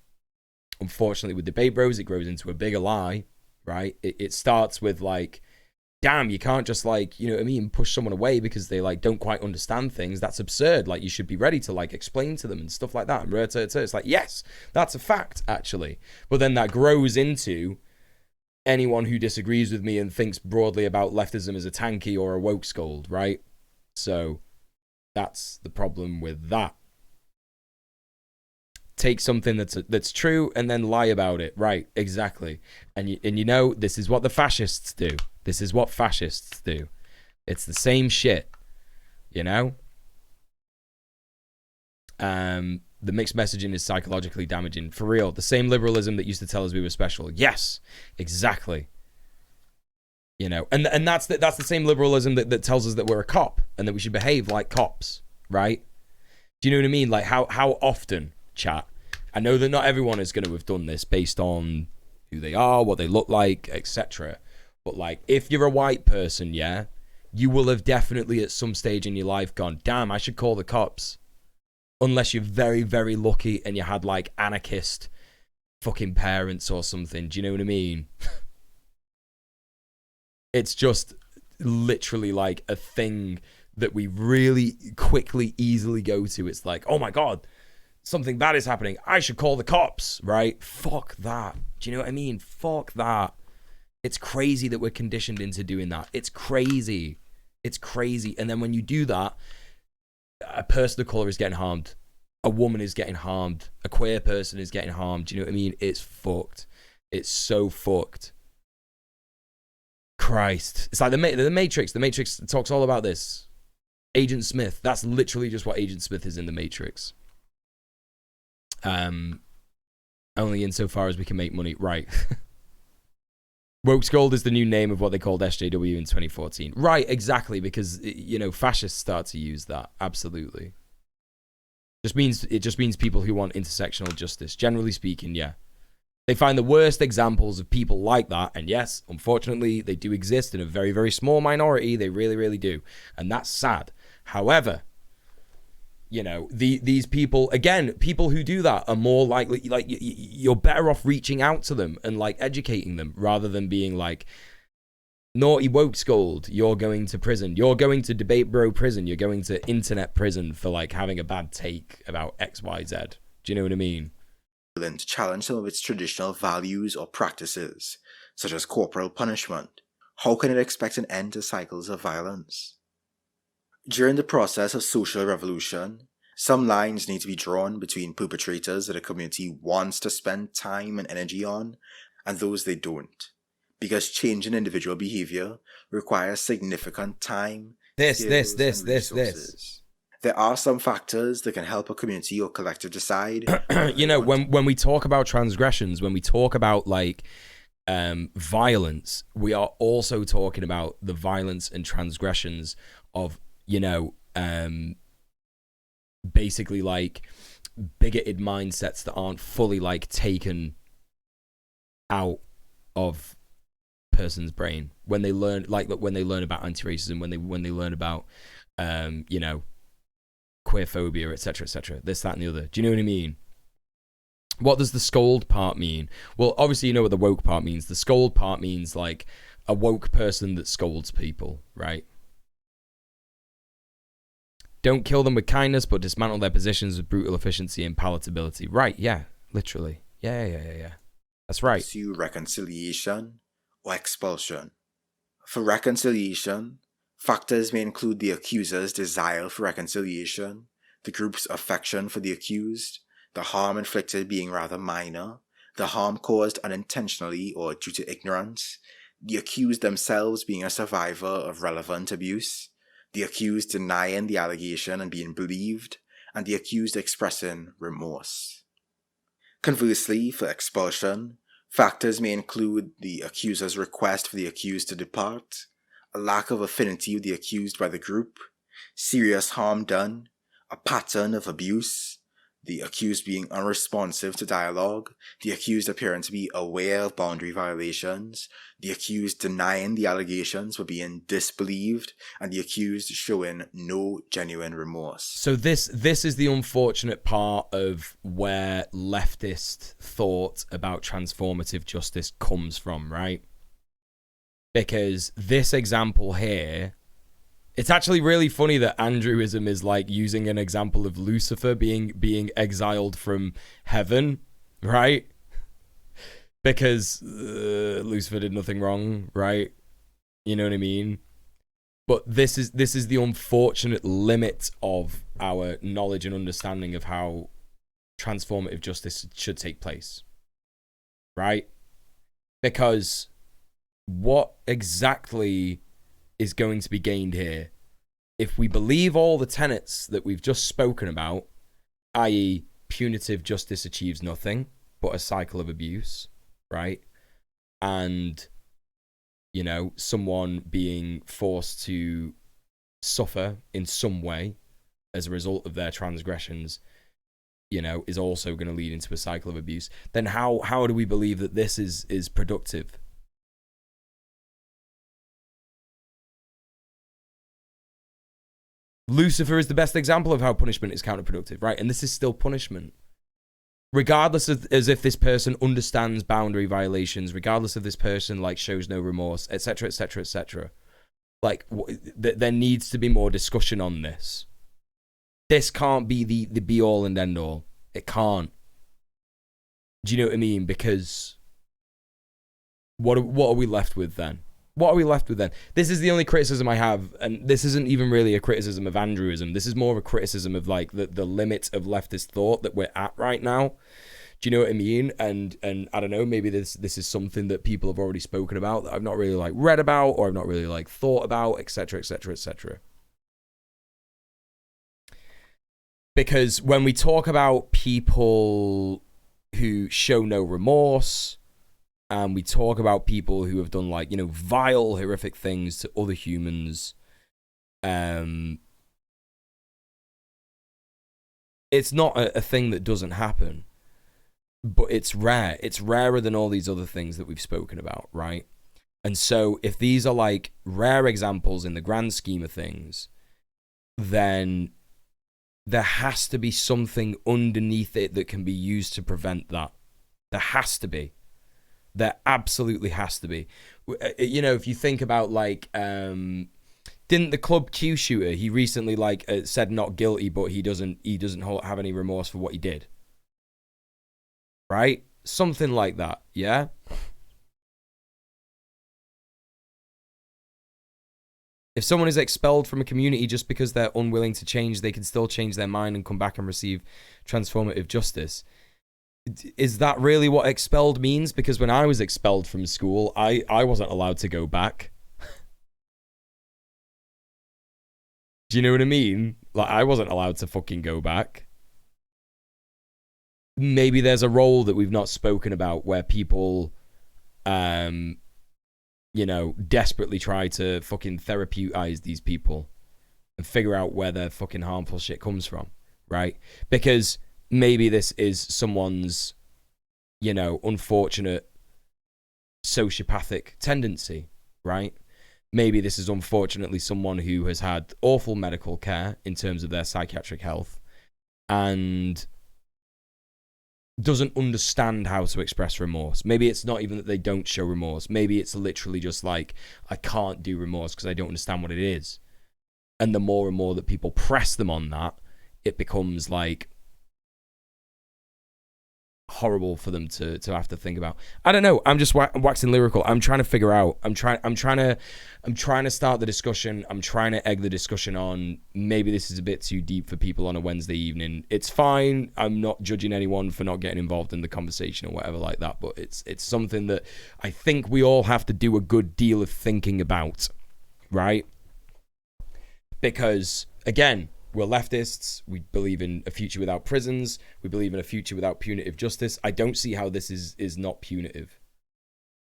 Unfortunately, with Debate Bros, it grows into a bigger lie, right? It starts with like, damn, you can't just like, you know what I mean, push someone away because they like don't quite understand things. That's absurd. Like, you should be ready to like explain to them and stuff like that. And it's like, yes, that's a fact, actually. But then that grows into anyone who disagrees with me and thinks broadly about leftism as a tanky or a woke scold, right? So that's the problem with that. Take something that's true and then lie about it, right? Exactly. And you know, this is what the fascists do. This is what fascists do. It's the same shit, you know? The mixed messaging is psychologically damaging. For real, the same liberalism that used to tell us we were special. Yes, exactly. You know, and that's the same liberalism that tells us that we're a cop and that we should behave like cops, right? Do you know what I mean? Like, how often, chat? I know that not everyone is going to have done this based on who they are, what they look like, etc. But like, if you're a white person, yeah, you will have definitely at some stage in your life gone, damn, I should call the cops. Unless you're very, very lucky and you had like anarchist fucking parents or something. Do you know what I mean? It's just literally like a thing that we really quickly, easily go to. It's like, oh my God, something bad is happening. I should call the cops, right? Fuck that. Do you know what I mean? Fuck that. It's crazy that we're conditioned into doing that. It's crazy. It's crazy. And then when you do that, a person of color is getting harmed. A woman is getting harmed. A queer person is getting harmed. Do you know what I mean? It's fucked. It's so fucked. Christ. It's like the Matrix. The Matrix talks all about this. Agent Smith. That's literally just what Agent Smith is in the Matrix. Only insofar as we can make money. Right. Woke's Gold is the new name of what they called SJW in 2014. Right, exactly, because, you know, fascists start to use that. Absolutely. It just means people who want intersectional justice. Generally speaking, yeah. They find the worst examples of people like that, and yes, unfortunately, they do exist in a very, very small minority. They really, really do. And that's sad. However, you know, these people, again, people who do that are more likely, like, you're better off reaching out to them and, like, educating them rather than being like, naughty woke scold, you're going to prison. You're going to Debate Bro prison. You're going to internet prison for, like, having a bad take about X, Y, Z. Do you know what I mean? To challenge some of its traditional values or practices, such as corporal punishment, how can it expect an end to cycles of violence? During the process of social revolution, some lines need to be drawn between perpetrators that a community wants to spend time and energy on and those they don't, because changing individual behavior requires significant time, This. resources. There are some factors that can help a community or collective decide. You know, when we talk about transgressions, when we talk about, like, violence, we are also talking about the violence and transgressions of, you know, basically, like, bigoted mindsets that aren't fully, like, taken out of person's brain when they learn, like, when they learn about anti-racism, when they learn about, you know, queerphobia, etc., this, that, and the other. Do you know what I mean? What does the scold part mean? Well, obviously, you know what the woke part means. The scold part means, like, a woke person that scolds people, right? Don't kill them with kindness, but dismantle their positions with brutal efficiency and palatability. Right, yeah, literally. Yeah. That's right. Pursue reconciliation or expulsion. For reconciliation, Factors may include the accuser's desire for reconciliation, the group's affection for the accused, the harm inflicted being rather minor, the harm caused unintentionally or due to ignorance, the accused themselves being a survivor of relevant abuse, the accused denying the allegation and being believed, and the accused expressing remorse. Conversely, for expulsion, factors may include the accuser's request for the accused to depart, a lack of affinity with the accused by the group, serious harm done, a pattern of abuse, the accused being unresponsive to dialogue, the accused appearing to be aware of boundary violations, the accused denying the allegations but being disbelieved, and the accused showing no genuine remorse. So this is the unfortunate part of where leftist thought about transformative justice comes from, right? Because this example here, it's actually really funny that Andrewism is like using an example of Lucifer being exiled from heaven, right? Because Lucifer did nothing wrong, right? You know what I mean? But this is the unfortunate limit of our knowledge and understanding of how transformative justice should take place, right? Because what exactly is going to be gained here if we believe all the tenets that we've just spoken about, i.e. punitive justice achieves nothing but a cycle of abuse, right? And, you know, someone being forced to suffer in some way as a result of their transgressions, you know, is also going to lead into a cycle of abuse, then how do we believe that this is productive? Lucifer is the best example of how punishment is counterproductive, right? And this is still punishment. Regardless of as if this person understands boundary violations, regardless of this person like shows no remorse, etc., etc., etc. Like there needs to be more discussion on this. This can't be the be all and end all. It can't. Do you know what I mean? Because what are we left with then? What are we left with then? This is the only criticism I have, and this isn't even really a criticism of Andrewism. This is more of a criticism of like the limit of leftist thought that we're at right now. Do you know what I mean? And I don't know, maybe this is something that people have already spoken about that I've not really like read about or I've not really like thought about, etc., etc., etc. Because when we talk about people who show no remorse, and we talk about people who have done like, you know, vile, horrific things to other humans, it's not a thing that doesn't happen, but it's rare. It's rarer than all these other things that we've spoken about, right? And so if these are like rare examples in the grand scheme of things, then there has to be something underneath it that can be used to prevent that. There has to be. There absolutely has to be. You know, if you think about like, didn't the Club Q shooter, he recently like said not guilty, but he doesn't have any remorse for what he did, right? Something like that, yeah. If someone is expelled from a community just because they're unwilling to change, they can still change their mind and come back and receive transformative justice. Is that really what expelled means? Because when I was expelled from school, I wasn't allowed to go back. Do you know what I mean? Like, I wasn't allowed to fucking go back. Maybe there's a role that we've not spoken about where people, you know, desperately try to fucking therapeutize these people and figure out where their fucking harmful shit comes from, right? Because maybe this is someone's, you know, unfortunate sociopathic tendency, right? Maybe this is unfortunately someone who has had awful medical care in terms of their psychiatric health and doesn't understand how to express remorse. Maybe it's not even that they don't show remorse. Maybe it's literally just like, I can't do remorse because I don't understand what it is. And the more and more that people press them on that, it becomes like, horrible for them to have to think about. I don't know. I'm just waxing lyrical. I'm trying to figure out. I'm trying to start the discussion. I'm trying to egg the discussion on. Maybe this is a bit too deep for people on a Wednesday evening. It's fine. I'm not judging anyone for not getting involved in the conversation or whatever like that. But it's something that I think we all have to do a good deal of thinking about, right? Because again, we're leftists. We believe in a future without prisons. We believe in a future without punitive justice. I don't see how this is not punitive.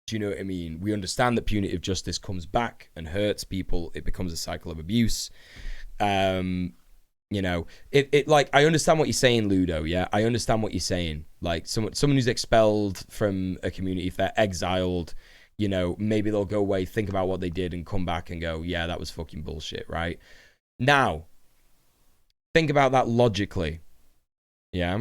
Do you know what I mean? We understand that punitive justice comes back and hurts people. It becomes a cycle of abuse. You know, it like, I understand what you're saying, Ludo. Yeah, I understand what you're saying. Like someone who's expelled from a community, if they're exiled, you know, maybe they'll go away, think about what they did, and come back and go, yeah, that was fucking bullshit, right? Now, think about that logically. Yeah.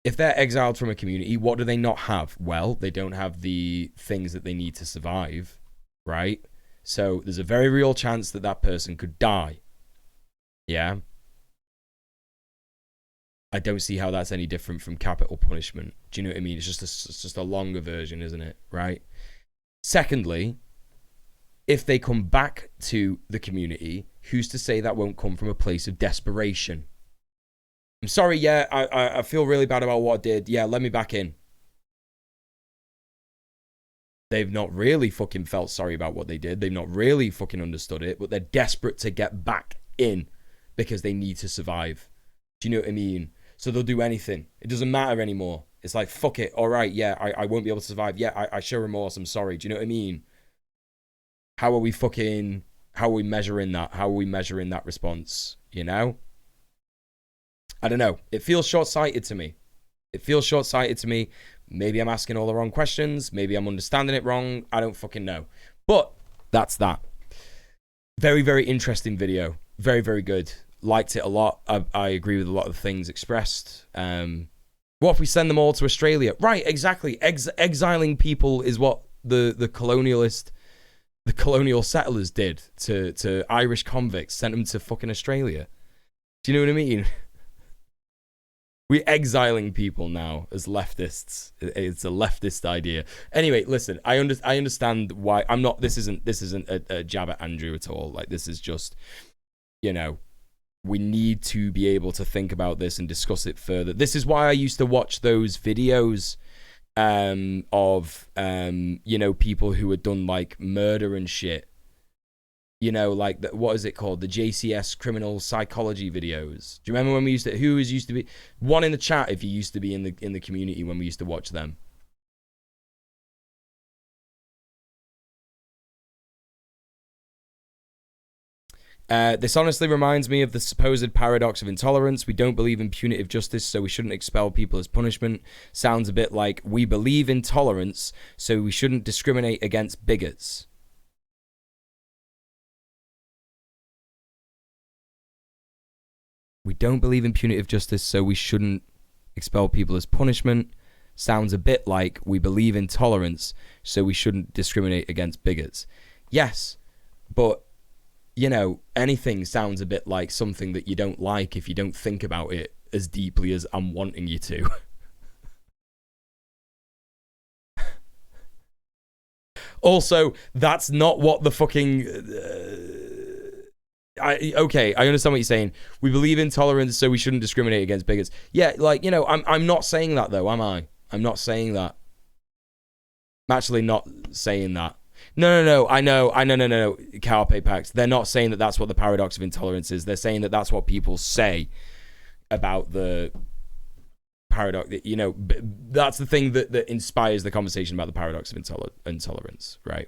If they're exiled from a community, what do they not have? Well, they don't have the things that they need to survive, right? So there's a very real chance that that person could die. Yeah. I don't see how that's any different from capital punishment. Do you know what I mean? It's just a longer version, isn't it? Right? Secondly, if they come back to the community, who's to say that won't come from a place of desperation? I'm sorry, yeah, I feel really bad about what I did. Yeah, let me back in. They've not really fucking felt sorry about what they did. They've not really fucking understood it, but they're desperate to get back in because they need to survive. Do you know what I mean? So they'll do anything. It doesn't matter anymore. It's like, fuck it. All right, yeah, I won't be able to survive. Yeah, I show remorse. I'm sorry. Do you know what I mean? How are we measuring that? How are we measuring that response? You know? I don't know. It feels short-sighted to me. Maybe I'm asking all the wrong questions. Maybe I'm understanding it wrong. I don't fucking know. But that's that. Very, very interesting video. Very, very good. Liked it a lot. I agree with a lot of the things expressed. What if we send them all to Australia? Right, exactly. Exiling people is what the colonial settlers did to Irish convicts, sent them to fucking Australia. Do you know what I mean? We're exiling people now as leftists. It's a leftist idea. Anyway, listen, I understand why. I'm not. This isn't a jab at Andrew at all. Like, this is just, you know, we need to be able to think about this and discuss it further. This is why I used to watch those videos of you know, people who had done like murder and shit. You know, like what is it called? The JCS criminal psychology videos. Do you remember when we used to? Who used to be one in the chat? If you used to be in the community when we used to watch them. This honestly reminds me of the supposed paradox of intolerance. We don't believe in punitive justice, so we shouldn't expel people as punishment. Sounds a bit like we believe in tolerance, so we shouldn't discriminate against bigots. We don't believe in punitive justice, so we shouldn't expel people as punishment. Sounds a bit like we believe in tolerance, so we shouldn't discriminate against bigots. Yes, but, you know, anything sounds a bit like something that you don't like if you don't think about it as deeply as I'm wanting you to. Also, that's not what the fucking... Okay, I understand what you're saying. We believe in tolerance, so we shouldn't discriminate against bigots. Yeah, like, you know, I'm not saying that, though, am I? I'm not saying that. I'm actually not saying that. No, I know, no, Carpe Pax. They're not saying that that's what the paradox of intolerance is. They're saying that that's what people say about the paradox. You know, that's the thing that inspires the conversation about the paradox of intolerance, right?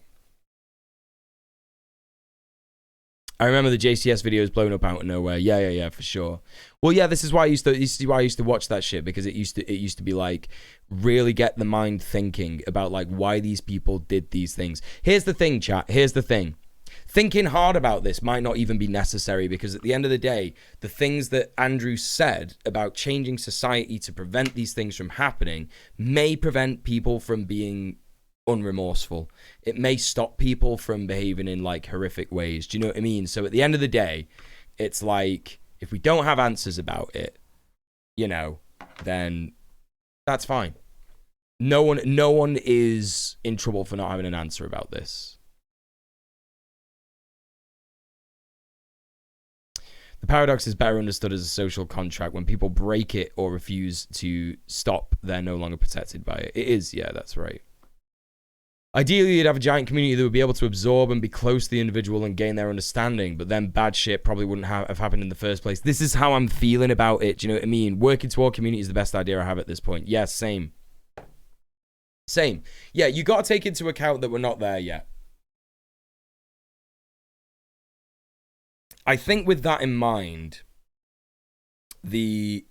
I remember the JCS videos blown up out of nowhere. Yeah, for sure. Well, yeah, this is why I used to watch that shit, because it used to be like, really get the mind thinking about like why these people did these things. Here's the thing, chat. Here's the thing. Thinking hard about this might not even be necessary, because at the end of the day, the things that Andrew said about changing society to prevent these things from happening may prevent people from being unremorseful. It may stop people from behaving in like horrific ways. Do you know what I mean? So at the end of the day, it's like, if we don't have answers about it, you know, then That's fine. No one is in trouble for not having an answer about this. The paradox is better understood as a social contract. When people break it or refuse to stop, they're no longer protected by it. It is, yeah, that's right. Ideally, you'd have a giant community that would be able to absorb and be close to the individual and gain their understanding, but then bad shit probably wouldn't have happened in the first place. This is how I'm feeling about it. Do you know what I mean? Working toward community is the best idea I have at this point. Yes, same. Same. Yeah, you got to take into account that we're not there yet. I think with that in mind, this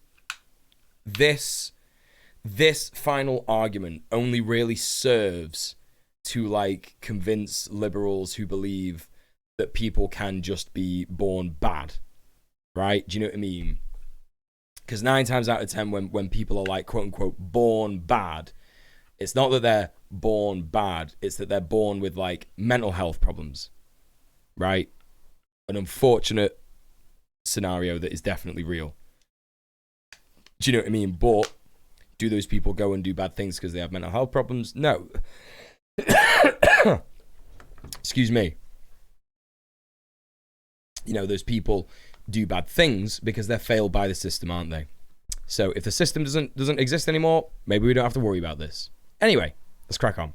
final argument only really serves to like convince liberals who believe that people can just be born bad, right? Do you know what I mean? Because 9 times out of 10, when people are like quote unquote born bad, it's not that they're born bad, it's that they're born with like mental health problems, right? An unfortunate scenario that is definitely real. Do you know what I mean? But do those people go and do bad things because they have mental health problems? No. Excuse me. You know, those people do bad things because they're failed by the system, aren't they? So if the system doesn't exist anymore, maybe we don't have to worry about this. Anyway, let's crack on.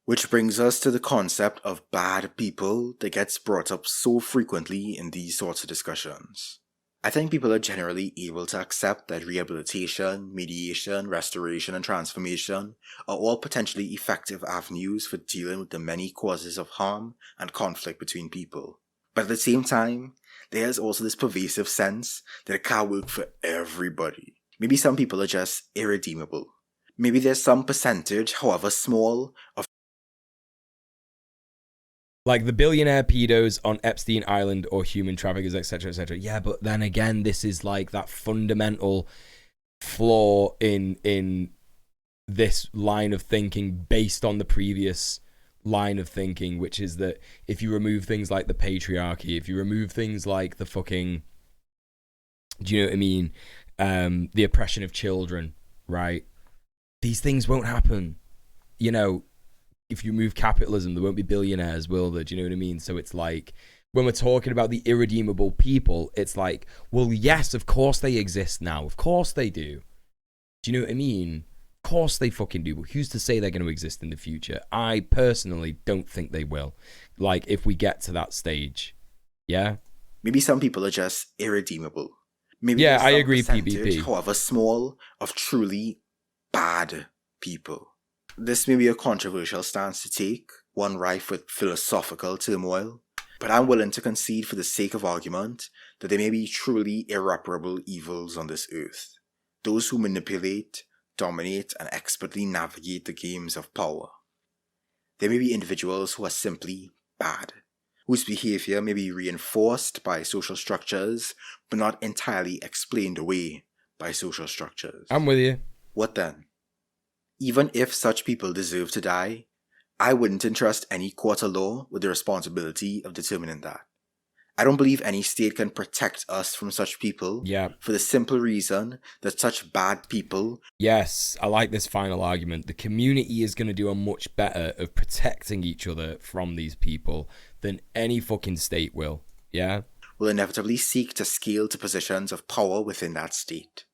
Which brings us to the concept of bad people that gets brought up so frequently in these sorts of discussions. I think people are generally able to accept that rehabilitation, mediation, restoration, and transformation are all potentially effective avenues for dealing with the many causes of harm and conflict between people. But at the same time, there's also this pervasive sense that it can't work for everybody. Maybe some people are just irredeemable. Maybe there's some percentage, however small, of like the billionaire pedos on Epstein Island or human traffickers, etc., etc. Yeah, but then again, this is like that fundamental flaw in this line of thinking based on the previous line of thinking, which is that if you remove things like the patriarchy, if you remove things like the fucking, do you know what I mean? The oppression of children, right? These things won't happen. You know, if you remove capitalism, there won't be billionaires, will there? Do you know what I mean? So it's like, when we're talking about the irredeemable people, it's like, well, yes, of course they exist now. Of course they do. Do you know what I mean? Of course they fucking do. But who's to say they're going to exist in the future? I personally don't think they will. Like, if we get to that stage. Yeah? Maybe some people are just irredeemable. Maybe yeah, there's some I agree, percentage, PvP. however small, of truly bad people. This may be a controversial stance to take, one rife with philosophical turmoil, but I'm willing to concede for the sake of argument that there may be truly irreparable evils on this earth. Those who manipulate, dominate, and expertly navigate the games of power. There may be individuals who are simply bad, whose behavior may be reinforced by social structures, but not entirely explained away by social structures. I'm with you. What then? Even if such people deserve to die, I wouldn't entrust any court of law with the responsibility of determining that. I don't believe any state can protect us from such people, for the simple reason that such bad people... Yes, I like this final argument. The community is going to do a much better of protecting each other from these people than any fucking state will, yeah? Will inevitably seek to scale to positions of power within that state.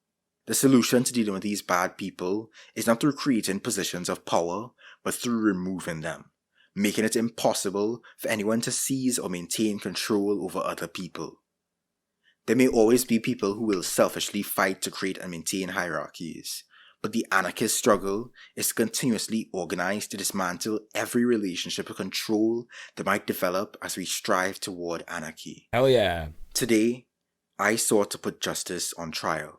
The solution to dealing with these bad people is not through creating positions of power, but through removing them, making it impossible for anyone to seize or maintain control over other people. There may always be people who will selfishly fight to create and maintain hierarchies, but the anarchist struggle is continuously organized to dismantle every relationship of control that might develop as we strive toward anarchy. Hell yeah. Today, I sought to put justice on trial.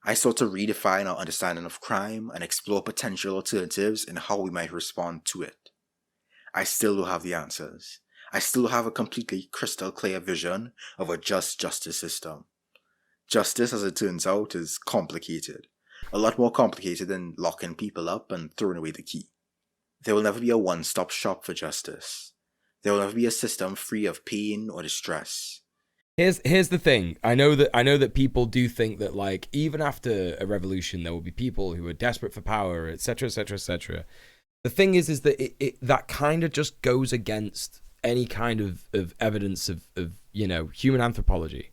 I sought to redefine our understanding of crime and explore potential alternatives in how we might respond to it. I still don't have the answers. I still have a completely crystal clear vision of a just justice system. Justice, as it turns out, is complicated. A lot more complicated than locking people up and throwing away the key. There will never be a one-stop shop for justice. There will never be a system free of pain or distress. Here's the thing. I know that people do think that, like, even after a revolution, there will be people who are desperate for power, etc., etc., etc. The thing is that that kind of just goes against any kind of evidence of human anthropology,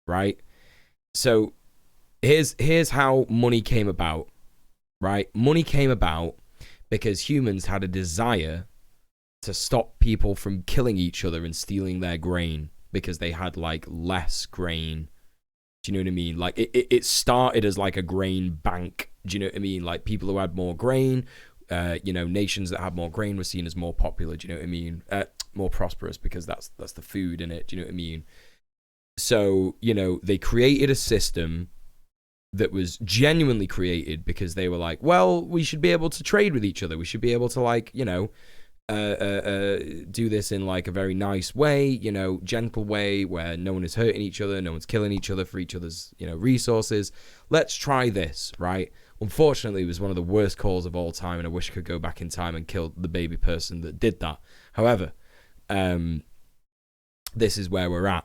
right? So here's how money came about, right? Money came about because humans had a desire to stop people from killing each other and stealing their grain, because they had like less grain. Do you know what I mean? Like it started as like a grain bank. Do you know what I mean? Like people who had more grain, nations that had more grain were seen as more popular. Do you know what I mean? More prosperous, because that's the food in it. Do you know what I mean? So, they created a system that was genuinely created because they were like, well, we should be able to trade with each other. We should be able to, like, do this in like a very nice way, gentle way, where no one is hurting each other, no one's killing each other for each other's, resources. Let's try this, right? Unfortunately, it was one of the worst calls of all time, and I wish I could go back in time and kill the baby person that did that. However, this is where we're at,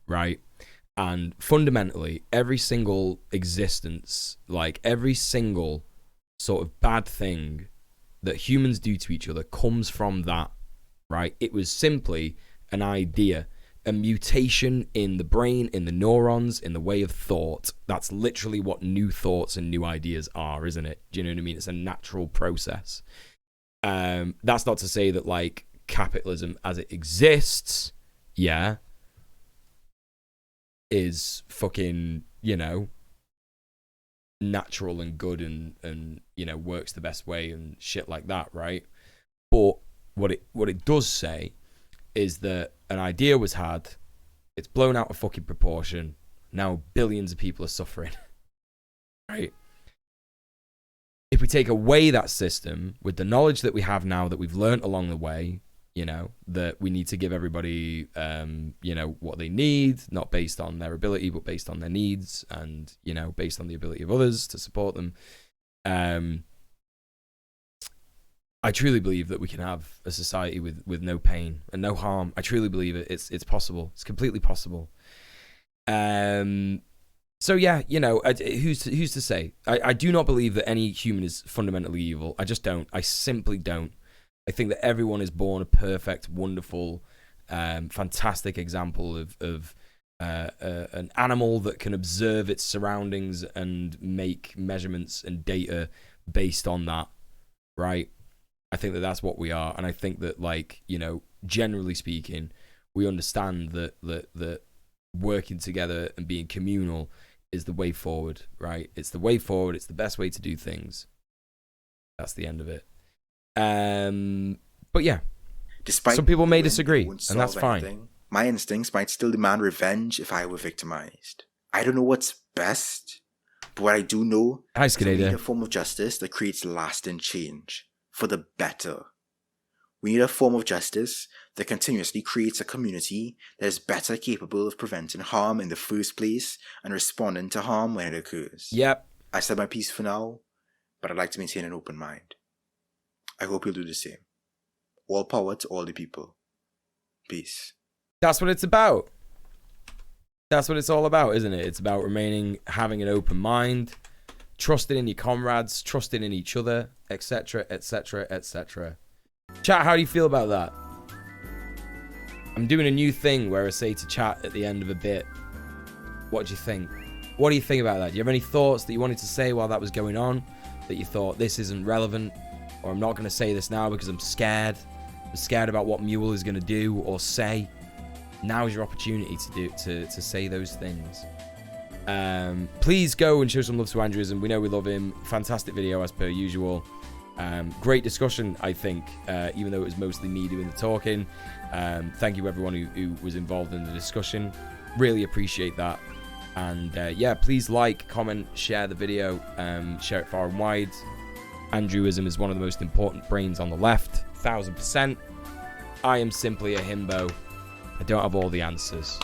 right? And fundamentally, every single existence, like every single sort of bad thing that humans do to each other comes from that, right? It was simply an idea, a mutation in the brain, in the neurons, in the way of thought. That's literally what new thoughts and new ideas are, isn't it? Do you know what I mean? It's a natural process. That's not to say that, like, capitalism as it exists, is fucking, natural and good and works the best way and shit like that, right? But what it does say is that an idea was had, it's blown out of fucking proportion, now billions of people are suffering, right? If we take away that system with the knowledge that we have now, that we've learned along the way, that we need to give everybody what they need, not based on their ability but based on their needs, and based on the ability of others to support them. I truly believe that we can have a society with no pain and no harm. I truly believe it. It's possible. It's completely possible. So yeah, who's to say? I do not believe that any human is fundamentally evil. I just don't. I simply don't. I think that everyone is born a perfect, wonderful, fantastic example of an animal that can observe its surroundings and make measurements and data based on that, right? I think that that's what we are. And I think that, like, generally speaking, we understand that working together and being communal is the way forward, right? It's the way forward. It's the best way to do things. That's the end of it. But yeah, Despite some people may knowing disagree, I won't and that's solve fine. anything, my instincts might still demand revenge if I were victimized. I don't know what's best, but what I do know Hi, is that we need Skidada. a form of justice that creates lasting change for the better. We need a form of justice that continuously creates a community that is better capable of preventing harm in the first place and responding to harm when it occurs. Yep. I said my piece for now, but I'd like to maintain an open mind. I hope you'll do the same. All power to all the people. Peace. That's what it's about. That's what it's all about, isn't it? It's about having an open mind, trusting in your comrades, trusting in each other, etc., etc., etc. Chat, how do you feel about that? I'm doing a new thing where I say to chat at the end of a bit, what do you think? What do you think about that? Do you have any thoughts that you wanted to say while that was going on, that you thought this isn't relevant, or I'm not going to say this now because I'm scared? I'm scared about what Muel is going to do or say. Now is your opportunity to say those things. Please go and show some love to Andrewism. We know we love him. Fantastic video as per usual. Great discussion, I think, even though it was mostly me doing the talking. Thank you everyone who was involved in the discussion. Really appreciate that. And yeah, please like, comment, share the video, share it far and wide. Andrewism is one of the most important brains on the left, 1000%. I am simply a himbo. I don't have all the answers.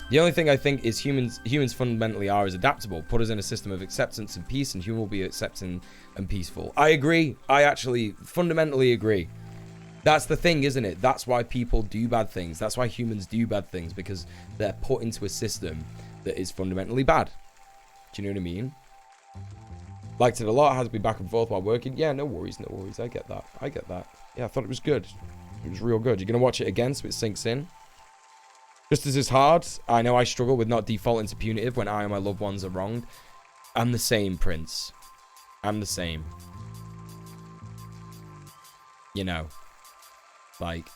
The only thing I think is humans fundamentally are is adaptable. Put us in a system of acceptance and peace, and human will be accepting and peaceful. I agree. I actually fundamentally agree. That's the thing, isn't it? That's why people do bad things. That's why humans do bad things, because they're put into a system that is fundamentally bad. Do you know what I mean? Liked it a lot. Has to be back and forth while working. Yeah, no worries, no worries. I get that. I get that. Yeah, I thought it was good. It was real good. You're going to watch it again so it sinks in. Just as it's hard, I know I struggle with not defaulting to punitive when I and my loved ones are wronged. I'm the same, Prince. I'm the same. You know, like,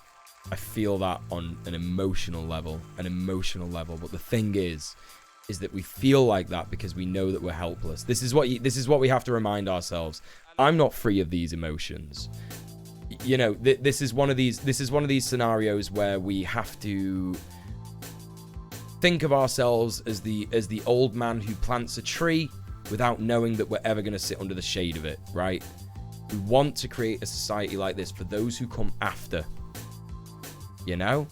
I feel that on an emotional level. But the thing is that we feel like that because we know that we're helpless. This is what we have to remind ourselves. I'm not free of these emotions. You know, this is one of these scenarios where we have to think of ourselves as the old man who plants a tree without knowing that we're ever going to sit under the shade of it, right? We want to create a society like this for those who come after. You know?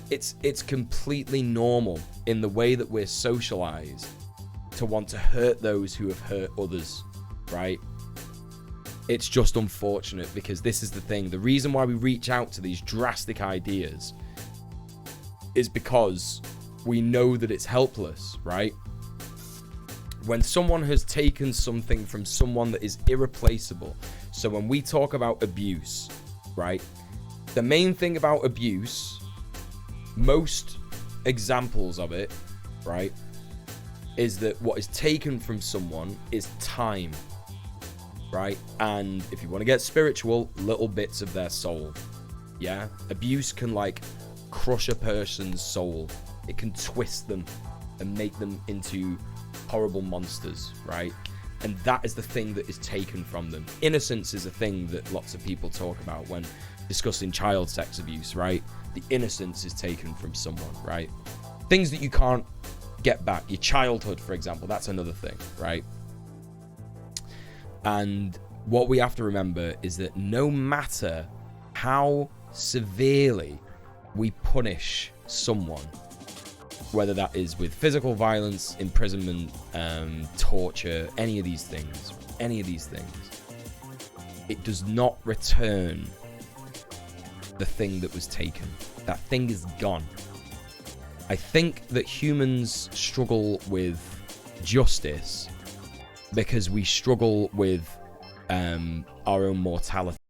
It's completely normal in the way that we're socialized to want to hurt those who have hurt others, right? It's just unfortunate because this is the thing. The reason why we reach out to these drastic ideas is because we know that it's helpless, right? When someone has taken something from someone that is irreplaceable. So when we talk about abuse, right? The main thing about abuse, most examples of it, right, is that what is taken from someone is time, right? And if you want to get spiritual, little bits of their soul. Yeah? Abuse can, like, crush a person's soul. It can twist them and make them into horrible monsters, right? And that is the thing that is taken from them. Innocence is a thing that lots of people talk about when discussing child sex abuse, right? The innocence is taken from someone, right? Things that you can't get back. Your childhood, for example, that's another thing, right? And what we have to remember is that no matter how severely we punish someone, whether that is with physical violence, imprisonment, torture, any of these things, it does not return the thing that was taken. That thing is gone. I think that humans struggle with justice because we struggle with our own mortality.